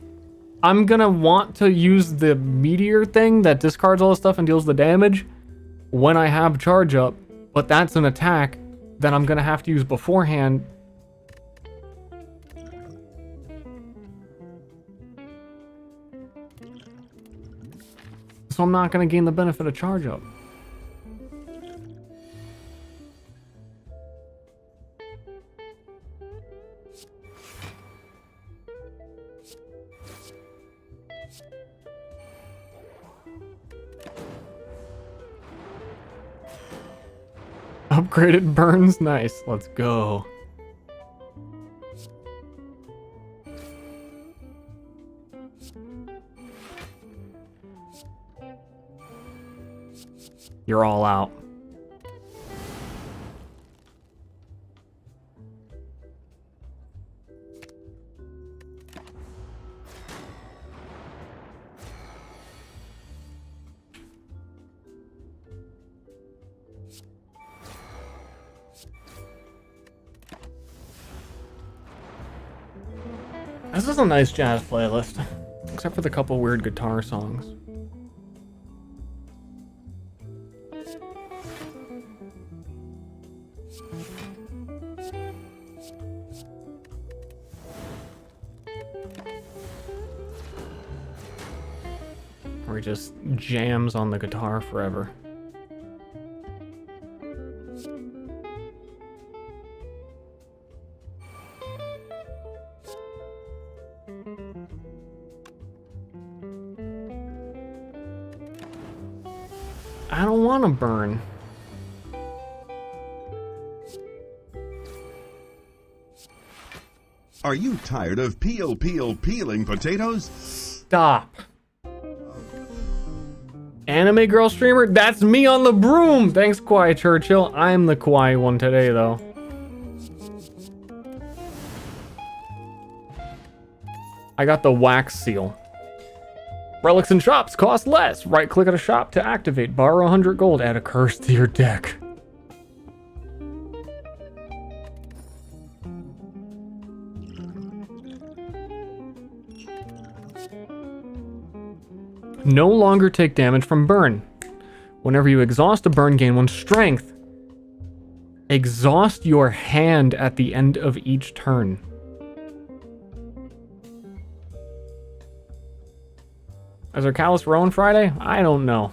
I'm gonna want to use the meteor thing that discards all the stuff and deals the damage when I have charge up, but that's an attack that I'm gonna have to use beforehand. So I'm not gonna gain the benefit of charge up. Upgraded burns, nice. Let's go. You're all out. This is a nice jazz playlist, except for the couple weird guitar songs. Or he just jams on the guitar forever. I don't want to burn. Are you tired of peeling potatoes? Stop. Anime girl streamer? That's me on the broom! Thanks, Quiet Churchill. I'm the quiet one today, though. I got the wax seal. Relics and shops cost less. Right click on a shop to activate. Borrow 100 gold. Add a curse to your deck. No longer take damage from burn. Whenever you exhaust a burn, gain 1 strength. Exhaust your hand at the end of each turn. Is there Callous Rowan Friday? I don't know.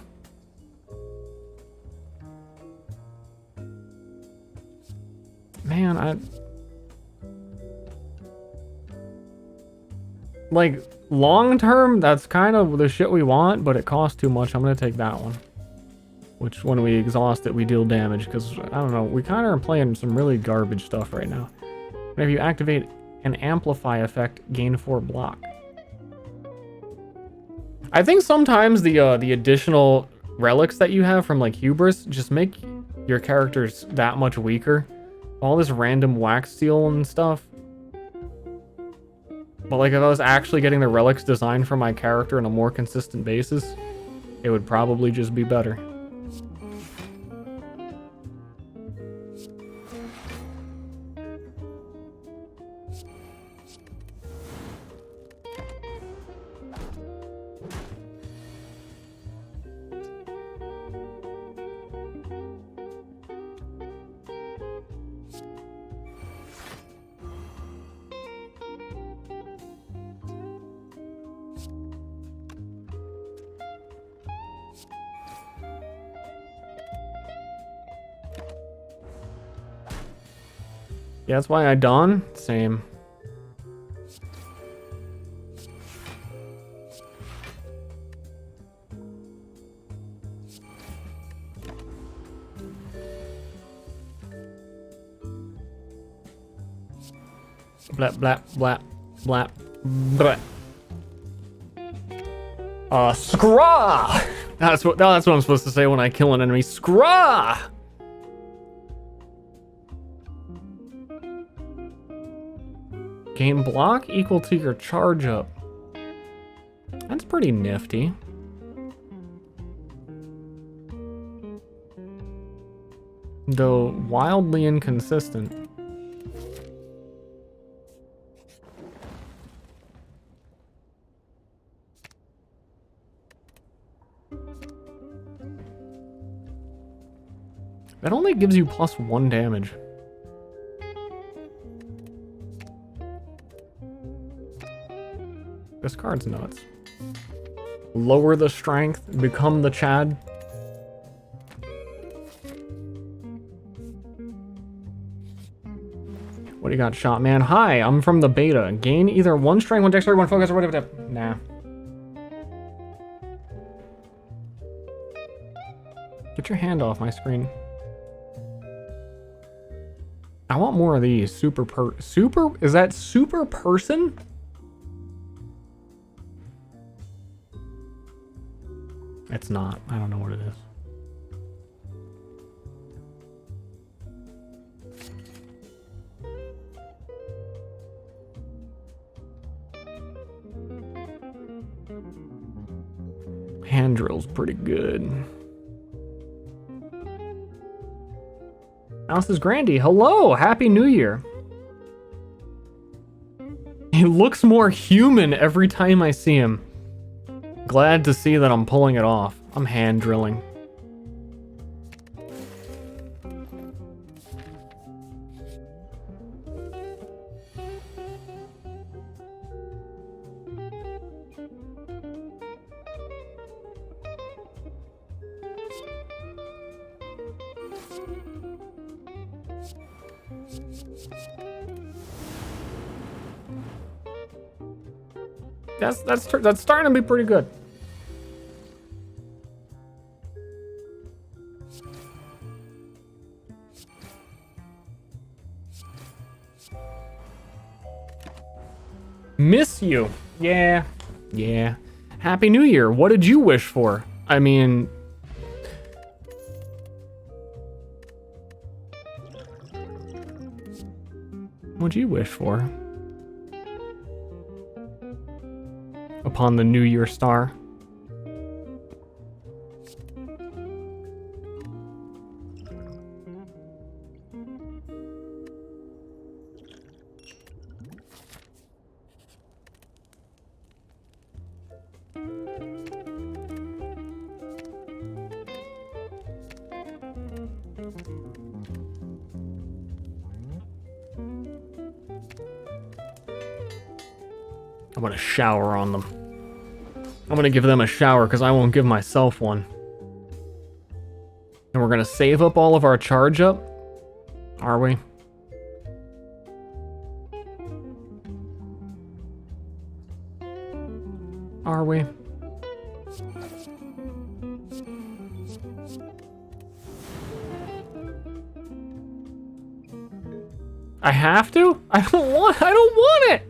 Man, like, long term, that's kind of the shit we want, but it costs too much. I'm gonna take that one. Which, when we exhaust it, we deal damage, because, I don't know, we kind of are playing some really garbage stuff right now. Whenever you activate an amplify effect, gain 4 block. I think sometimes the additional relics that you have from, like, Hubris just make your characters that much weaker. All this random wax seal and stuff. But, like, if I was actually getting the relics designed for my character on a more consistent basis, it would probably just be better. Yeah, that's why I don. Same. Blap, blap, blap, blap, blap. Scraw! That's what I'm supposed to say when I kill an enemy. Scraw! Gain block equal to your charge up. That's pretty nifty. Though wildly inconsistent. That only gives you +1 damage. This card's nuts. Lower the strength, become the Chad. What do you got, shot man? Hi, I'm from the beta. Gain either 1 strength, 1 dexterity, 1 focus, or whatever. Nah. Get your hand off my screen. I want more of these. Super? Is that super person? It's not. I don't know what it is. Hand drill's pretty good. Mouse is Grandy. Hello! Happy New Year! He looks more human every time I see him. Glad to see that I'm pulling it off. I'm hand drilling. That's starting to be pretty good. Miss you. Yeah. Yeah. Happy New Year. What did you wish for? I mean... What'd you wish for? Upon the New Year star. I'm gonna shower on them. I'm gonna give them a shower because I won't give myself one. And we're gonna save up all of our charge up. Are we? Are we? I have to? I don't want it!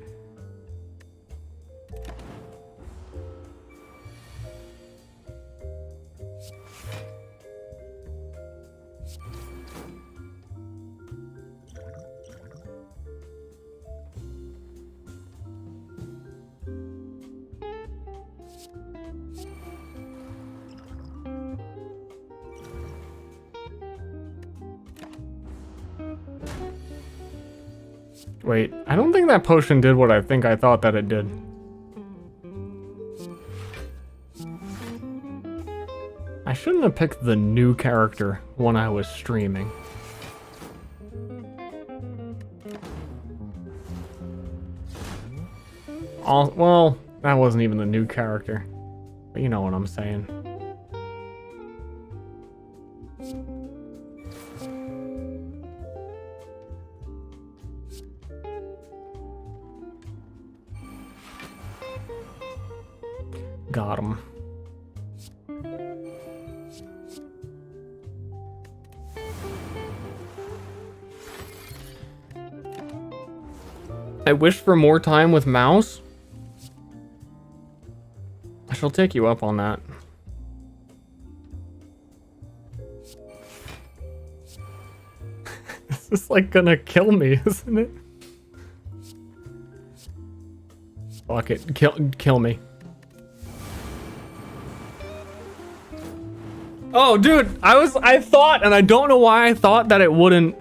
Wait, I don't think that potion did what I think I thought that it did. I shouldn't have picked the new character when I was streaming. Well, that wasn't even the new character. But you know what I'm saying. Got him. I wish for more time with Mouse. I shall take you up on that. This is like gonna kill me, isn't it? Fuck it, kill me. Oh, dude, I thought, and I don't know why I thought that it wouldn't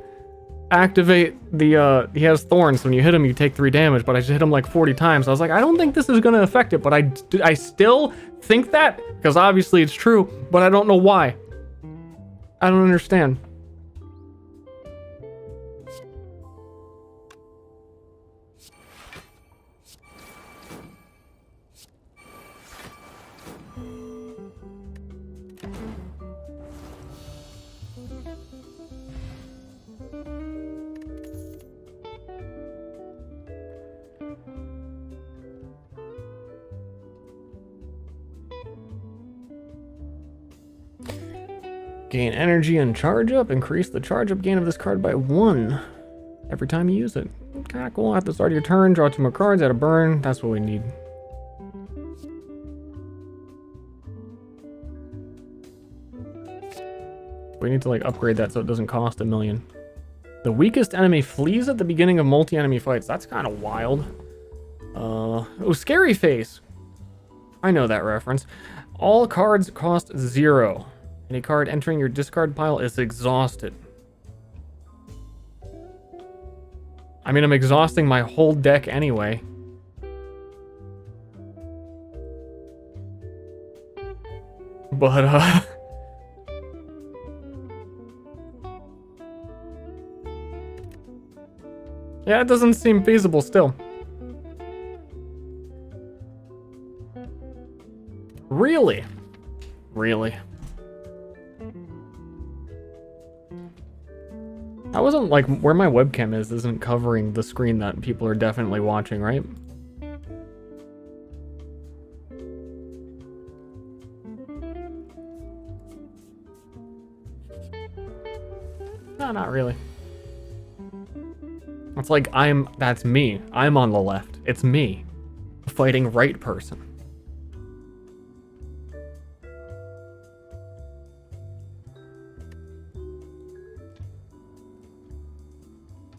activate the, he has thorns, so when you hit him, you take 3 damage, but I just hit him like 40 times. I was like, I don't think this is gonna affect it, but I still think that, because obviously it's true, but I don't know why. I don't understand. Gain energy and charge up. Increase the charge up gain of this card by 1 every time you use it. Kinda cool. At the start of your turn, draw 2 more cards, add a burn. That's what we need. We need to like upgrade that so it doesn't cost $1 million. The weakest enemy flees at the beginning of multi-enemy fights. That's kind of wild. Oh, Scary Face. I know that reference. All cards cost 0. Any card entering your discard pile is exhausted. I mean, I'm exhausting my whole deck anyway. But, yeah, it doesn't seem feasible still. Really? Really? I wasn't like where my webcam is isn't covering the screen that people are definitely watching, right? No, not really. It's like that's me. I'm on the left. It's me. Fighting right person.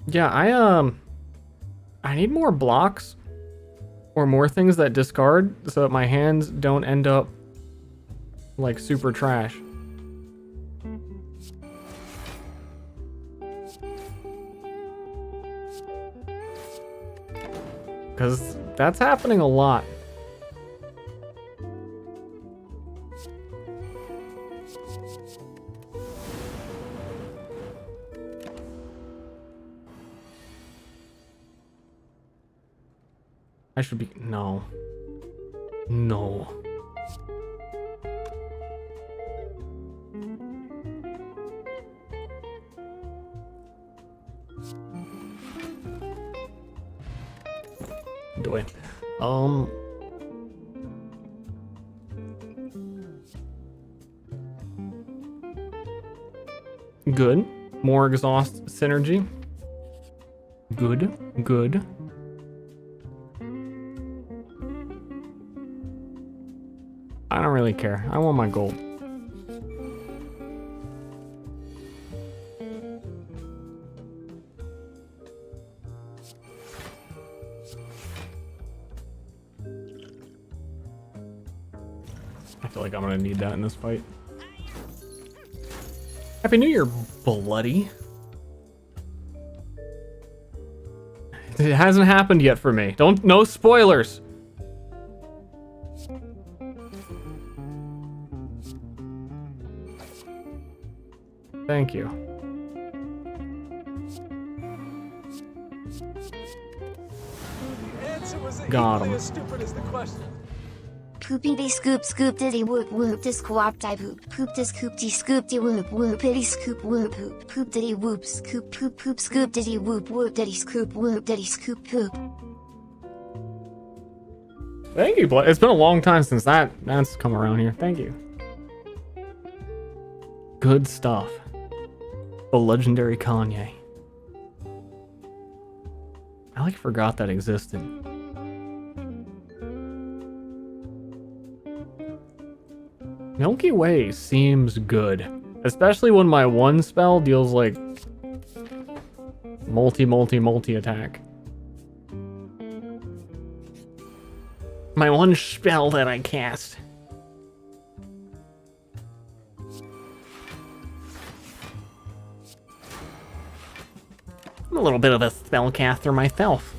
Yeah, I need more blocks or more things that discard so that my hands don't end up like super trash. Because that's happening a lot. I should be... No. No. Do I? Good. More exhaust synergy. Good. Good. I don't really care. I want my gold. I feel like I'm gonna need that in this fight. Happy New Year, bloody. It hasn't happened yet for me. No spoilers. Thank you. Got him. Poopity scoop scoop diddy whoop whoop dis quap die poop poop dis coop dee scoop dee whoop whoop pitty scoop whoop poop poop diddy whoop scoop poop poop scoop diddy whoop whoop diddy scoop poop. Thank you, Blood. It's been a long time since that's come around here. Thank you. Good stuff. The legendary Kanye. I forgot that existed. Milky Way seems good. Especially when my one spell deals like multi attack. My one spell that I cast. I'm a little bit of a spellcaster myself.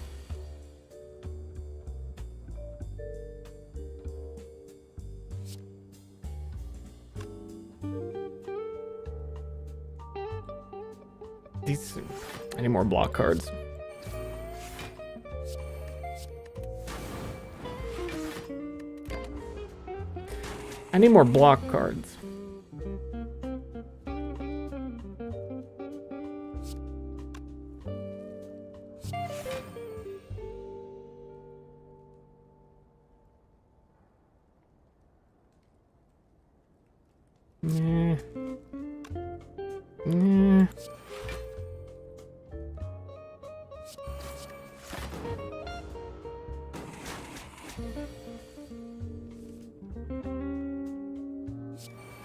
I need more block cards. I need more block cards.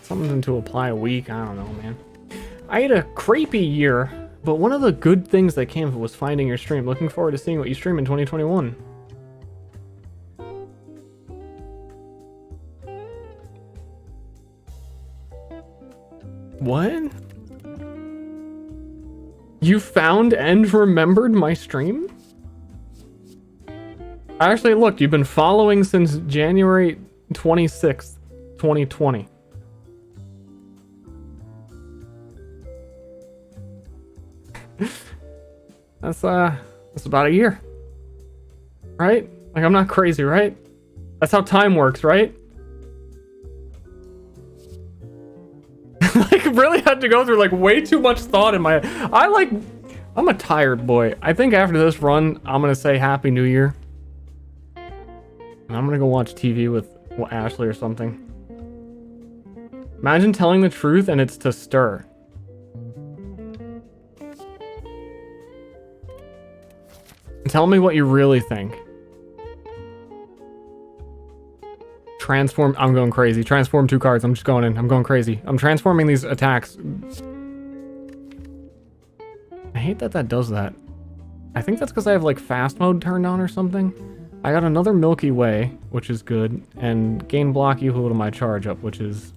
Something to apply a week. I don't know, man. I had a creepy year, but one of the good things that came of it was finding your stream. Looking forward to seeing what you stream in 2021. What? You found and remembered my stream? I actually looked. You've been following since January 26th, 2020. That's about a year. Right? Like, I'm not crazy, right? That's how time works, right? Like, really had to go through, like, way too much thought in my... I'm a tired boy. I think after this run, I'm gonna say Happy New Year. And I'm gonna go watch TV with Ashley or something. Imagine telling the truth and it's to stir. Tell me what you really think. Transform. I'm going crazy. Transform 2 cards. I'm just going in. I'm going crazy. I'm transforming these attacks. I hate that does that. I think that's because I have like fast mode turned on or something. I got another Milky Way, which is good, and gain block equal to my charge up, which is...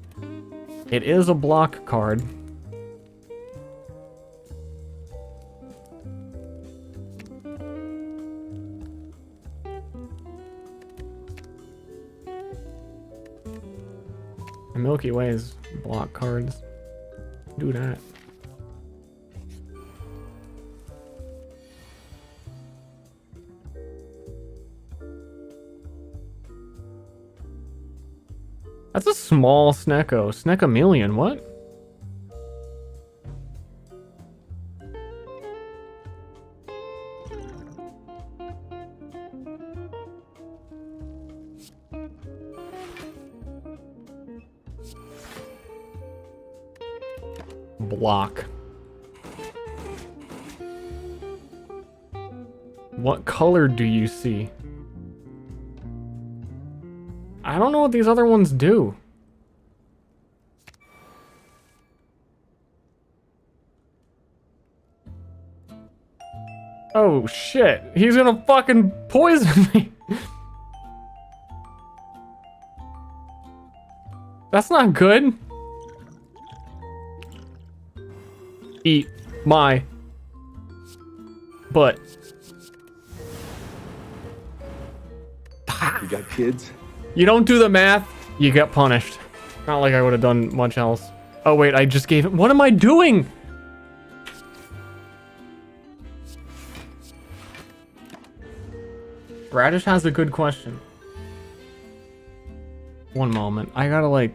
It is a block card. Milky Way's block cards. Do that. That's a small Snecko. Sneckamillion, what? Block. What color do you see? I don't know what these other ones do. Oh shit, he's gonna fucking poison me. That's not good. Eat my butt. You got kids? You don't do the math, you get punished. Not like I would have done much else. Oh wait, I just gave it. What am I doing? Radish has a good question. One moment. I gotta like...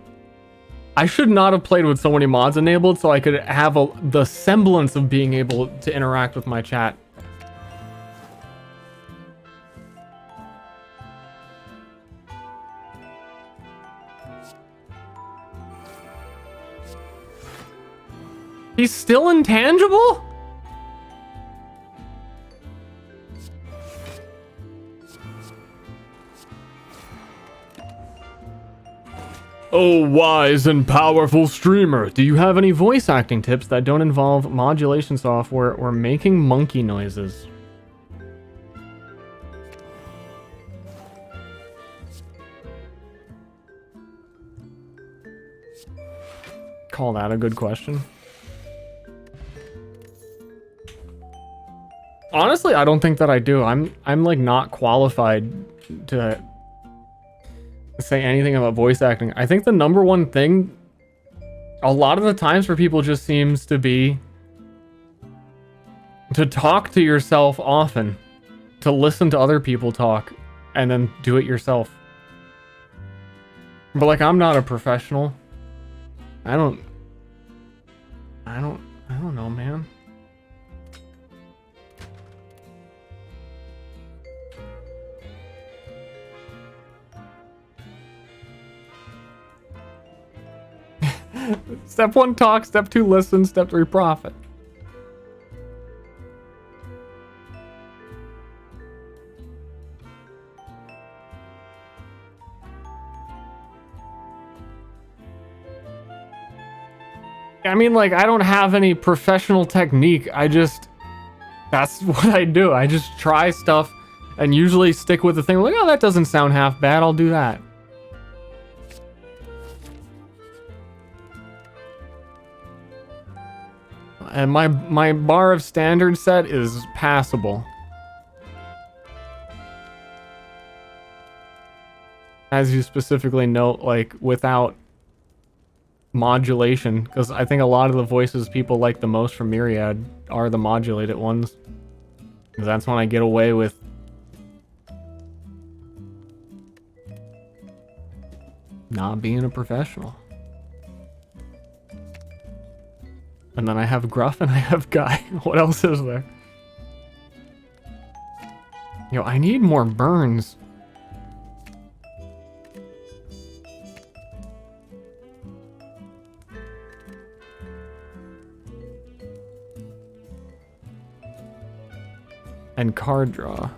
I should not have played with so many mods enabled so I could have the semblance of being able to interact with my chat. He's still intangible? Oh, wise and powerful streamer, do you have any voice acting tips that don't involve modulation software or making monkey noises? Call that a good question. Honestly, I don't think that I do. I'm like not qualified to say anything about voice acting. I think the number one thing a lot of the times for people just seems to be to talk to yourself often, to listen to other people talk and then do it yourself. But like, I'm not a professional. I don't know, man. Step 1, talk. Step 2, listen. Step 3, profit. I mean, like, I don't have any professional technique. That's what I do. I just try stuff and usually stick with the thing. Like, oh, that doesn't sound half bad. I'll do that. And my bar of standard set is passable. As you specifically note, like, without modulation, because I think a lot of the voices people like the most from Myriad are the modulated ones. Because that's when I get away with not being a professional. And then I have Gruff and I have Guy. What else is there? Yo, I need more burns. And card draw.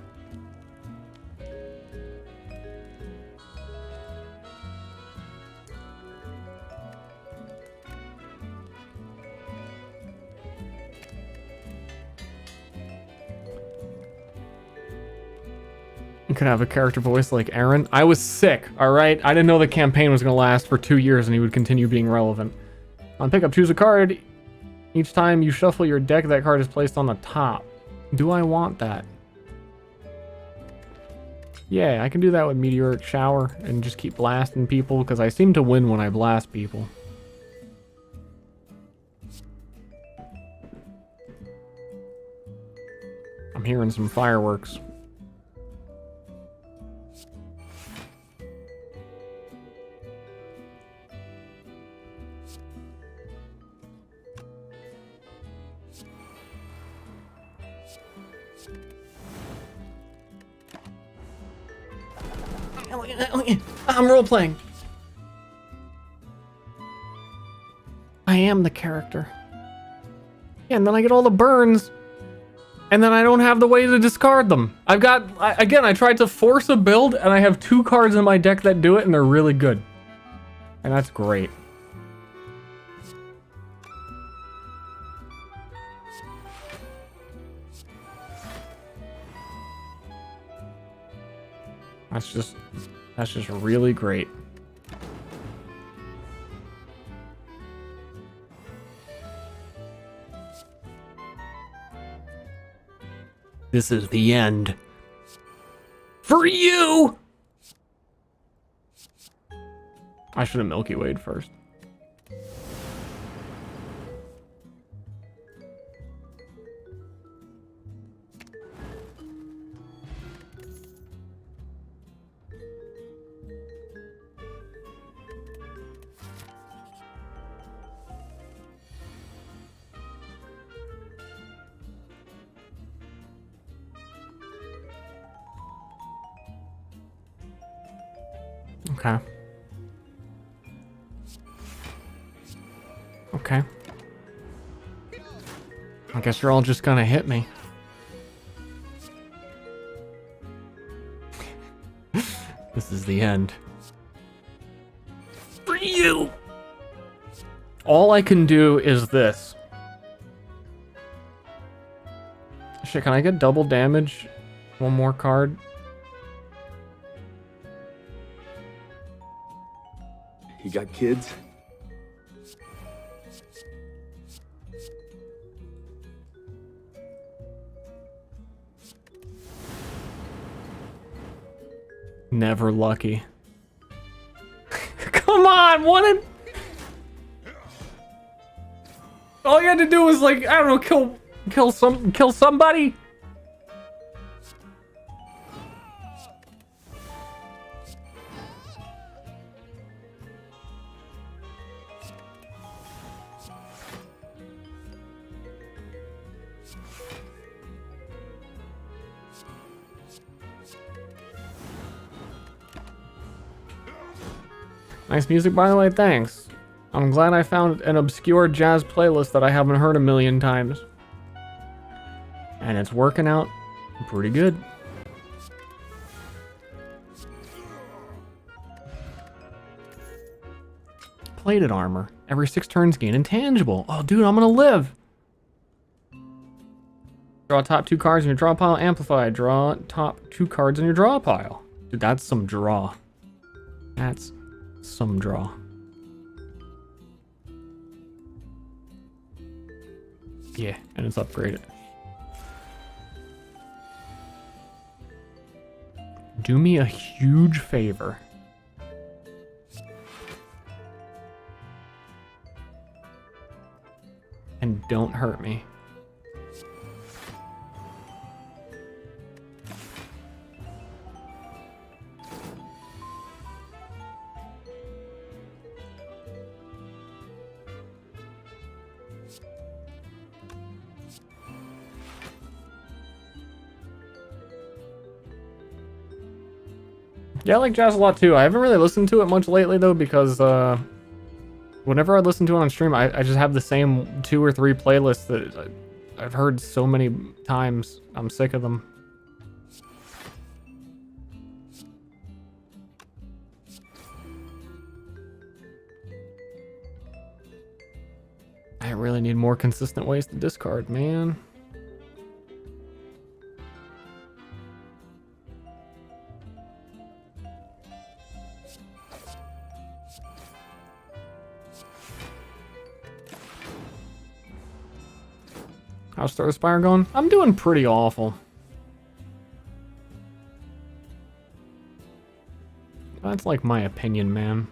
You could have a character voice like Aaron. I was sick, alright? I didn't know the campaign was going to last for 2 years and he would continue being relevant. On pickup, choose a card. Each time you shuffle your deck, that card is placed on the top. Do I want that? Yeah, I can do that with Meteoric Shower and just keep blasting people because I seem to win when I blast people. I'm hearing some fireworks. I'm role-playing. I am the character. Yeah, and then I get all the burns. and then I don't have the way to discard them. Again, I tried to force a build, and I have 2 cards in my deck that do it, and they're really good. And that's great. That's just really great. This is the end. For you! I should have Milky Way'd first. Okay. Okay. I guess you're all just gonna hit me. This is the end. For you! All I can do is this. Shit, can I get double damage? One more card? You got kids? Never lucky. Come on, one. All you had to do was, like, I don't know, kill somebody. Nice music, by the way, thanks. I'm glad I found an obscure jazz playlist that I haven't heard a million times. And it's working out pretty good. Plated armor. Every 6 turns gain intangible. Oh, dude, I'm gonna live. Draw top 2 cards in your draw pile, amplify. Draw top 2 cards in your draw pile. Dude, that's some draw. That's some draw. Yeah, and it's upgraded. Do me a huge favor. And don't hurt me. Yeah, I like jazz a lot too. I haven't really listened to it much lately though because whenever I listen to it on stream, I just have the same 2 or 3 playlists that I've heard so many times. I'm sick of them. I really need more consistent ways to discard, man. How's Star Spire going? I'm doing pretty awful. That's like my opinion, man.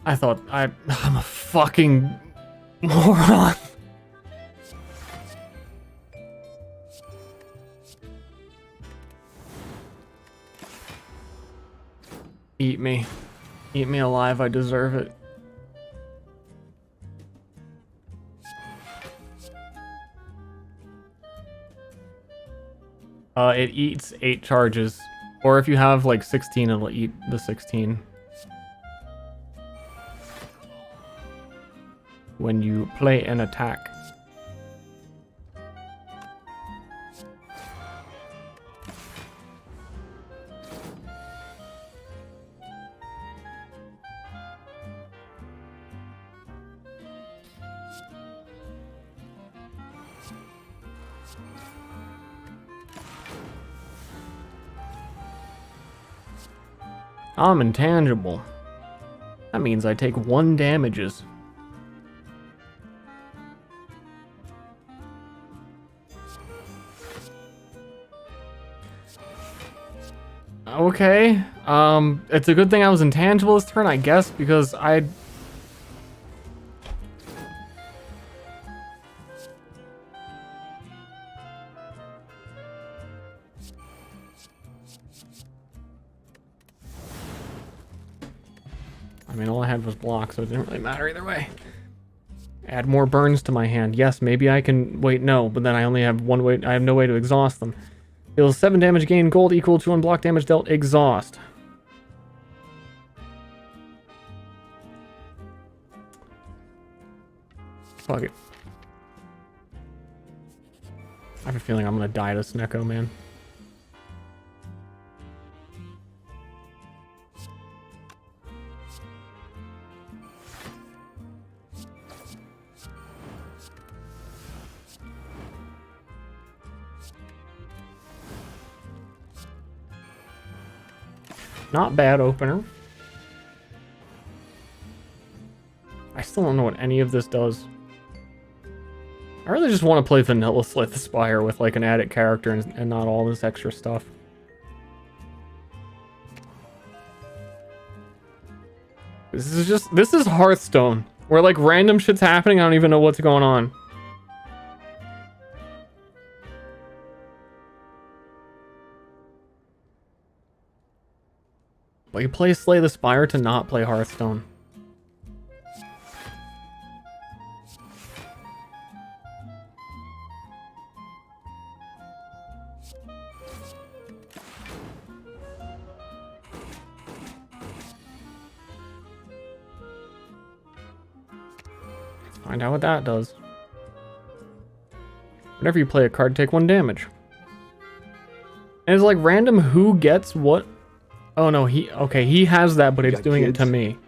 I thought I'm a fucking moron. Eat me. Eat me alive, I deserve it. It eats 8 charges. Or if you have like 16, it'll eat the 16. When you play an attack. I'm intangible. That means I take 1 damages. Okay. It's a good thing I was intangible this turn, I guess, because I mean, all I had was block, so it didn't really matter either way. Add more burns to my hand. Yes, maybe I can... Wait, no, but then I only have 1 way... I have no way to exhaust them. Deals 7 damage, gain gold equal to unblock damage dealt, exhaust. Fuck it. I have a feeling I'm gonna die to Snecko, man. Not bad opener. I still don't know what any of this does. I really just want to play vanilla Slith Spire with like an added character and not all this extra stuff. This is Hearthstone, where like random shit's happening, I don't even know what's going on. But you play Slay the Spire to not play Hearthstone. Let's find out what that does. Whenever you play a card, take 1 damage. And it's like random who gets what. Oh no, he has that, but it's doing it to me.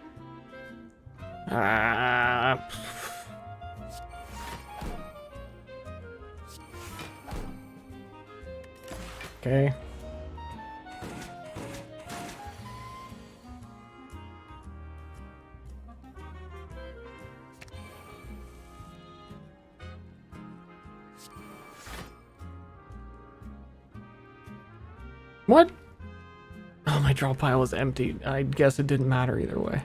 Okay. What? Oh, my draw pile is empty. I guess it didn't matter either way.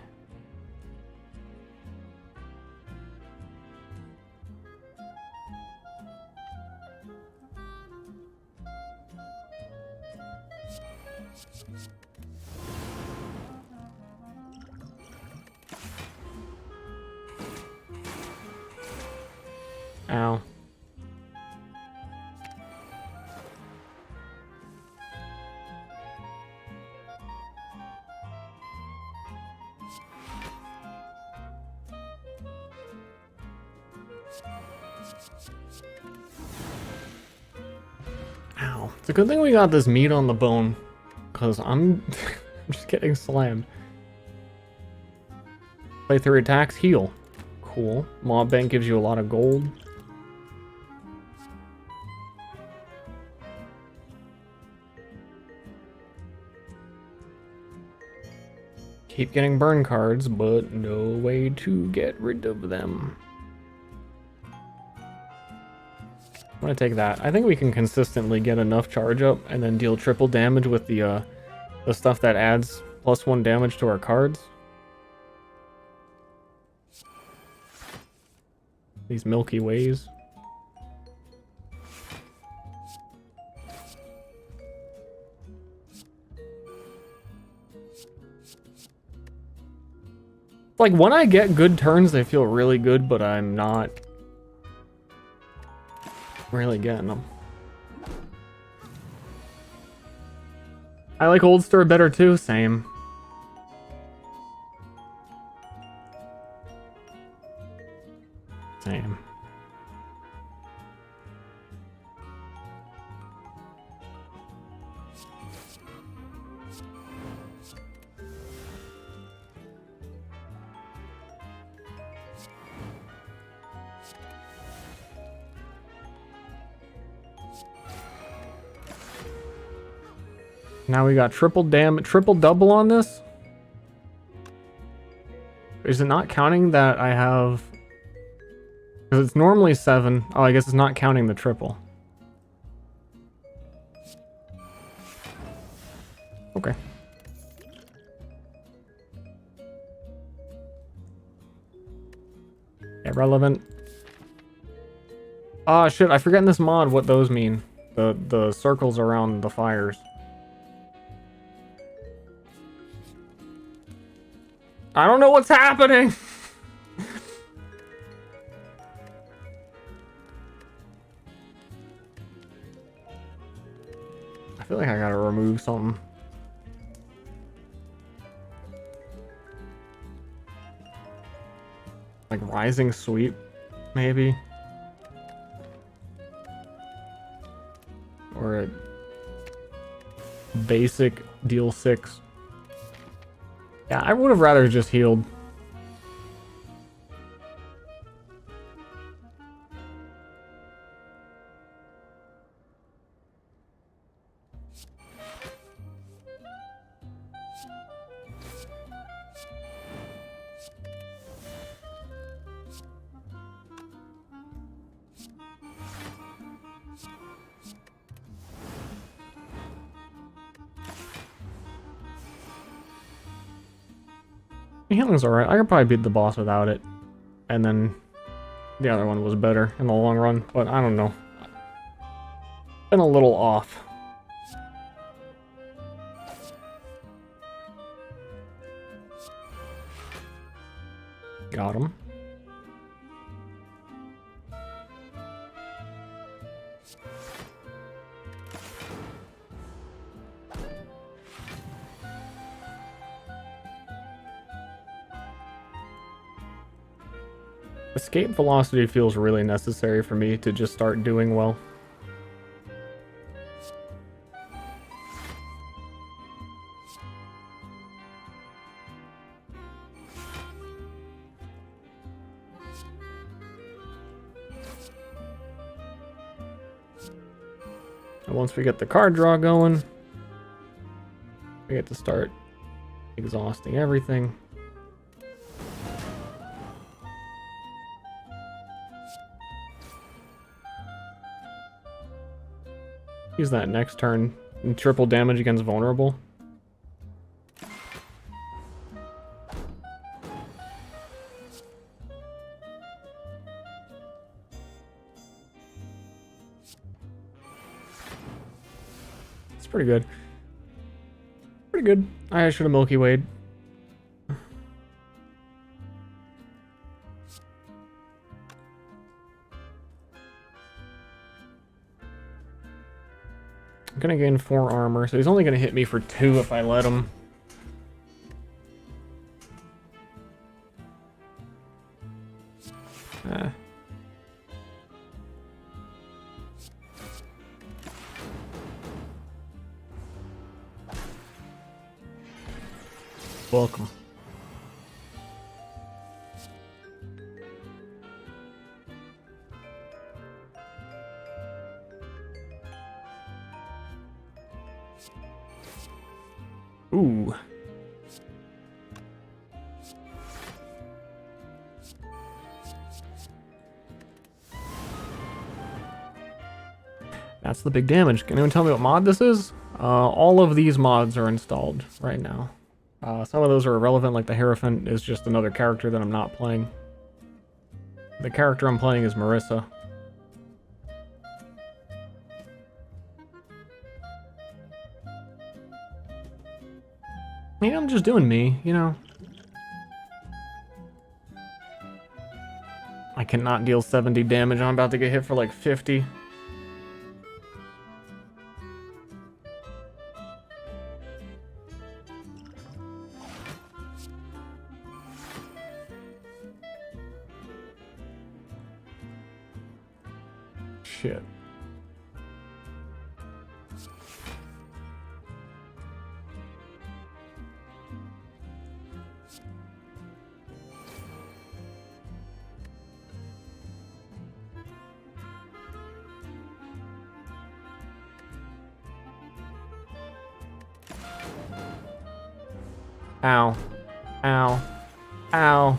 Ow. Ow. It's a good thing we got this meat on the bone, because I'm just getting slammed. Play 3 attacks, heal. Cool. Mob Bank gives you a lot of gold. Keep getting burn cards, but no way to get rid of them. I'm gonna take that. I think we can consistently get enough charge up and then deal triple damage with the stuff that adds +1 damage to our cards. These Milky Ways. Like, when I get good turns, they feel really good, but I'm not really getting them. I like Old Stir better too, same. Same. Now we got triple double on this. Is it not counting that I have? Because it's normally 7. Oh, I guess it's not counting the triple. Okay. Irrelevant. Ah, shit, I forget in this mod what those mean. The circles around the fires. I don't know what's happening! I feel like I gotta remove something. Like Rising Sweep, maybe? Or a basic deal 6. Yeah, I would have rather just healed. Healing's alright. I could probably beat the boss without it. And then the other one was better in the long run, but I don't know. Been a little off. Got him. Escape velocity feels really necessary for me to just start doing well. And once we get the card draw going, we get to start exhausting everything. Use that next turn and triple damage against vulnerable. It's pretty good. Pretty good. I should have Milky Way'd. I'm gonna gain 4 armor, so he's only gonna hit me for 2 if I let him. Welcome. Ooh. That's the big damage. Can anyone tell me what mod this is? All of these mods are installed right now. Some of those are irrelevant, like the Hierophant is just another character that I'm not playing. The character I'm playing is Marissa. Yeah, I'm just doing me, you know. I cannot deal 70 damage. I'm about to get hit for like 50. shit. Ow. Ow. Ow.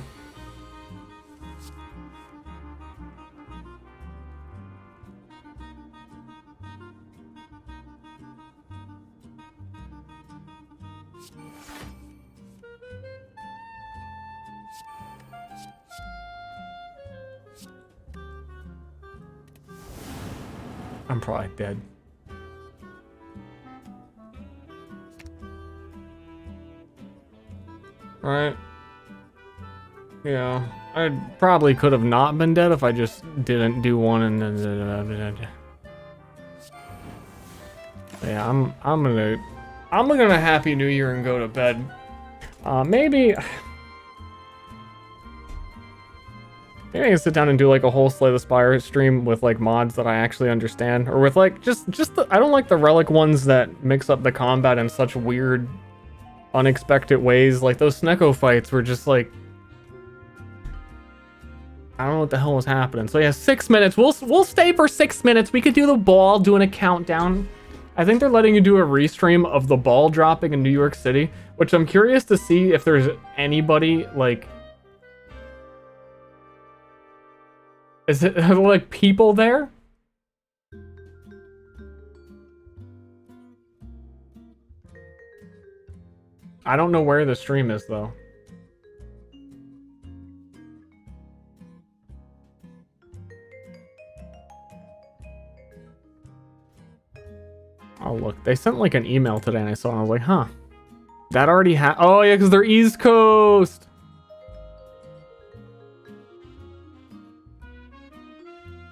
I'm probably dead. Right. Yeah, I probably could have not been dead if I just didn't do one and then. Yeah, I'm gonna Happy New Year and go to bed. Maybe I can sit down and do like a whole Slay the Spire stream with like mods that I actually understand, or with like just the, I don't like the relic ones that mix up the combat in such weird, unexpected ways. Like those Snecko fights were just like, I don't know what the hell was happening. So yeah, 6 minutes. We'll stay for 6 minutes. We could do the ball, doing a countdown. I think they're letting you do a restream of the ball dropping in New York City, which I'm curious to see if there's anybody like. Is it like people there? I don't know where the stream is though. Oh look, they sent like an email today and I saw it and I was like, huh. That already oh yeah, because they're East Coast.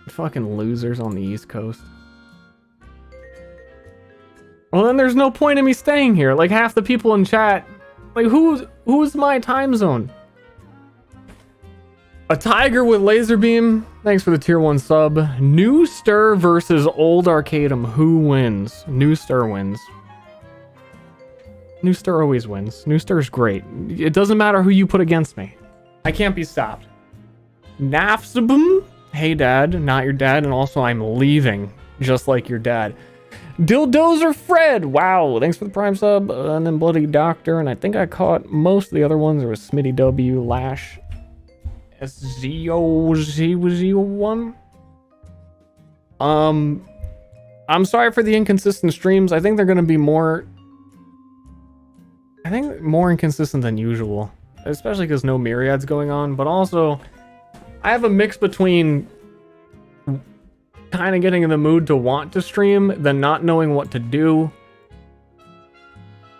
Fucking losers on the East Coast. Well, then there's no point in me staying here. Like half the people in chat, like who's my time zone? A tiger with laser beam. Thanks for the tier 1 sub. New Ster versus Old Arcadum. Who wins? New Ster wins. New Ster always wins. New Ster's great. It doesn't matter who you put against me. I can't be stopped. Nafsabum. Hey dad, not your dad, and also I'm leaving, just like your dad. Dildozer Fred, wow, thanks for the prime sub, and then Bloody Doctor, and I think I caught most of the other ones. There was Smitty W, Lash, SZO01. I'm sorry for the inconsistent streams. I think they're gonna be more inconsistent than usual, especially because no myriads going on, but also I have a mix between kind of getting in the mood to want to stream, then not knowing what to do,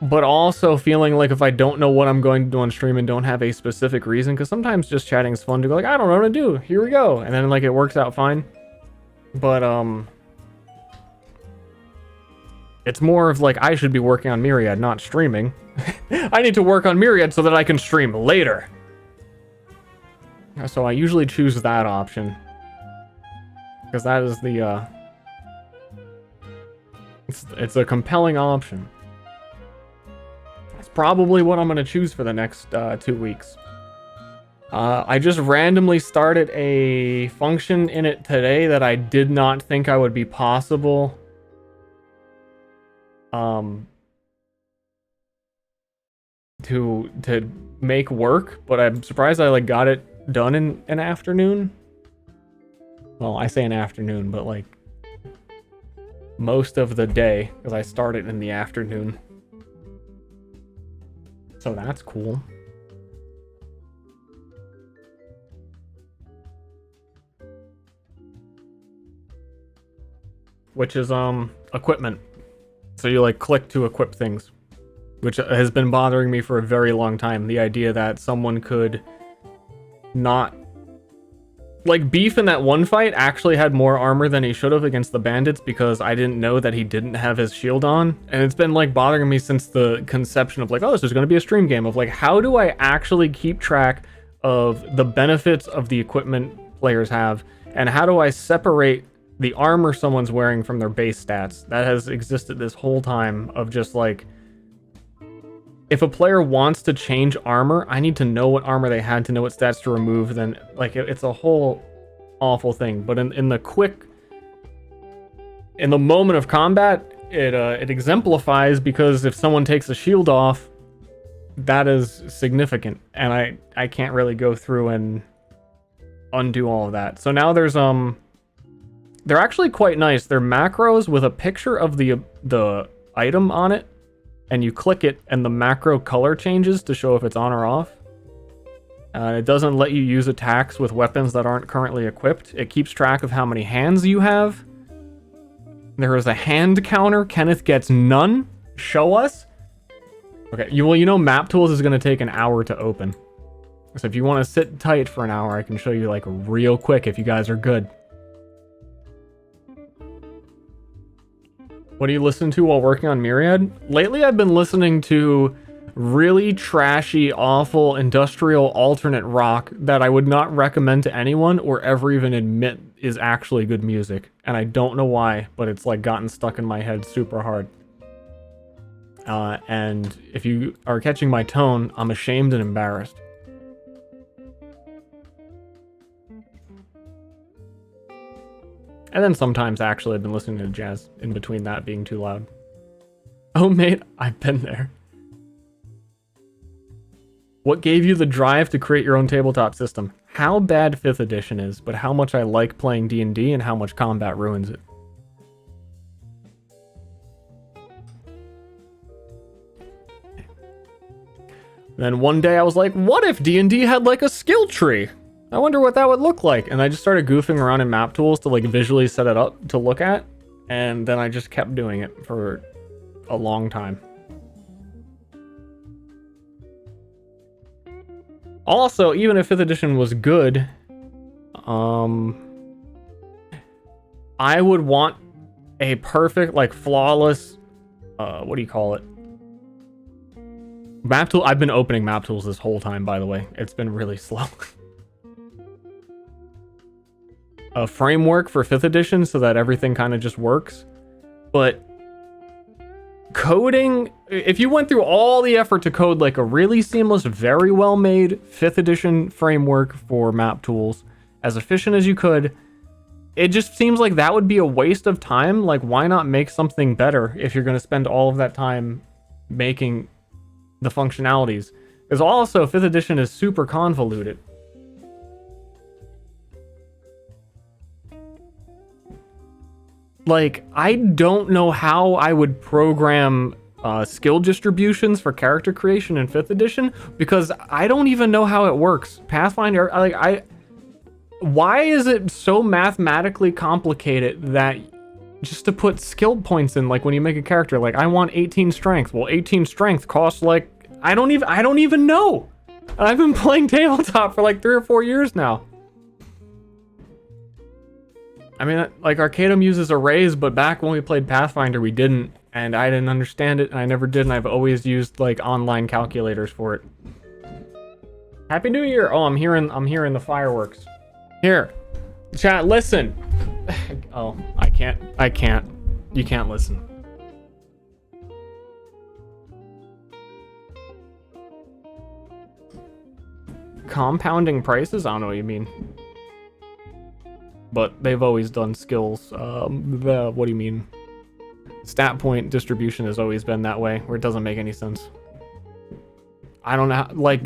but also feeling like if I don't know what I'm going to do on stream and don't have a specific reason, because sometimes just chatting is fun to go like, I don't know what to do, here we go, and then like it works out fine. But it's more of like I should be working on Myriad, not streaming. I need to work on Myriad so that I can stream later. So I usually choose that option, because that is the it's a compelling option. It's probably what I'm gonna choose for the next 2 weeks. I just randomly started a function in it today that I did not think I would be possible. To make work, but I'm surprised I like got it done in an afternoon. Well, I say an afternoon, but like most of the day, because I started in the afternoon. So that's cool. Which is equipment. So you like click to equip things, which has been bothering me for a very long time. The idea that someone could not like Beef in that one fight actually had more armor than he should have against the bandits, because I didn't know that he didn't have his shield on, and it's been like bothering me since the conception of like, oh, this is going to be a stream game of like, how do I actually keep track of the benefits of the equipment players have, and how do I separate the armor someone's wearing from their base stats. That has existed this whole time of just like, if a player wants to change armor, I need to know what armor they had to know what stats to remove. Then like it's a whole awful thing. But in the moment of combat, it exemplifies, because if someone takes a shield off, that is significant, and I can't really go through and undo all of that. So now there's they're actually quite nice. They're macros with a picture of the item on it, and you click it and the macro color changes to show if it's on or off. It doesn't let you use attacks with weapons that aren't currently equipped. It keeps track of how many hands you have. There is a hand counter. Kenneth gets none. Show us. Okay, you know map tools is going to take an hour to open. So if you want to sit tight for an hour, I can show you like real quick if you guys are good. What do you listen to while working on Myriad? Lately I've been listening to really trashy, awful, industrial alternate rock that I would not recommend to anyone or ever even admit is actually good music. And I don't know why, but it's like gotten stuck in my head super hard. And if you are catching my tone, I'm ashamed and embarrassed. And then sometimes actually I've been listening to jazz in between that being too loud. Oh mate, I've been there. What gave you the drive to create your own tabletop system? How bad 5th edition is, but how much I like playing D&D and how much combat ruins it. Then one day I was like, what if D&D had like a skill tree? I wonder what that would look like. And I just started goofing around in map tools to like visually set it up to look at. And then I just kept doing it for a long time. Also, even if 5th edition was good, I would want a perfect, like flawless, what do you call it? Map tool. I've been opening map tools this whole time, by the way. It's been really slow. A framework for 5th edition so that everything kind of just works. But coding, if you went through all the effort to code like a really seamless, very well made 5th edition framework for map tools, as efficient as you could, it just seems like that would be a waste of time. Like, why not make something better if you're going to spend all of that time making the functionalities? Because also 5th edition is super convoluted. Like, I don't know how I would program skill distributions for character creation in 5th edition, because I don't even know how it works. Pathfinder, why is it so mathematically complicated that just to put skill points in, like when you make a character, like I want 18 strength. Well, 18 strength costs like, I don't even know. I've been playing tabletop for like 3 or 4 years now. I mean, like, Arcanum uses arrays, but back when we played Pathfinder, we didn't, and I didn't understand it, and I never did, and I've always used, like, online calculators for it. Happy New Year! Oh, I'm hearing the fireworks. Here, chat, listen! Oh, I can't. You can't listen. Compounding prices? I don't know what you mean. But they've always done skills. What do you mean? Stat point distribution has always been that way, where it doesn't make any sense. I don't know how, like,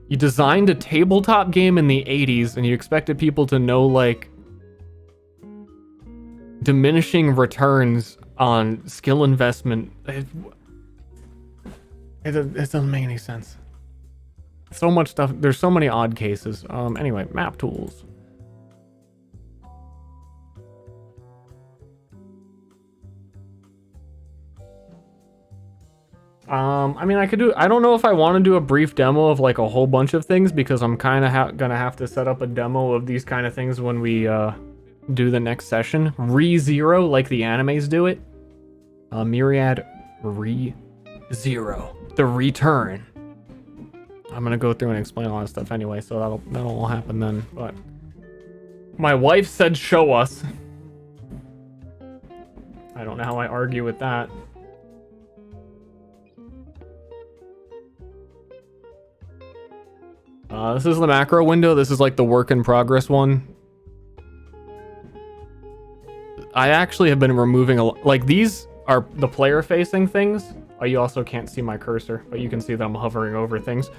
you designed a tabletop game in the 80s and you expected people to know, like, diminishing returns on skill investment. It doesn't make any sense. So much stuff. There's so many odd cases. Anyway, map tools. I mean, I don't know if I want to do a brief demo of like a whole bunch of things, because I'm kind of gonna have to set up a demo of these kind of things when we do the next session. Re-Zero, like the animes do it. Myriad Re-Zero, the return. I'm gonna go through and explain all that stuff anyway, so that'll all happen then. But my wife said show us. I don't know how I argue with that. This is the macro window. This is like the work in progress one. I actually have been removing like these are the player facing things. You also can't see my cursor, but you can see that I'm hovering over things.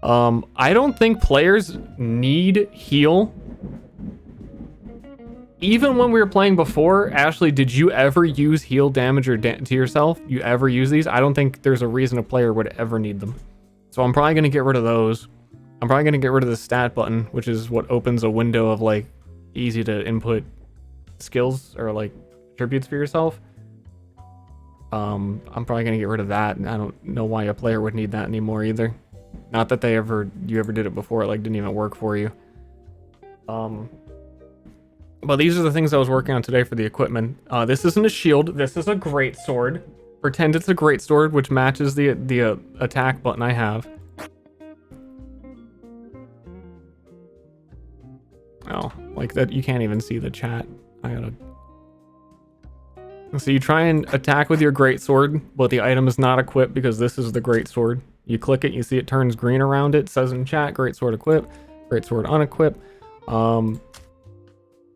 I don't think players need heal. Even when we were playing before, Ashley, did you ever use heal damage or to yourself? You ever use these? I don't think there's a reason a player would ever need them. So I'm probably going to get rid of those. I'm probably going to get rid of the stat button, which is what opens a window of like easy to input skills or like attributes for yourself. I'm probably going to get rid of that. And I don't know why a player would need that anymore either. Not that you ever did it before. It like didn't even work for you. But these are the things I was working on today for the equipment. This isn't a shield. This is a great sword. Pretend it's a great sword, which matches the attack button I have. Oh, like that. You can't even see the chat. I gotta. So you try and attack with your great sword, but the item is not equipped because this is the great sword. You click it, you see it turns green around it. It says in chat, great sword equip, great sword unequip.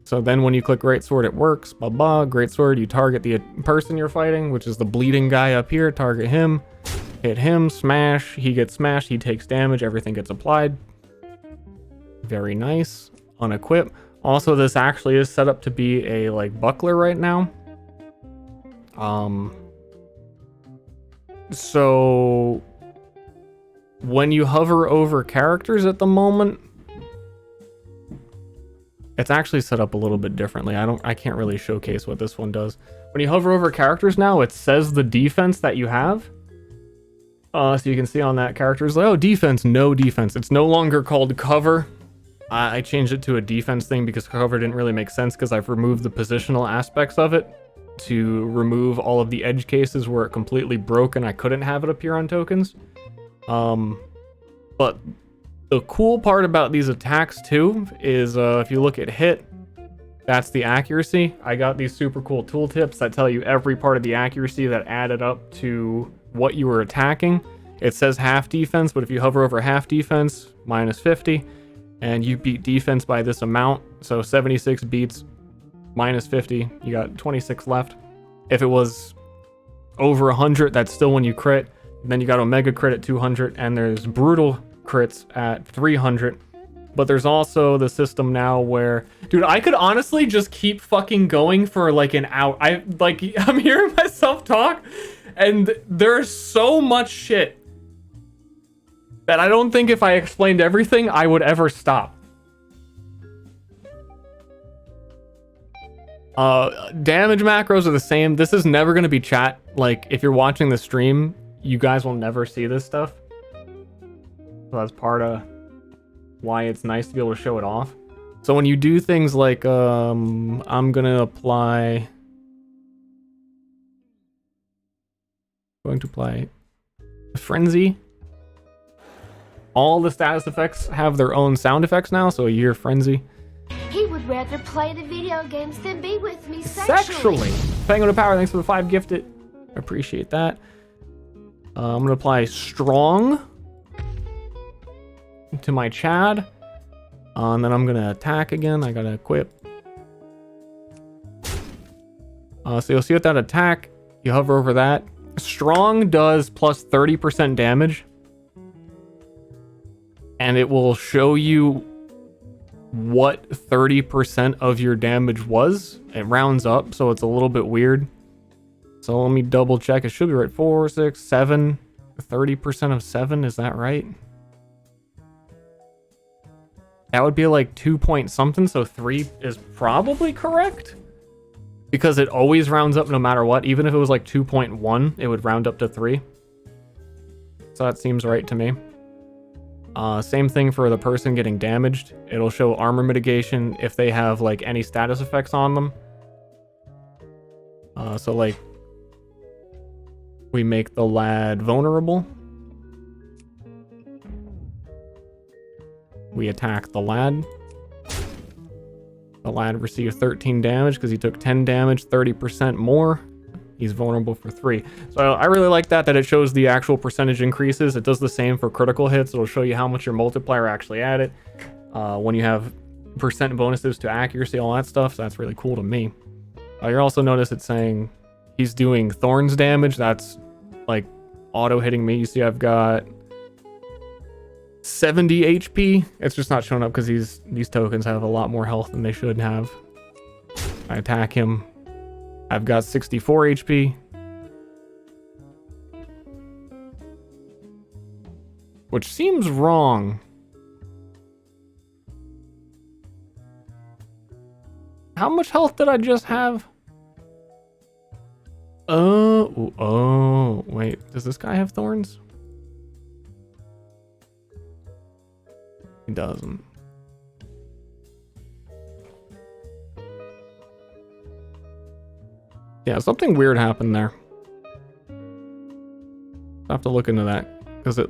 So then when you click great sword, it works. Blah, blah, great sword. You target the person you're fighting, which is the bleeding guy up here. Target him, hit him, smash. He gets smashed. He takes damage. Everything gets applied. Very nice. Unequip. Also, this actually is set up to be a like buckler right now. So when you hover over characters at the moment, it's actually set up a little bit differently. I can't really showcase what this one does. When you hover over characters now, it says the defense that you have. So you can see on that characters like, oh, defense, no defense. It's no longer called cover. I changed it to a defense thing because cover didn't really make sense because I've removed the positional aspects of it to remove all of the edge cases where it completely broke and I couldn't have it appear on tokens. But the cool part about these attacks too is if you look at hit, that's the accuracy. I got these super cool tooltips that tell you every part of the accuracy that added up to what you were attacking. It says half defense, but if you hover over half defense, minus 50, and you beat defense by this amount, so 76 beats minus 50, you got 26 left. If it was over 100, that's still when you crit. Then you got Omega crit at 200, and there's brutal crits at 300. But there's also the system now where, dude, I could honestly just keep fucking going for like an hour. I'm hearing myself talk, and there's so much shit that I don't think if I explained everything, I would ever stop. Damage macros are the same. This is never going to be chat. Like, if you're watching the stream, you guys will never see this stuff. So that's part of why it's nice to be able to show it off. So when you do things like, I'm going to apply Frenzy. All the status effects have their own sound effects now, so Year Frenzy. He would rather play the video games than be with me sexually. Penguin of Power, thanks for the 5 gifted. I appreciate that. I'm going to apply Strong to my Chad. And then I'm going to attack again. I got to equip. So you'll see with that attack, you hover over that. Strong does plus 30% damage. And it will show you what 30% of your damage was. It rounds up, so it's a little bit weird. So let me double check. It should be right. 4, 6, 7. 30% of 7, is that right? That would be like 2 point something, so 3 is probably correct. Because it always rounds up no matter what. Even if it was like 2.1, it would round up to 3. So that seems right to me. Same thing for the person getting damaged. It'll show armor mitigation if they have like any status effects on them. So like we make the lad vulnerable. We attack the lad. The lad received 13 damage because he took 10 damage, 30% more. He's vulnerable for 3. So I really like that it shows the actual percentage increases. It does the same for critical hits. It'll show you how much your multiplier actually added. When you have percent bonuses to accuracy, all that stuff. So that's really cool to me. You also notice it's saying he's doing thorns damage. That's like auto hitting me. You see I've got 70 HP. It's just not showing up because these tokens have a lot more health than they should have. I attack him. I've got 64 HP. Which seems wrong. How much health did I just have? Oh, wait. Does this guy have thorns? He doesn't. Yeah, something weird happened there. I have to look into that because it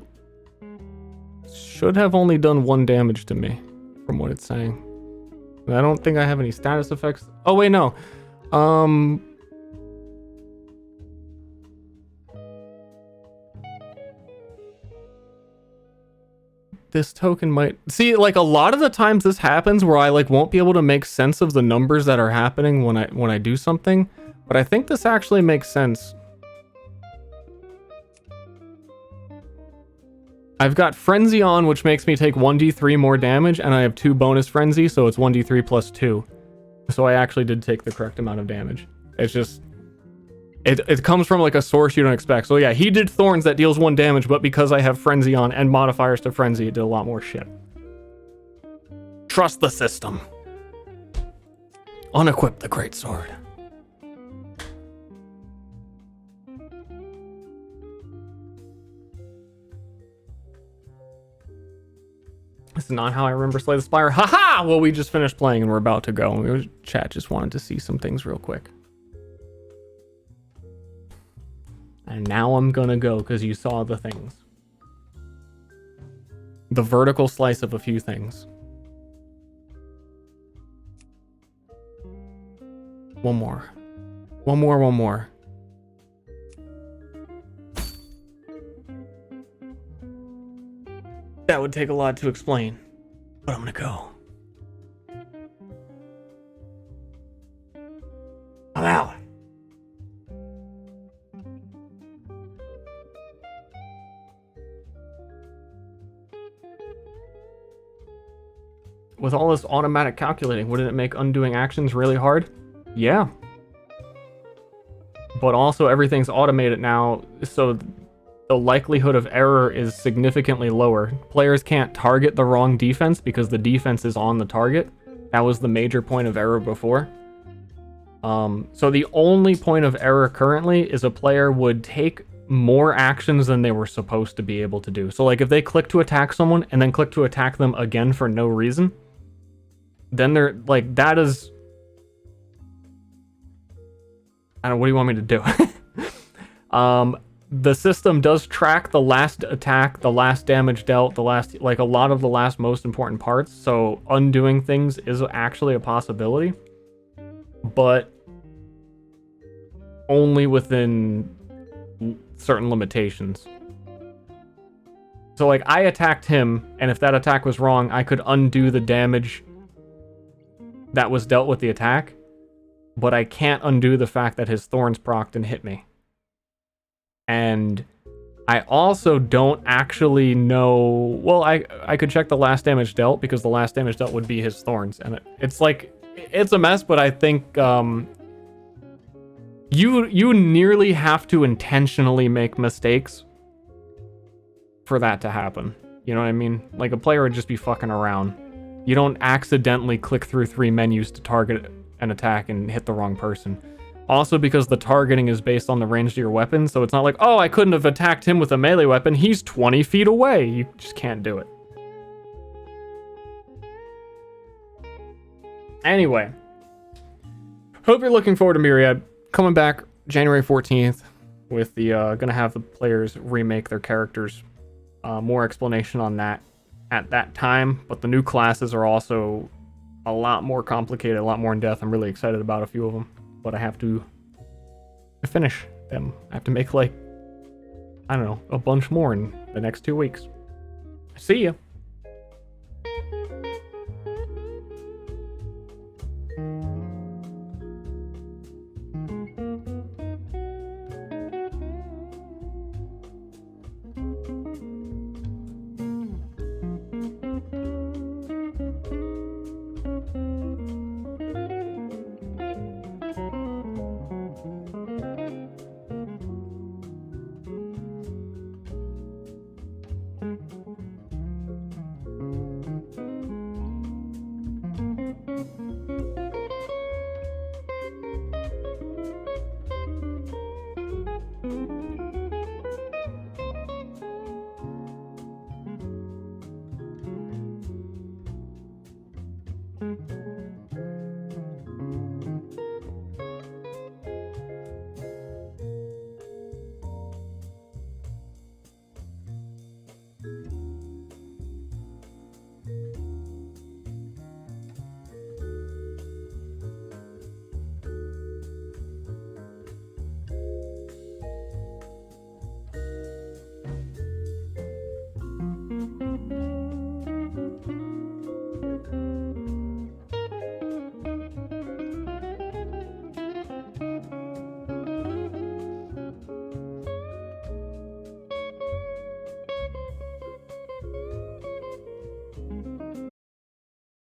should have only done 1 damage to me from what it's saying. And I don't think I have any status effects. Oh wait, no. This token might see, like, a lot of the times this happens where I like won't be able to make sense of the numbers that are happening when I do something, but I think this actually makes sense. I've got Frenzy on, which makes me take 1d3 more damage, and I have 2 bonus Frenzy, so it's 1d3 plus 2. So I actually did take the correct amount of damage. It's just it comes from like a source you don't expect. So yeah, he did Thorns that deals 1 damage, but because I have Frenzy on and modifiers to Frenzy, it did a lot more shit. Trust the system. Unequip the great sword. This is not how I remember Slay the Spire. Haha! Well, we just finished playing and we're about to go. Chat just wanted to see some things real quick. And now I'm gonna go because you saw the things. The vertical slice of a few things. One more. One more. That would take a lot to explain, but I'm gonna go. I'm out. With all this automatic calculating, wouldn't it make undoing actions really hard? Yeah. But also everything's automated now, so the likelihood of error is significantly lower. Players can't target the wrong defense because the defense is on the target. That was the major point of error before. So the only point of error currently is a player would take more actions than they were supposed to be able to do. So like if they click to attack someone and then click to attack them again for no reason, then they're like, that is... I don't know, what do you want me to do? The system does track the last attack, the last damage dealt, the last, like a lot of the last most important parts. So undoing things is actually a possibility, but only within certain limitations. So like I attacked him, and if that attack was wrong, I could undo the damage that was dealt with the attack, but I can't undo the fact that his thorns procced and hit me. And I also don't actually know... Well, I could check the last damage dealt, because the last damage dealt would be his thorns. And it's like... It's a mess, but I think... You nearly have to intentionally make mistakes for that to happen. You know what I mean? Like, a player would just be fucking around. You don't accidentally click through 3 menus to target an attack and hit the wrong person. Also, because the targeting is based on the range of your weapon, so it's not like, oh, I couldn't have attacked him with a melee weapon. He's 20 feet away. You just can't do it. Anyway. Hope you're looking forward to Myriad. Coming back January 14th with the, gonna have the players remake their characters. More explanation on that at that time, but the new classes are also a lot more complicated, a lot more in depth. I'm really excited about a few of them, but I have to finish them. I have to make like, I don't know, a bunch more in the next 2 weeks. See ya.